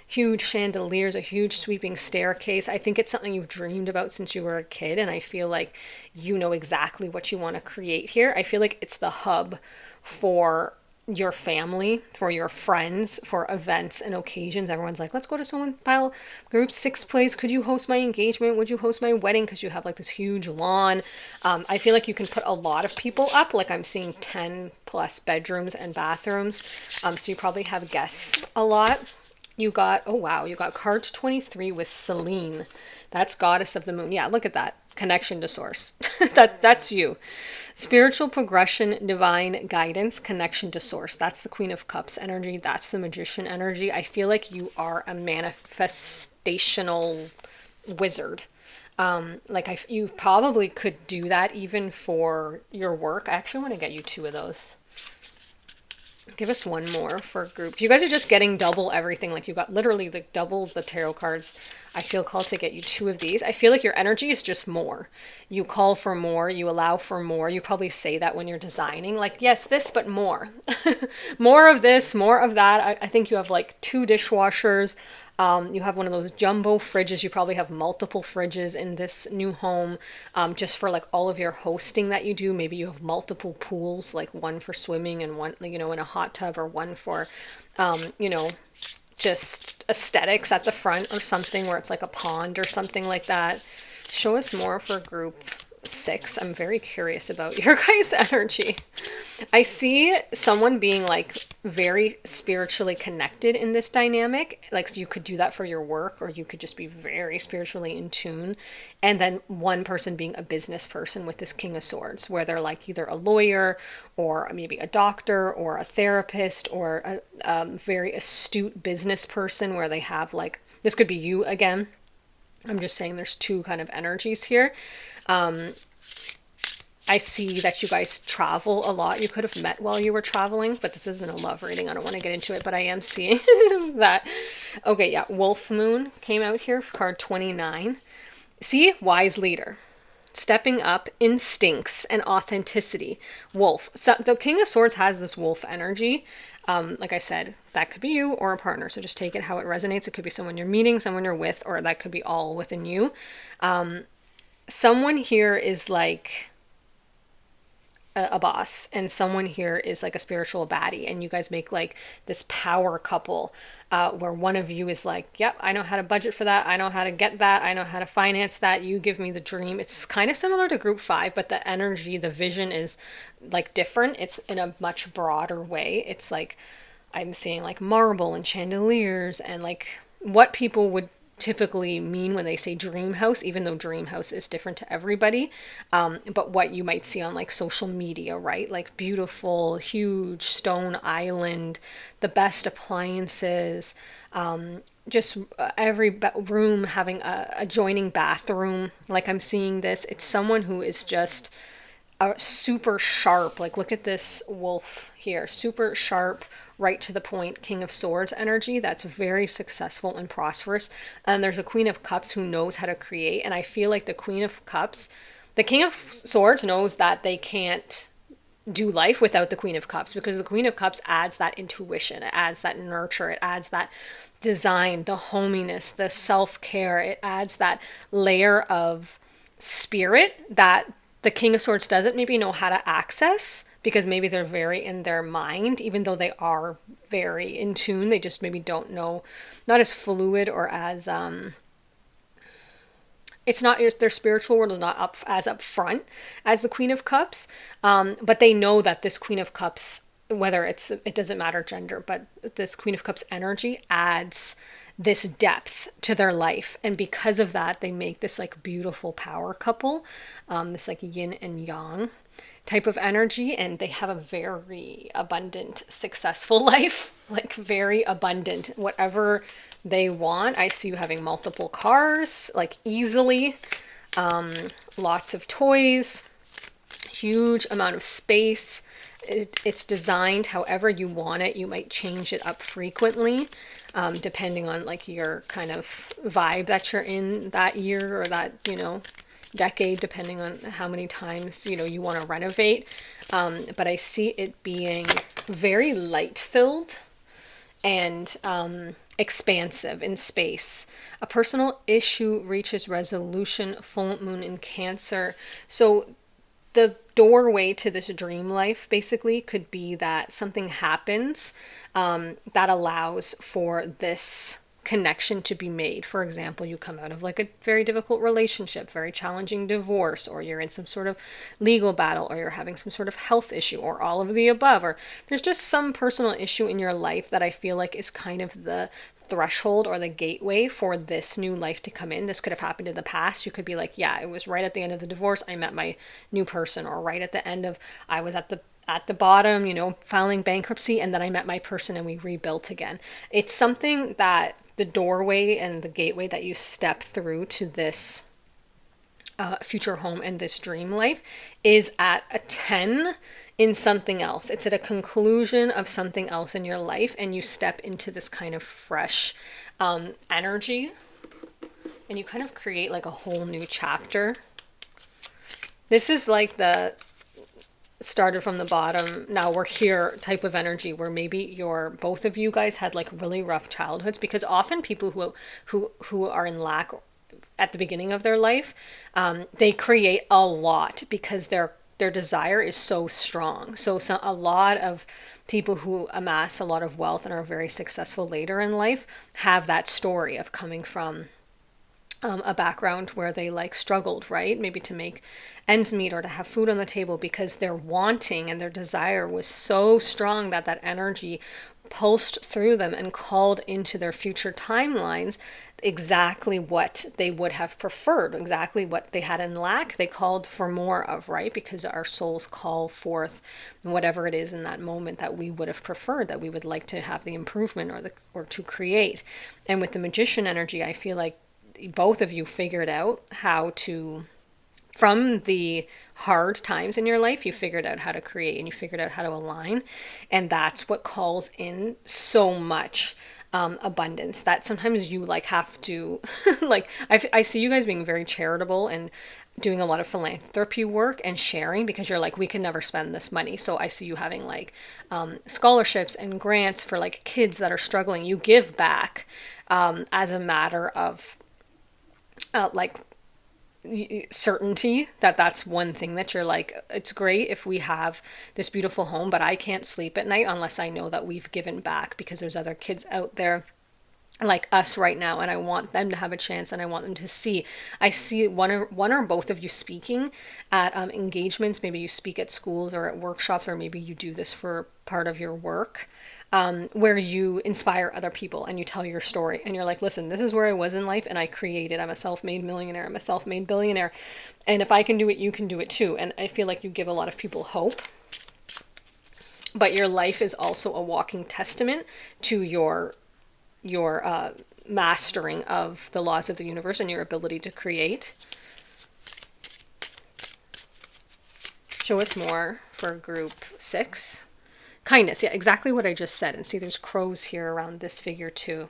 huge chandeliers, a huge sweeping staircase. I think it's something you've dreamed about since you were a kid. And I feel like you know exactly what you want to create here. I feel like it's the hub for your family, for your friends, for events and occasions. Everyone's like, let's go to someone pile group 6 place. Could you host my engagement? Would you host my wedding? Because you have like this huge lawn. I feel like you can put a lot of people up. Like, I'm seeing 10 plus bedrooms and bathrooms. So you probably have guests a lot. You got, oh wow, you got card 23 with Selene. That's goddess of the moon. Yeah, look at that. Connection to source. That's you. Spiritual progression, divine guidance, connection to source. That's the Queen of Cups energy. That's the magician energy. I feel like you are a manifestational wizard. You probably could do that even for your work. I actually want to get you 2 of those. Give us one more for group. You guys are just getting double everything. Like you got literally like double the tarot cards. I feel called to get you two of these. I feel like your energy is just more. You call for more. You allow for more. You probably say that when you're designing. Like, yes, this, but more. More of this, more of that. I think you have like two dishwashers. You have one of those jumbo fridges. You probably have multiple fridges in this new home, just for like all of your hosting that you do. Maybe you have multiple pools, like one for swimming and one, you know, in a hot tub, or one for, you know, just aesthetics at the front or something where it's like a pond or something like that. Show us more for group 6. I'm very curious about your guys' energy. I see someone being like very spiritually connected in this dynamic. Like you could do that for your work, or you could just be very spiritually in tune. And then one person being a business person with this King of Swords, where they're like either a lawyer or maybe a doctor or a therapist or a very astute business person, where they have like, this could be you again. I'm just saying there's two kind of energies here. I see that you guys travel a lot. You could have met while you were traveling, but this isn't a love reading. I don't want to get into it, but I am seeing that. Okay, yeah, Wolf Moon came out here for card 29. See, wise leader. Stepping up, instincts, and authenticity. Wolf. So the King of Swords has this wolf energy. Like I said, that could be you or a partner. So just take it how it resonates. It could be someone you're meeting, someone you're with, or that could be all within you. Someone here is like a boss, and someone here is like a spiritual baddie, and you guys make like this power couple, where one of you is like, yep, I know how to budget for that, I know how to get that, I know how to finance that, you give me the dream. It's kind of similar to group 5, but the energy, the vision is like different. It's in a much broader way. It's like I'm seeing like marble and chandeliers and like what people would typically mean when they say dream house, even though dream house is different to everybody. But what you might see on like social media, right? Like beautiful, huge stone island, the best appliances, just every room having a adjoining bathroom. Like I'm seeing this. It's someone who is just super sharp. Like look at this wolf here, super sharp, right to the point, King of Swords energy that's very successful and prosperous. And there's a Queen of Cups who knows how to create. And I feel like the Queen of Cups, the King of Swords knows that they can't do life without the Queen of Cups, because the Queen of Cups adds that intuition, it adds that nurture, it adds that design, the hominess, the self-care, it adds that layer of spirit that the King of Swords doesn't maybe know how to access, because maybe they're very in their mind, even though they are very in tune. They just maybe don't know, not as fluid or as, it's not, their spiritual world is not up front as the Queen of Cups. But they know that this Queen of Cups, whether it doesn't matter gender, but this Queen of Cups energy adds this depth to their life, and because of that they make this like beautiful power couple, this like yin and yang type of energy, and they have a very abundant, successful life, like very abundant, whatever they want. I see you having multiple cars, like easily, lots of toys, huge amount of space. It's designed however you want it. You might change it up frequently, depending on like your kind of vibe that you're in that year or that, you know, decade, depending on how many times, you know, you want to renovate. But I see it being very light filled and expansive in space. A personal issue reaches resolution, full moon in Cancer. So the doorway to this dream life basically could be that something happens that allows for this connection to be made. For example, you come out of like a very difficult relationship, very challenging divorce, or you're in some sort of legal battle, or you're having some sort of health issue, or all of the above, or there's just some personal issue in your life that I feel like is kind of the threshold or the gateway for this new life to come in. This could have happened in the past. You could be like, yeah, it was right at the end of the divorce I met my new person, or right at the end of, I was at the bottom, you know, filing bankruptcy, and then I met my person and we rebuilt again. It's something that the doorway and the gateway that you step through to this future home and this dream life is at a 10 in something else. It's at a conclusion of something else in your life, and you step into this kind of fresh energy, and you kind of create like a whole new chapter. This is like the started from the bottom, now we're here type of energy, where maybe both of you guys had like really rough childhoods, because often people who are in lack at the beginning of their life, they create a lot because their desire is so strong. So a lot of people who amass a lot of wealth and are very successful later in life have that story of coming from a background where they like struggled, right? Maybe to make ends meet or to have food on the table, because their wanting and their desire was so strong that that energy pulsed through them and called into their future timelines exactly what they would have preferred, exactly what they had in lack, they called for more of, right? Because our souls call forth whatever it is in that moment that we would have preferred, that we would like to have the improvement or to create. And with the magician energy, I feel like both of you figured out how to, from the hard times in your life, you figured out how to create and you figured out how to align. And that's what calls in so much abundance, that sometimes you like have to like I see you guys being very charitable and doing a lot of philanthropy work and sharing, because you're like, we can never spend this money. So I see you having like scholarships and grants for like kids that are struggling. You give back as a matter of like certainty, that that's one thing that you're like, it's great if we have this beautiful home, but I can't sleep at night unless I know that we've given back, because there's other kids out there like us right now, and I want them to have a chance, and I want them to see. I see one or both of you speaking at engagements. Maybe you speak at schools or at workshops, or maybe you do this for part of your work, where you inspire other people and you tell your story and you're like, listen, this is where I was in life and I created. I'm a self-made millionaire. I'm a self-made billionaire. And if I can do it, you can do it too. And I feel like you give a lot of people hope. But your life is also a walking testament to your mastering of the laws of the universe and your ability to create. Show us more for group 6. Kindness. Yeah, exactly what I just said. And see, there's crows here around this figure too.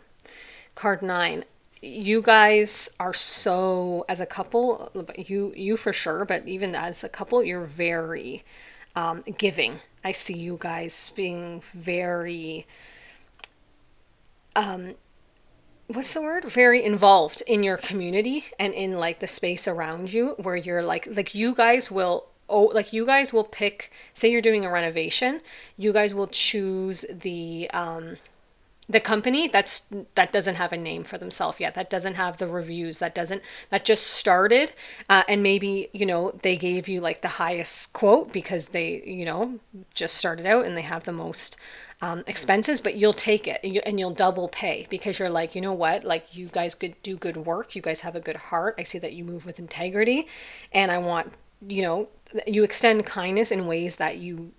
Card 9. You guys are so, as a couple, you for sure, but even as a couple, you're very giving. I see you guys being very what's the word? Very involved in your community and in like the space around you, where you're like you guys will, oh, like you guys will pick, say you're doing a renovation, you guys will choose the company that doesn't have a name for themselves yet, that doesn't have the reviews, that just started, and maybe, you know, they gave you like the highest quote because they, you know, just started out and they have the most expenses, but you'll take it and you'll double pay, because you're like, you know what, like you guys do good work, you guys have a good heart, I see that you move with integrity, and I want, you know, you extend kindness in ways that you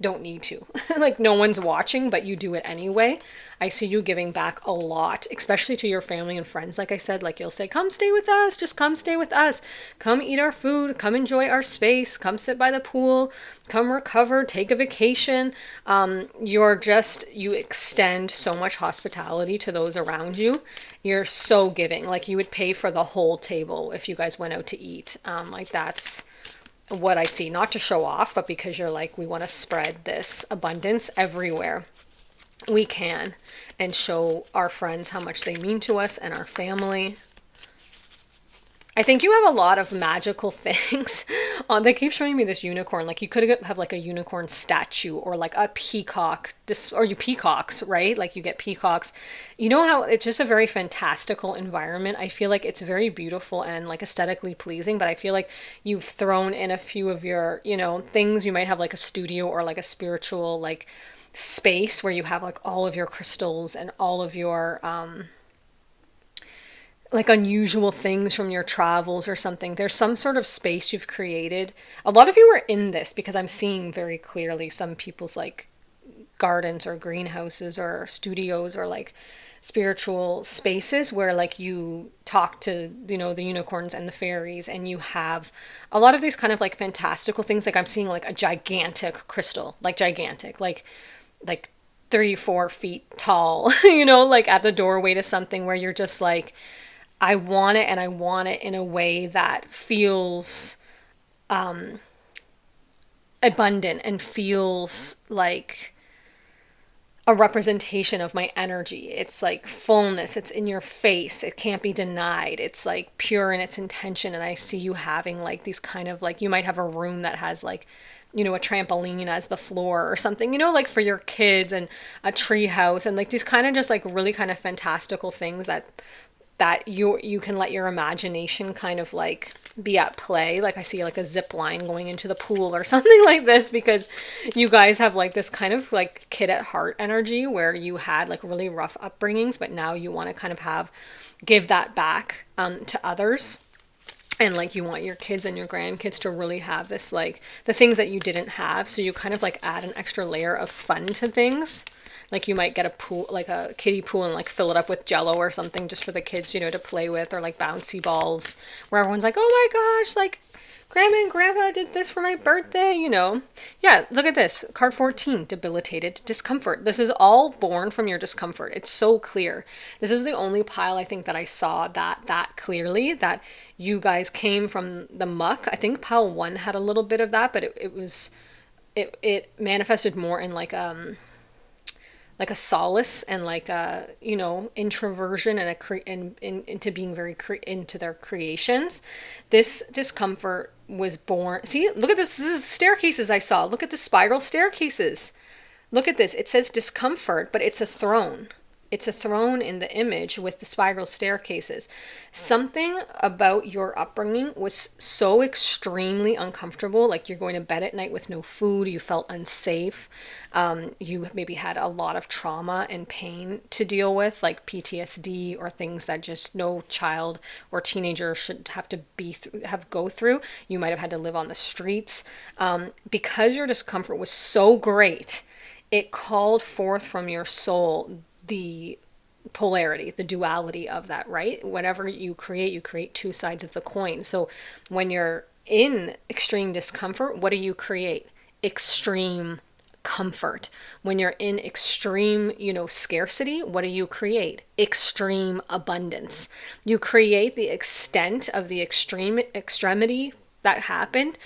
don't need to. Like no one's watching, but you do it anyway. I see you giving back a lot, especially to your family and friends. Like I said, like you'll say, come stay with us, just come stay with us, come eat our food, come enjoy our space, come sit by the pool, come recover, take a vacation. You extend so much hospitality to those around you. You're so giving. Like you would pay for the whole table if you guys went out to eat. Like that's what I see, not to show off, but because you're like, we want to spread this abundance everywhere we can and show our friends how much they mean to us and our family. I think you have a lot of magical things. They keep showing me this unicorn. Like you could have like a unicorn statue or like a peacock, or you peacocks, right? Like you get peacocks. You know how it's just a very fantastical environment. I feel like it's very beautiful and like aesthetically pleasing, but I feel like you've thrown in a few of your, you know, things. You might have like a studio or like a spiritual like space where you have like all of your crystals and all of your like unusual things from your travels or something. There's some sort of space you've created. A lot of you are in this because I'm seeing very clearly some people's like gardens or greenhouses or studios or like spiritual spaces where like you talk to, the unicorns and the fairies, and you have a lot of these kind of like fantastical things. Like I'm seeing like a gigantic crystal, like gigantic, like 3-4 feet tall, like at the doorway to something where you're just like, I want it, and I want it in a way that feels abundant and feels like a representation of my energy. It's like fullness, it's in your face, it can't be denied. It's like pure in its intention. And I see you having like these kind of like, you might have a room that has like, a trampoline as the floor or something, like for your kids, and a tree house, and like these kind of just like really kind of fantastical things that you can let your imagination kind of like be at play. Like I see like a zip line going into the pool or something like this, because you guys have like this kind of like kid at heart energy where you had like really rough upbringings, but now you want to kind of give that back to others. And like you want your kids and your grandkids to really have this, like the things that you didn't have. So you kind of like add an extra layer of fun to things. Like you might get a pool, like a kiddie pool, and like fill it up with jello or something just for the kids, to play with, or like bouncy balls where everyone's like, oh my gosh, like grandma and grandpa did this for my birthday. Yeah, look at this. Card 14, debilitated discomfort. This is all born from your discomfort. It's so clear. This is the only pile I think that I saw that clearly, that you guys came from the muck. I think pile 1 had a little bit of that, but it manifested more in like a solace and like a introversion, and into being very into their creations. This discomfort was born. See, look at this. This is staircases I saw. Look at the spiral staircases. Look at this. It says discomfort, but it's a throne. It's a throne in the image with the spiral staircases. Something about your upbringing was so extremely uncomfortable. Like you're going to bed at night with no food. You felt unsafe. You maybe had a lot of trauma and pain to deal with, like PTSD, or things that just no child or teenager should have to go through. You might have had to live on the streets. Because your discomfort was so great, it called forth from your soul the polarity, the duality of that, right? Whatever you create two sides of the coin. So when you're in extreme discomfort, what do you create? Extreme comfort. When you're in extreme, scarcity, what do you create? Extreme abundance. You create the extent of the extremity that happened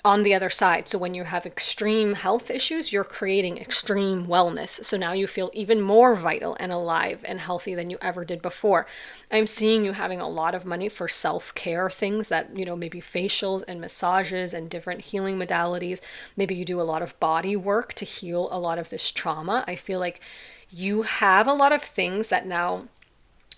on the other side. So when you have extreme health issues, you're creating extreme wellness. So now you feel even more vital and alive and healthy than you ever did before. I'm seeing you having a lot of money for self-care things that, maybe facials and massages and different healing modalities. Maybe you do a lot of body work to heal a lot of this trauma. I feel like you have a lot of things that now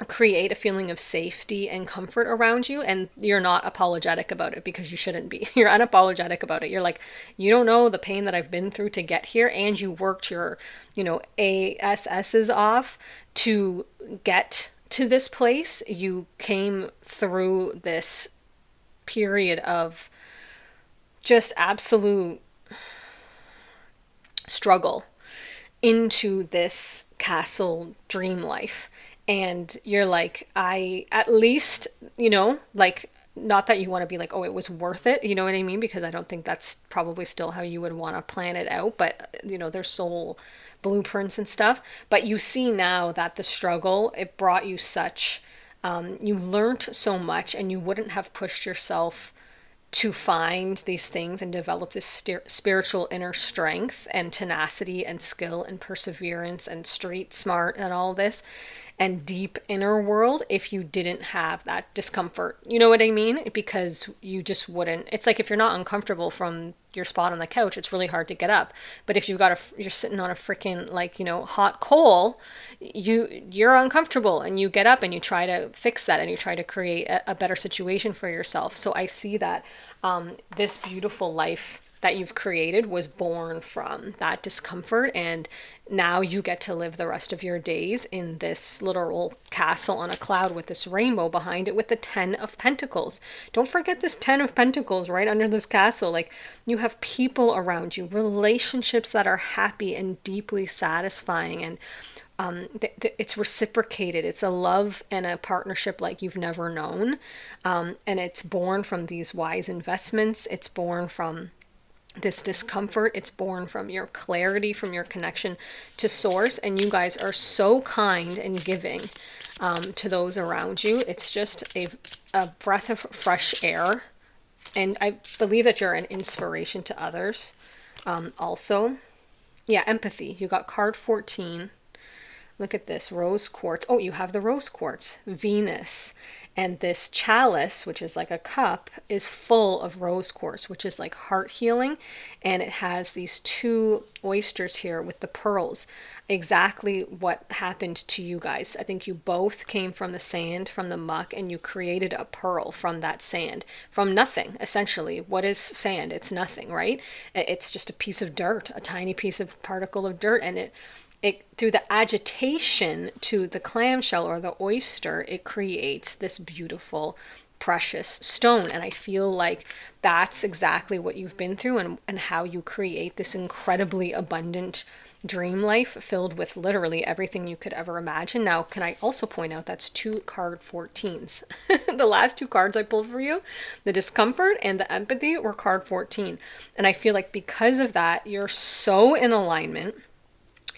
create a feeling of safety and comfort around you, and you're not apologetic about it, because you shouldn't be. You're unapologetic about it. You're like, you don't know the pain that I've been through to get here, and you worked your ASS's off to get to this place. You came through this period of just absolute struggle into this castle dream life. And you're like, I at least, like, not that you want to be like, oh, it was worth it. You know what I mean? Because I don't think that's probably still how you would want to plan it out. But, their soul blueprints and stuff. But you see now that the struggle, it brought you such, you learned so much, and you wouldn't have pushed yourself to find these things and develop this spiritual inner strength and tenacity and skill and perseverance and street smart and all this and deep inner world if you didn't have that discomfort. You know what I mean? Because you just wouldn't. It's like if you're not uncomfortable from your spot on the couch, it's really hard to get up. But if you're sitting on a freaking hot coal, you're uncomfortable, and you get up and you try to fix that, and you try to create a better situation for yourself. So I see that this beautiful life that you've created was born from that discomfort, and now you get to live the rest of your days in this literal castle on a cloud with this rainbow behind it with the 10 of Pentacles. Don't forget this 10 of Pentacles right under this castle. Like, you have people around you, relationships that are happy and deeply satisfying, and it's reciprocated. It's a love and a partnership like you've never known. And it's born from these wise investments. It's born from this discomfort. It's born from your clarity, from your connection to source. And you guys are so kind and giving to those around you. It's just a breath of fresh air. And I believe that you're an inspiration to others also. Yeah, empathy. You got card 14. Look at this, rose quartz. Oh, you have the rose quartz, Venus. And this chalice, which is like a cup, is full of rose quartz, which is like heart healing. And it has these two oysters here with the pearls. Exactly what happened to you guys. I think you both came from the sand, from the muck, and you created a pearl from that sand, from nothing, essentially. What is sand? It's nothing, right? It's just a piece of dirt, a tiny piece of particle of dirt, and it through the agitation to the clamshell or the oyster, it creates this beautiful precious stone. And I feel like that's exactly what you've been through, and how you create this incredibly abundant dream life filled with literally everything you could ever imagine. Now, can I also point out that's two card 14s. The last two cards I pulled for you, the discomfort and the empathy, were card 14. And I feel like because of that, you're so in alignment.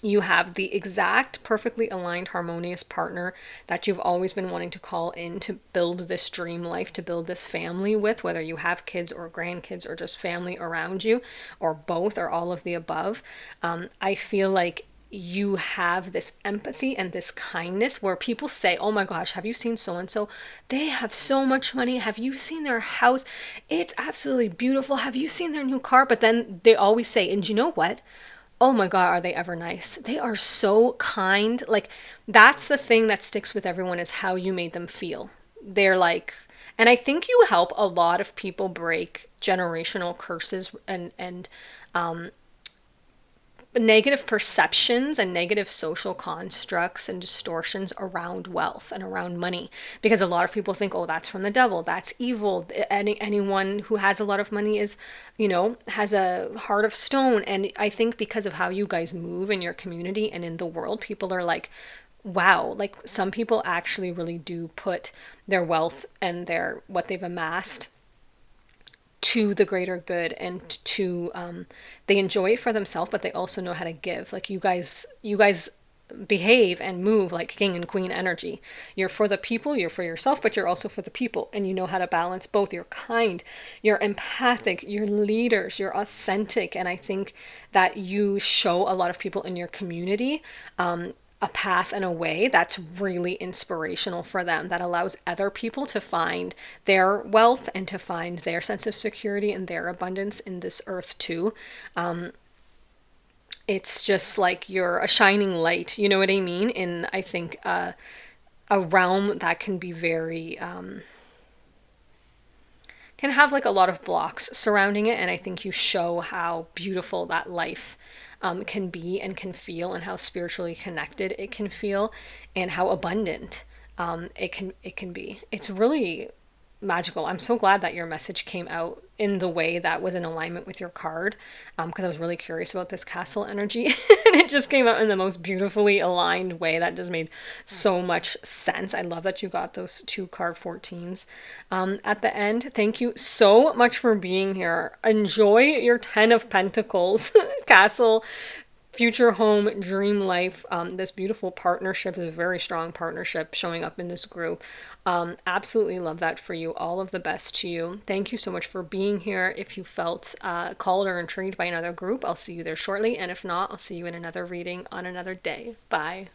You have the exact perfectly aligned harmonious partner that you've always been wanting to call in to build this dream life, to build this family with, whether you have kids or grandkids or just family around you, or both, or all of the above. I feel like you have this empathy and this kindness where people say, oh my gosh, have you seen so and so? They have so much money. Have you seen their house? It's absolutely beautiful. Have you seen their new car? But then they always say, and you know what? Oh my God, are they ever nice? They are so kind. Like, that's the thing that sticks with everyone, is how you made them feel. They're like, and I think you help a lot of people break generational curses and negative perceptions and negative social constructs and distortions around wealth and around money, because a lot of people think, oh, that's from the devil, that's evil, anyone who has a lot of money is, has a heart of stone. And I think because of how you guys move in your community and in the world, people are like, wow, like some people actually really do put their wealth and their what they've amassed to the greater good, and to they enjoy it for themselves, but they also know how to give. Like you guys behave and move like king and queen energy. You're for the people, you're for yourself, but you're also for the people, and you know how to balance both. You're kind, you're empathic, you're leaders, you're authentic. And I think that you show a lot of people in your community a path and a way that's really inspirational for them, that allows other people to find their wealth and to find their sense of security and their abundance in this earth too. It's just like you're a shining light, you know what I mean? In, I think, a realm that can be very, can have like a lot of blocks surrounding it. And I think you show how beautiful that life can be and can feel, and how spiritually connected it can feel, and how abundant it can be. It's really magical. I'm so glad that your message came out in the way that was in alignment with your card, because I was really curious about this castle energy, and it just came out in the most beautifully aligned way that just made so much sense. I love that you got those two card 14s at the end. Thank you so much for being here. Enjoy your 10 of Pentacles castle, future home, dream life, this beautiful partnership, this very strong partnership showing up in this group. Absolutely love that for you. All of the best to you. Thank you so much for being here. If you felt called or intrigued by another group, I'll see you there shortly. And if not, I'll see you in another reading on another day. Bye.